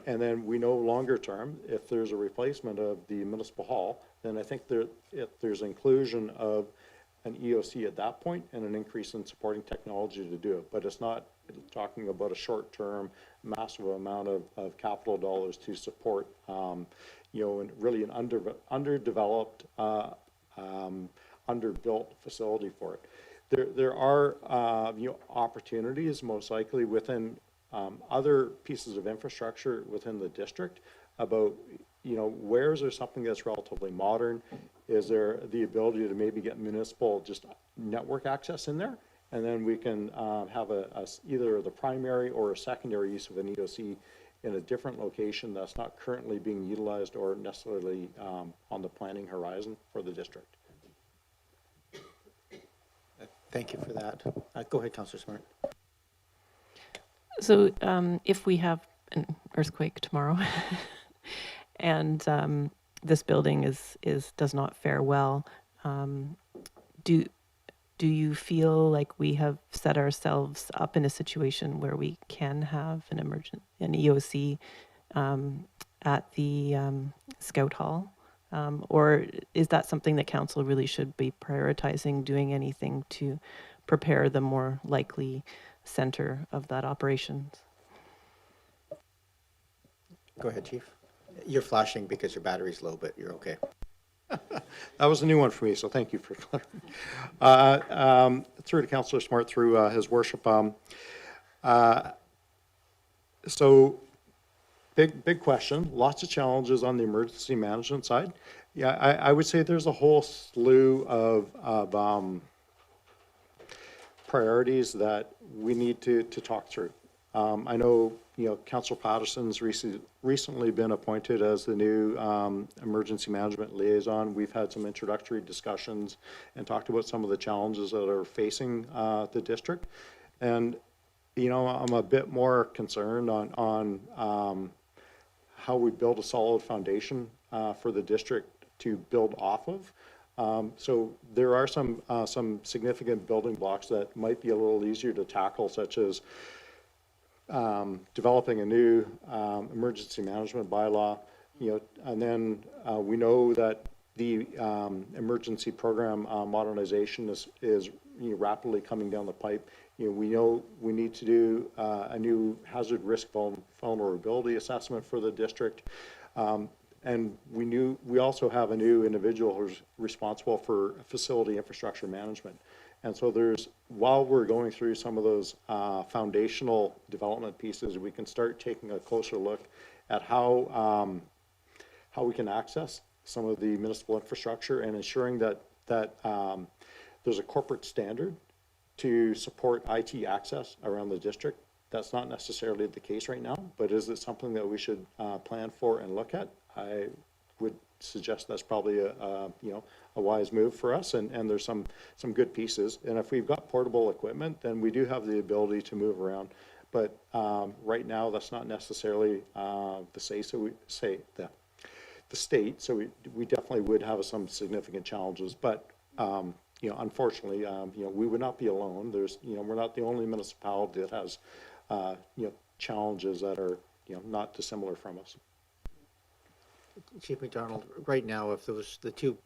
And then we know longer term, if there's a replacement of the municipal hall, then I think there's inclusion of an EOC at that point and an increase in supporting technology to do it. But it's not talking about a short-term, massive amount of capital dollars to support, and really an underdeveloped, underbuilt facility for it. There are, opportunities most likely within other pieces of infrastructure within the district about, where is there something that's relatively modern? Is there the ability to maybe get municipal just network access in there? And then we can have either the primary or a secondary use of an EOC in a different location that's not currently being utilized or necessarily on the planning horizon for the district. Thank you for that. Go ahead, Councillor Smart. So if we have an earthquake tomorrow and this building does not fare well, do you feel like we have set ourselves up in a situation where we can have an EOC at the Scout Hall? Or is that something that council really should be prioritizing, doing anything to prepare the more likely center of that operations? Go ahead, Chief. You're flashing because your battery's low, but you're okay. That was a new one for me, so thank you for clarifying. Through to Councillor Smart, through his worship. So big question, lots of challenges on the emergency management side. Yeah, I would say there's a whole slew of priorities that we need to talk through. I know, Councillor Patterson's recently been appointed as the new emergency management liaison. We've had some introductory discussions and talked about some of the challenges that are facing the district. And, I'm a bit more concerned on how we build a solid foundation for the district to build off of. So there are some significant building blocks that might be a little easier to tackle, such as developing a new emergency management bylaw, and then we know that the emergency program modernization is rapidly coming down the pipe. We know we need to do a new hazard risk vulnerability assessment for the district. And we also have a new individual who's responsible for facility infrastructure management. And so while we're going through some of those foundational development pieces, we can start taking a closer look at how we can access some of the municipal infrastructure and ensuring that there's a corporate standard to support IT access around the district. That's not necessarily the case right now, but is it something that we should plan for and look at? I would suggest that's probably a wise move for us, and there's some good pieces. And if we've got portable equipment, then we do have the ability to move around. But right now, that's not necessarily the state. So we definitely would have some significant challenges. But unfortunately, we would not be alone. We're not the only municipality that has challenges that are, not dissimilar from us. Chief McDonald, right now, if the two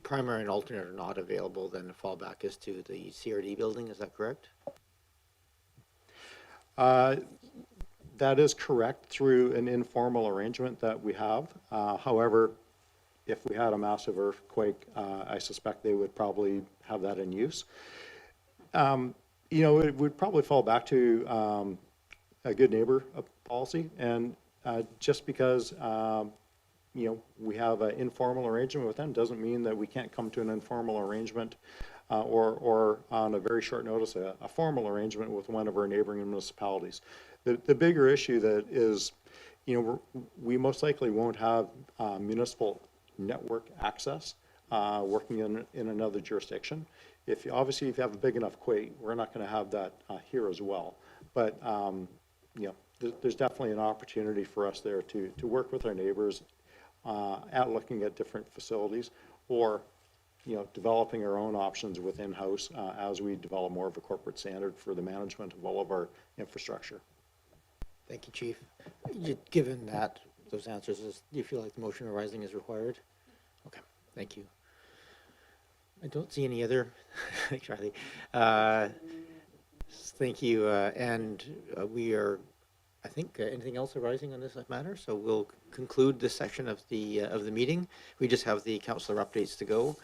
primary and alternate are not available, then the fallback is to the CRD building, is that correct? That is correct through an informal arrangement that we have. However, if we had a massive earthquake, I suspect they would probably have that in use. It would probably fall back to a good neighbor policy, and just because we have an informal arrangement with them doesn't mean that we can't come to an informal arrangement or on a very short notice, a formal arrangement with one of our neighboring municipalities. The bigger issue that is, we most likely won't have municipal network access working in another jurisdiction. Obviously, if you have a big enough quake, we're not going to have that here as well. But there's definitely an opportunity for us there to work with our neighbors at looking at different facilities, or developing our own options within house as we develop more of a corporate standard for the management of all of our infrastructure. Thank you, Chief. Given those answers, do you feel like the motion arising is required? Okay, thank you. I don't see any other, Charlie. Thank you, and we are, I think, anything else arising on this matter? So we'll conclude this section of the meeting. We just have the councillor updates to go.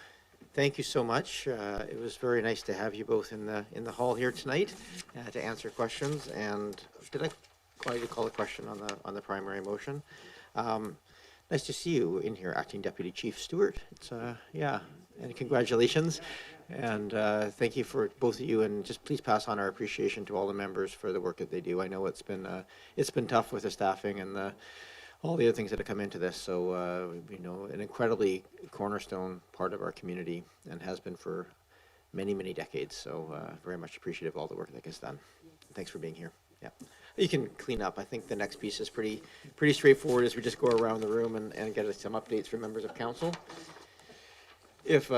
Thank you so much. It was very nice to have you both in the hall here tonight to answer questions. And did I call a question on the primary motion? Nice to see you in here, Acting Deputy Chief Stewart. It's yeah, and congratulations. And thank you for both of you, and just please pass on our appreciation to all the members for the work that they do. I know it's been tough with the staffing and all the other things that have come into this. So an incredibly cornerstone part of our community, and has been for many, many decades. So very much appreciative of all the work that gets done. Thanks for being here. Yeah, you can clean up. I think the next piece is pretty straightforward, as we just go around the room and get some updates from members of council. If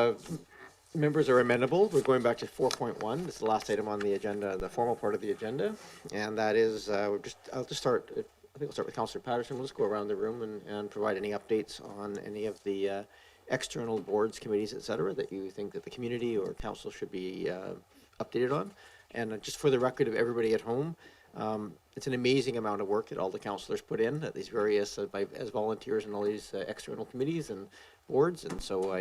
members are amenable, we're going back to 4.1. This is the last item on the agenda, the formal part of the agenda, and that is I'll just start. I think we'll start with Councillor Patterson. We'll just go around the room and provide any updates on any of the external boards, committees, etc., that you think that the community or council should be updated on. And just for the record of everybody at home, it's an amazing amount of work that all the councillors put in at these various as volunteers in all these external committees and boards. And so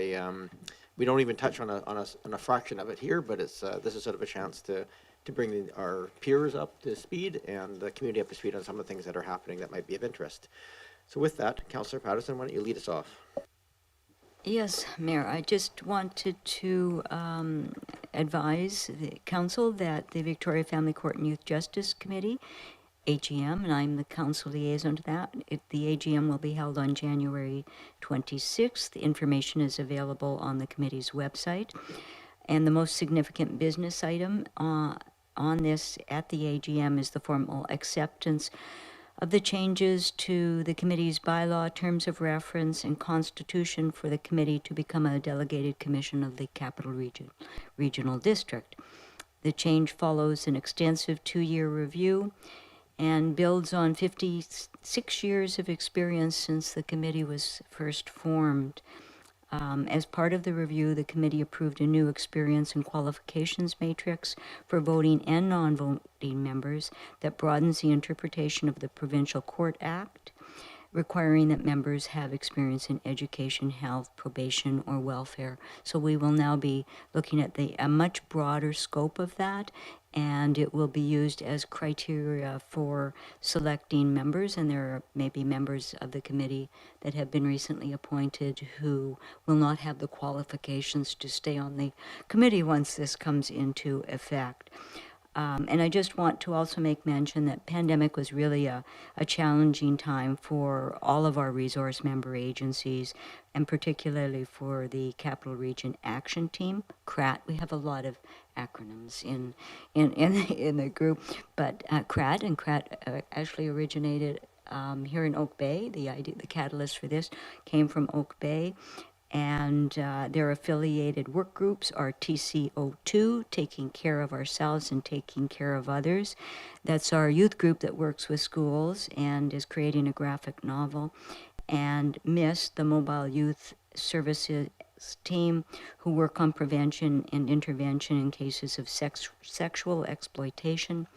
we don't even touch on a fraction of it here, but this is sort of a chance to bring our peers up to speed and the community up to speed on some of the things that are happening that might be of interest. So with that, Councillor Patterson, why don't you lead us off? Yes, Mayor, I just wanted to advise the council that the Victoria Family Court and Youth Justice Committee, AGM, and I'm the council liaison to that. The AGM will be held on January 26th. The information is available on the committee's website. And the most significant business item on this at the AGM is the formal acceptance of the changes to the committee's bylaw, terms of reference, and constitution for the committee to become a delegated commission of the Capital Regional District. The change follows an extensive 2-year review and builds on 56 years of experience since the committee was first formed. As part of the review, the committee approved a new experience and qualifications matrix for voting and non-voting members that broadens the interpretation of the Provincial Court Act, requiring that members have experience in education, health, probation, or welfare. So we will now be looking at a much broader scope of that, and it will be used as criteria for selecting members. And there are maybe members of the committee that have been recently appointed who will not have the qualifications to stay on the committee once this comes into effect. And I just want to also make mention that pandemic was really a challenging time for all of our resource member agencies, and particularly for the Capital Region Action Team, CRAT. We have a lot of acronyms in the group, but CRAT, and CRAT actually originated here in Oak Bay. The catalyst for this came from Oak Bay. And their affiliated work groups are TCO2, Taking Care of Ourselves and Taking Care of Others. That's our youth group that works with schools and is creating a graphic novel. And MISS, the Mobile Youth Services team, who work on prevention and intervention in cases of sexual exploitation,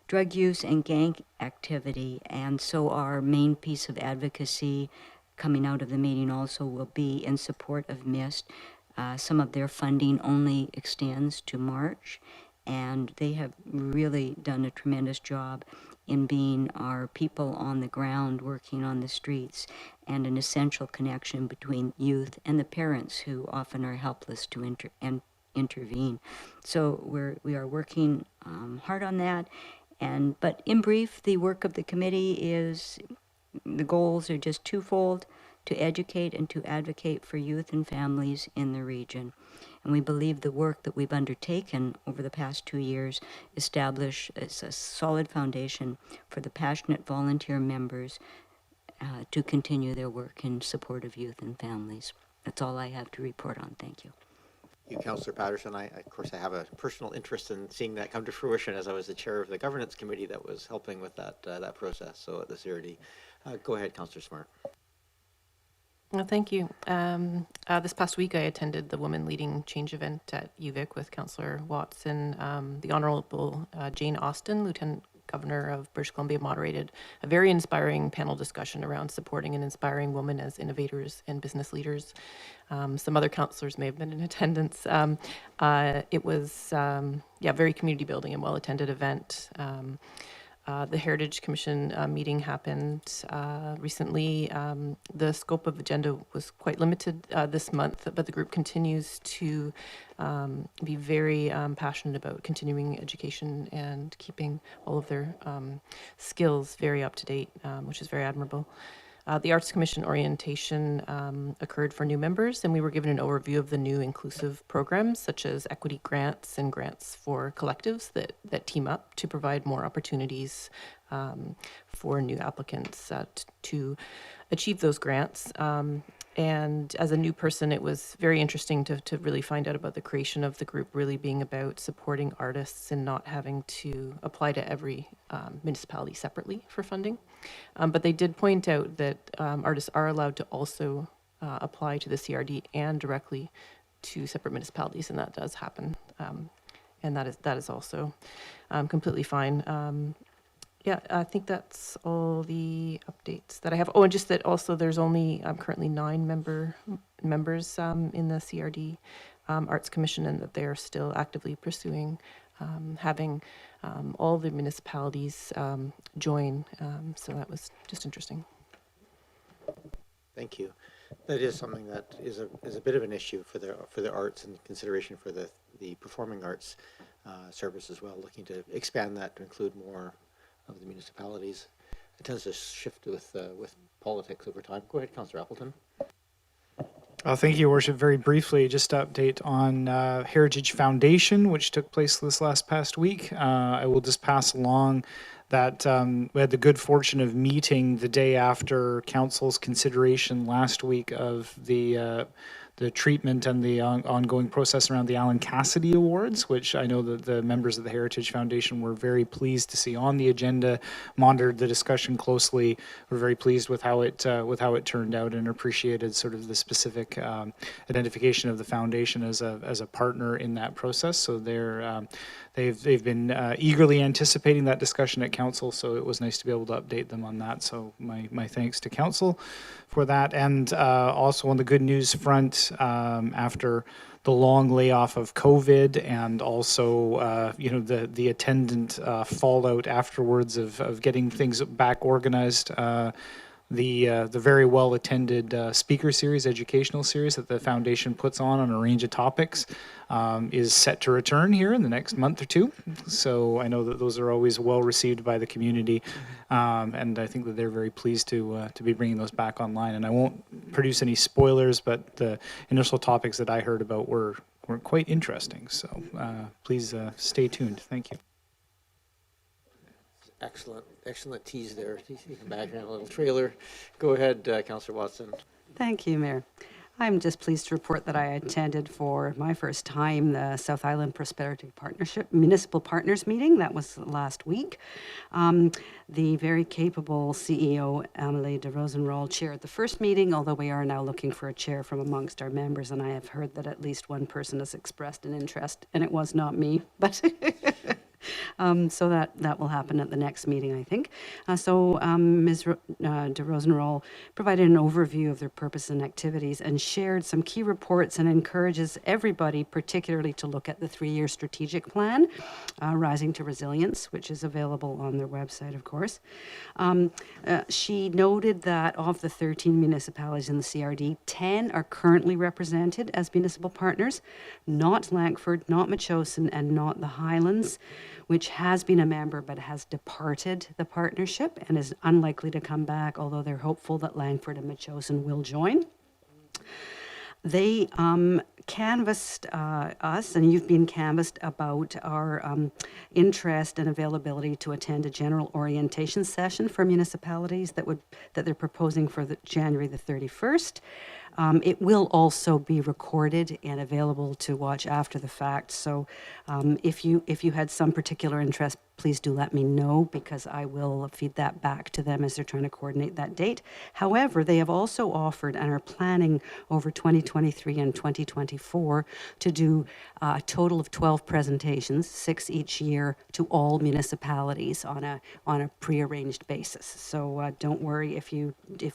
drug use, and gang activity. And so our main piece of advocacy coming out of the meeting also will be in support of MIST. Some of their funding only extends to March, and they have really done a tremendous job in being our people on the ground working on the streets and an essential connection between youth and the parents who often are helpless to intervene. So we are working hard on that. But in brief, the work of the committee is, the goals are just twofold: to educate and to advocate for youth and families in the region. And we believe the work that we've undertaken over the past 2 years establish a solid foundation for the passionate volunteer members to continue their work in support of youth and families. That's all I have to report on. Thank you. You, Councillor Patterson. Of course, I have a personal interest in seeing that come to fruition, as I was the chair of the governance committee that was helping with that process. So at the CRD, go ahead, Councillor Smart. Well, thank you. This past week, I attended the Women Leading Change event at UVic with Councillor Watson. The Honourable Jane Austen, Lieutenant Governor of British Columbia, moderated a very inspiring panel discussion around supporting and inspiring women as innovators and business leaders. Some other councillors may have been in attendance. It was, very community building and well-attended event. The Heritage Commission meeting happened recently. The scope of agenda was quite limited this month, but the group continues to be very passionate about continuing education and keeping all of their skills very up to date, which is very admirable. The Arts Commission orientation occurred for new members, and we were given an overview of the new inclusive programs, such as equity grants and grants for collectives that team up to provide more opportunities for new applicants to achieve those grants. And as a new person, it was very interesting to really find out about the creation of the group really being about supporting artists and not having to apply to every municipality separately for funding. But they did point out that artists are allowed to also apply to the CRD and directly to separate municipalities, and that does happen. And that is also completely fine. I think that's all the updates that I have. Oh, and just that also there's only currently 9 members in the CRD Arts Commission, and that they are still actively pursuing having all the municipalities join. So that was just interesting. Thank you. That is something that is a bit of an issue for the arts and consideration for the performing arts service as well, looking to expand that to include more of the municipalities. It tends to shift with politics over time. Go ahead, Councillor Appleton. Thank you, Your Worship. Very briefly, just to update on Heritage Foundation, which took place this past week. I will just pass along that we had the good fortune of meeting the day after Council's consideration last week of the treatment and the ongoing process around the Alan Cassidy Awards, which I know that the members of the Heritage Foundation were very pleased to see on the agenda, monitored the discussion closely. We're very pleased with how it turned out, and appreciated sort of the specific identification of the foundation as a partner in that process. So they've been eagerly anticipating that discussion at Council, so it was nice to be able to update them on that. So my thanks to Council for that. And also on the good news front, after the long layoff of COVID, and also the attendant fallout afterwards of getting things back organized, the very well attended speaker series, educational series that the foundation puts on a range of topics is set to return here in the next month or two. So I know that those are always well received by the community, and I think that they're very pleased to be bringing those back online. And I won't produce any spoilers, but the initial topics that I heard about were quite interesting. So please stay tuned. Thank you. Excellent tease there. You can imagine a little trailer. Go ahead, Councillor Watson. Thank you, Mayor. I'm just pleased to report that I attended for my first time the South Island Prosperity Partnership Municipal Partners meeting. That was last week. The very capable CEO, Emily de Rosenroll, chaired the first meeting, although we are now looking for a chair from amongst our members, and I have heard that at least one person has expressed an interest, and it was not me, but so that will happen at the next meeting, I think. Ms. de Rosenroll provided an overview of their purpose and activities and shared some key reports and encourages everybody particularly to look at the 3-year strategic plan, Rising to Resilience, which is available on their website, of course. She noted that of the 13 municipalities in the CRD, 10 are currently represented as municipal partners, not Langford, not Metchosin, and not the Highlands, which has been a member but has departed the partnership and is unlikely to come back, although they're hopeful that Langford and Metchosin will join. They canvassed us, and you've been canvassed about our interest and availability to attend a general orientation session for municipalities that they're proposing for January the 31st. It will also be recorded and available to watch after the fact. So if you had some particular interest, please do let me know, because I will feed that back to them as they're trying to coordinate that date. However, they have also offered and are planning over 2023 and 2024 to do a total of 12 presentations, 6 each year, to all municipalities on a prearranged basis. So don't worry if you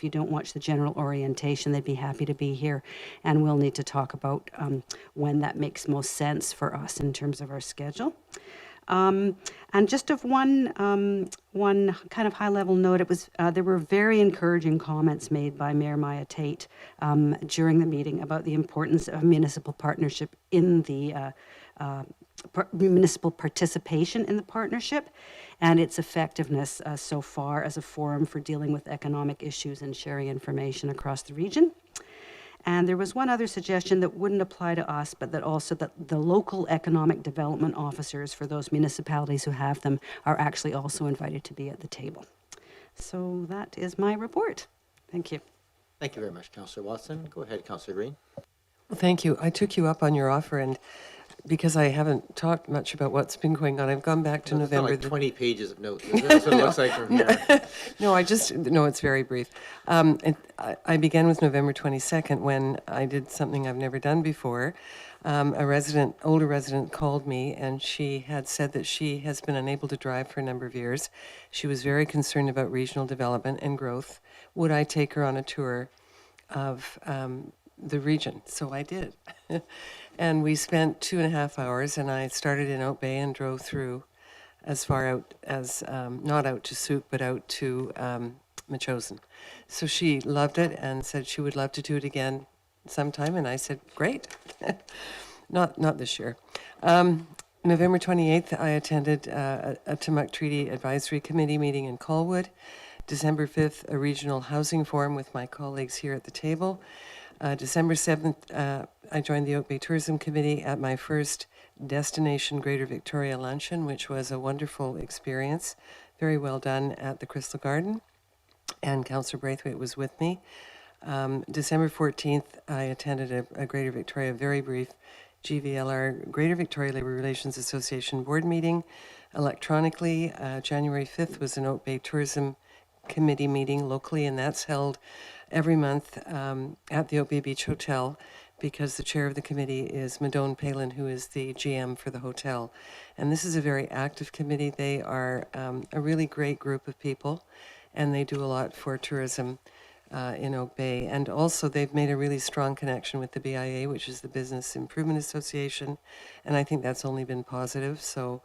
don't watch the general orientation. They'd be happy to be here, and we'll need to talk about when that makes most sense for us in terms of our schedule. And just of one kind of high-level note, it was there were very encouraging comments made by Mayor Maya Tate during the meeting about the importance of municipal partnership in the municipal participation in the partnership and its effectiveness so far as a forum for dealing with economic issues and sharing information across the region. And there was one other suggestion that wouldn't apply to us, but that also that the local economic development officers for those municipalities who have them are actually also invited to be at the table. So that is my report. Thank you. Thank you very much, Councillor Watson. Go ahead, Councillor Green. Well, thank you. I took you up on your offer, and because I haven't talked much about what's been going on, I've gone back to It's not November. like 20 pages of notes. That's what it looks like from here. No, it's very brief. I began with November 22nd when I did something I've never done before. Older resident called me, and she had said that she has been unable to drive for a number of years. She was very concerned about regional development and growth. Would I take her on a tour of the region? So I did. And we spent 2.5 hours, and I started in Oak Bay and drove through as far out as, not out to Souk, but out to Metchosin. So she loved it and said she would love to do it again sometime, and I said, great. Not this year. November 28th, I attended a Timuc Treaty Advisory Committee meeting in Colwood. December 5th, a regional housing forum with my colleagues here at the table. December 7th, I joined the Oak Bay Tourism Committee at my first Destination Greater Victoria luncheon, which was a wonderful experience. Very well done at the Crystal Garden. And Councillor Braithwaite was with me. December 14th, I attended a Greater Victoria, very brief GVLR, Greater Victoria Labour Relations Association board meeting electronically. January 5th was an Oak Bay Tourism Committee meeting locally, and that's held every month at the Oak Bay Beach Hotel, because the chair of the committee is Madone Palin, who is the GM for the hotel. And this is a very active committee. They are a really great group of people, and they do a lot for tourism in Oak Bay. And also they've made a really strong connection with the BIA, which is the Business Improvement Association, and I think that's only been positive, so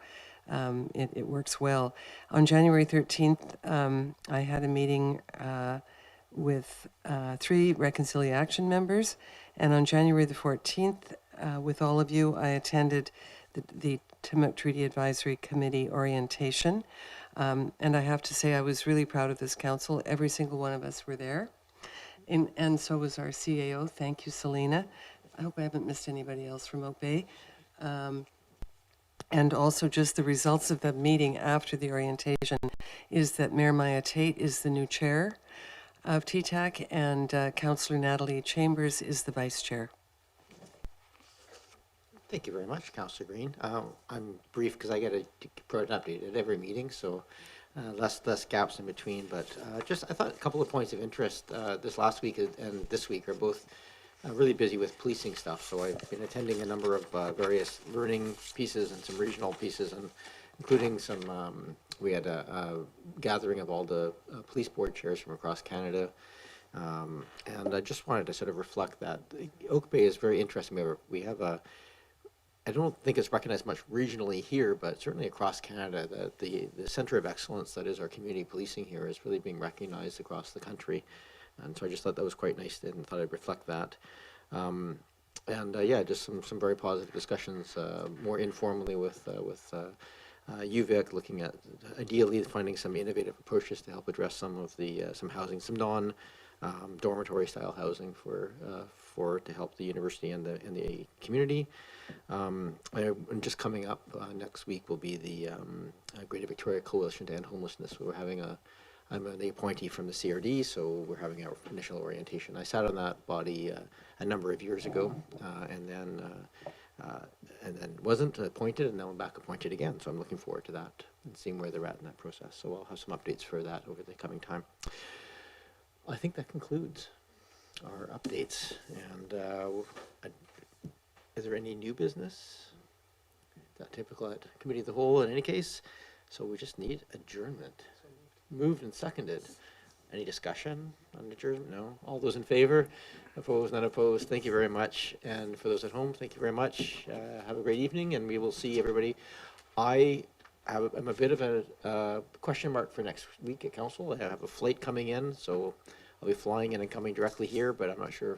it works well. On January 13th, I had a meeting with 3 Reconciliation members, and on January the 14th, with all of you, I attended the Timuc Treaty Advisory Committee orientation. And I have to say I was really proud of this council. Every single one of us were there. And so was our CAO. Thank you, Selena. I hope I haven't missed anybody else from Oak Bay. And also just the results of the meeting after the orientation is that Mayor Maya Tate is the new chair. of TTAC, and Councillor Natalie Chambers is the vice chair. Thank you very much, Councillor Green. I'm brief because I get to provide an update at every meeting, so less gaps in between. But I thought a couple of points of interest this last week and this week are both really busy with policing stuff. So I've been attending a number of various learning pieces and some regional pieces, and including some. We had a gathering of all the police board chairs from across Canada. And I just wanted to sort of reflect that Oak Bay is very interesting. We have I don't think it's recognized much regionally here, but certainly across Canada, that the center of excellence that is our community policing here is really being recognized across the country. And so I just thought that was quite nice and thought I'd reflect that. Yeah, just some very positive discussions, more informally with UVic, looking at ideally finding some innovative approaches to help address some of the some housing, some dormitory style housing to help the university and the community. And just coming up next week will be the Greater Victoria Coalition to End Homelessness. We're having I'm the appointee from the CRD, so we're having our initial orientation. I sat on that body a number of years ago, and then wasn't appointed, and now I'm back appointed again. So I'm looking forward to that and seeing where they're at in that process. So I'll have some updates for that over the coming time. I think that concludes our updates. And is there any new business? Is that typical at Committee of the Whole in any case? So we just need adjournment. Moved and seconded. Any discussion on adjournment? No? All those in favor? Opposed? None opposed? Thank you very much. And for those at home, thank you very much. Have a great evening, and we will see everybody. I'm a bit of a question mark for next week at Council. I have a flight coming in, so I'll be flying in and coming directly here, but I'm not sure.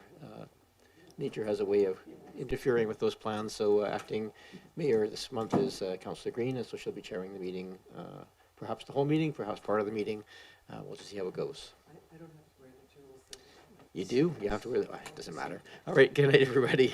Nature has a way of interfering with those plans, so acting mayor this month is Councillor Green, and so she'll be chairing the meeting, perhaps the whole meeting, perhaps part of the meeting. We'll just see how it goes. I don't have to wear the general. You do? You have to wear the, it doesn't matter. All right, good night, everybody.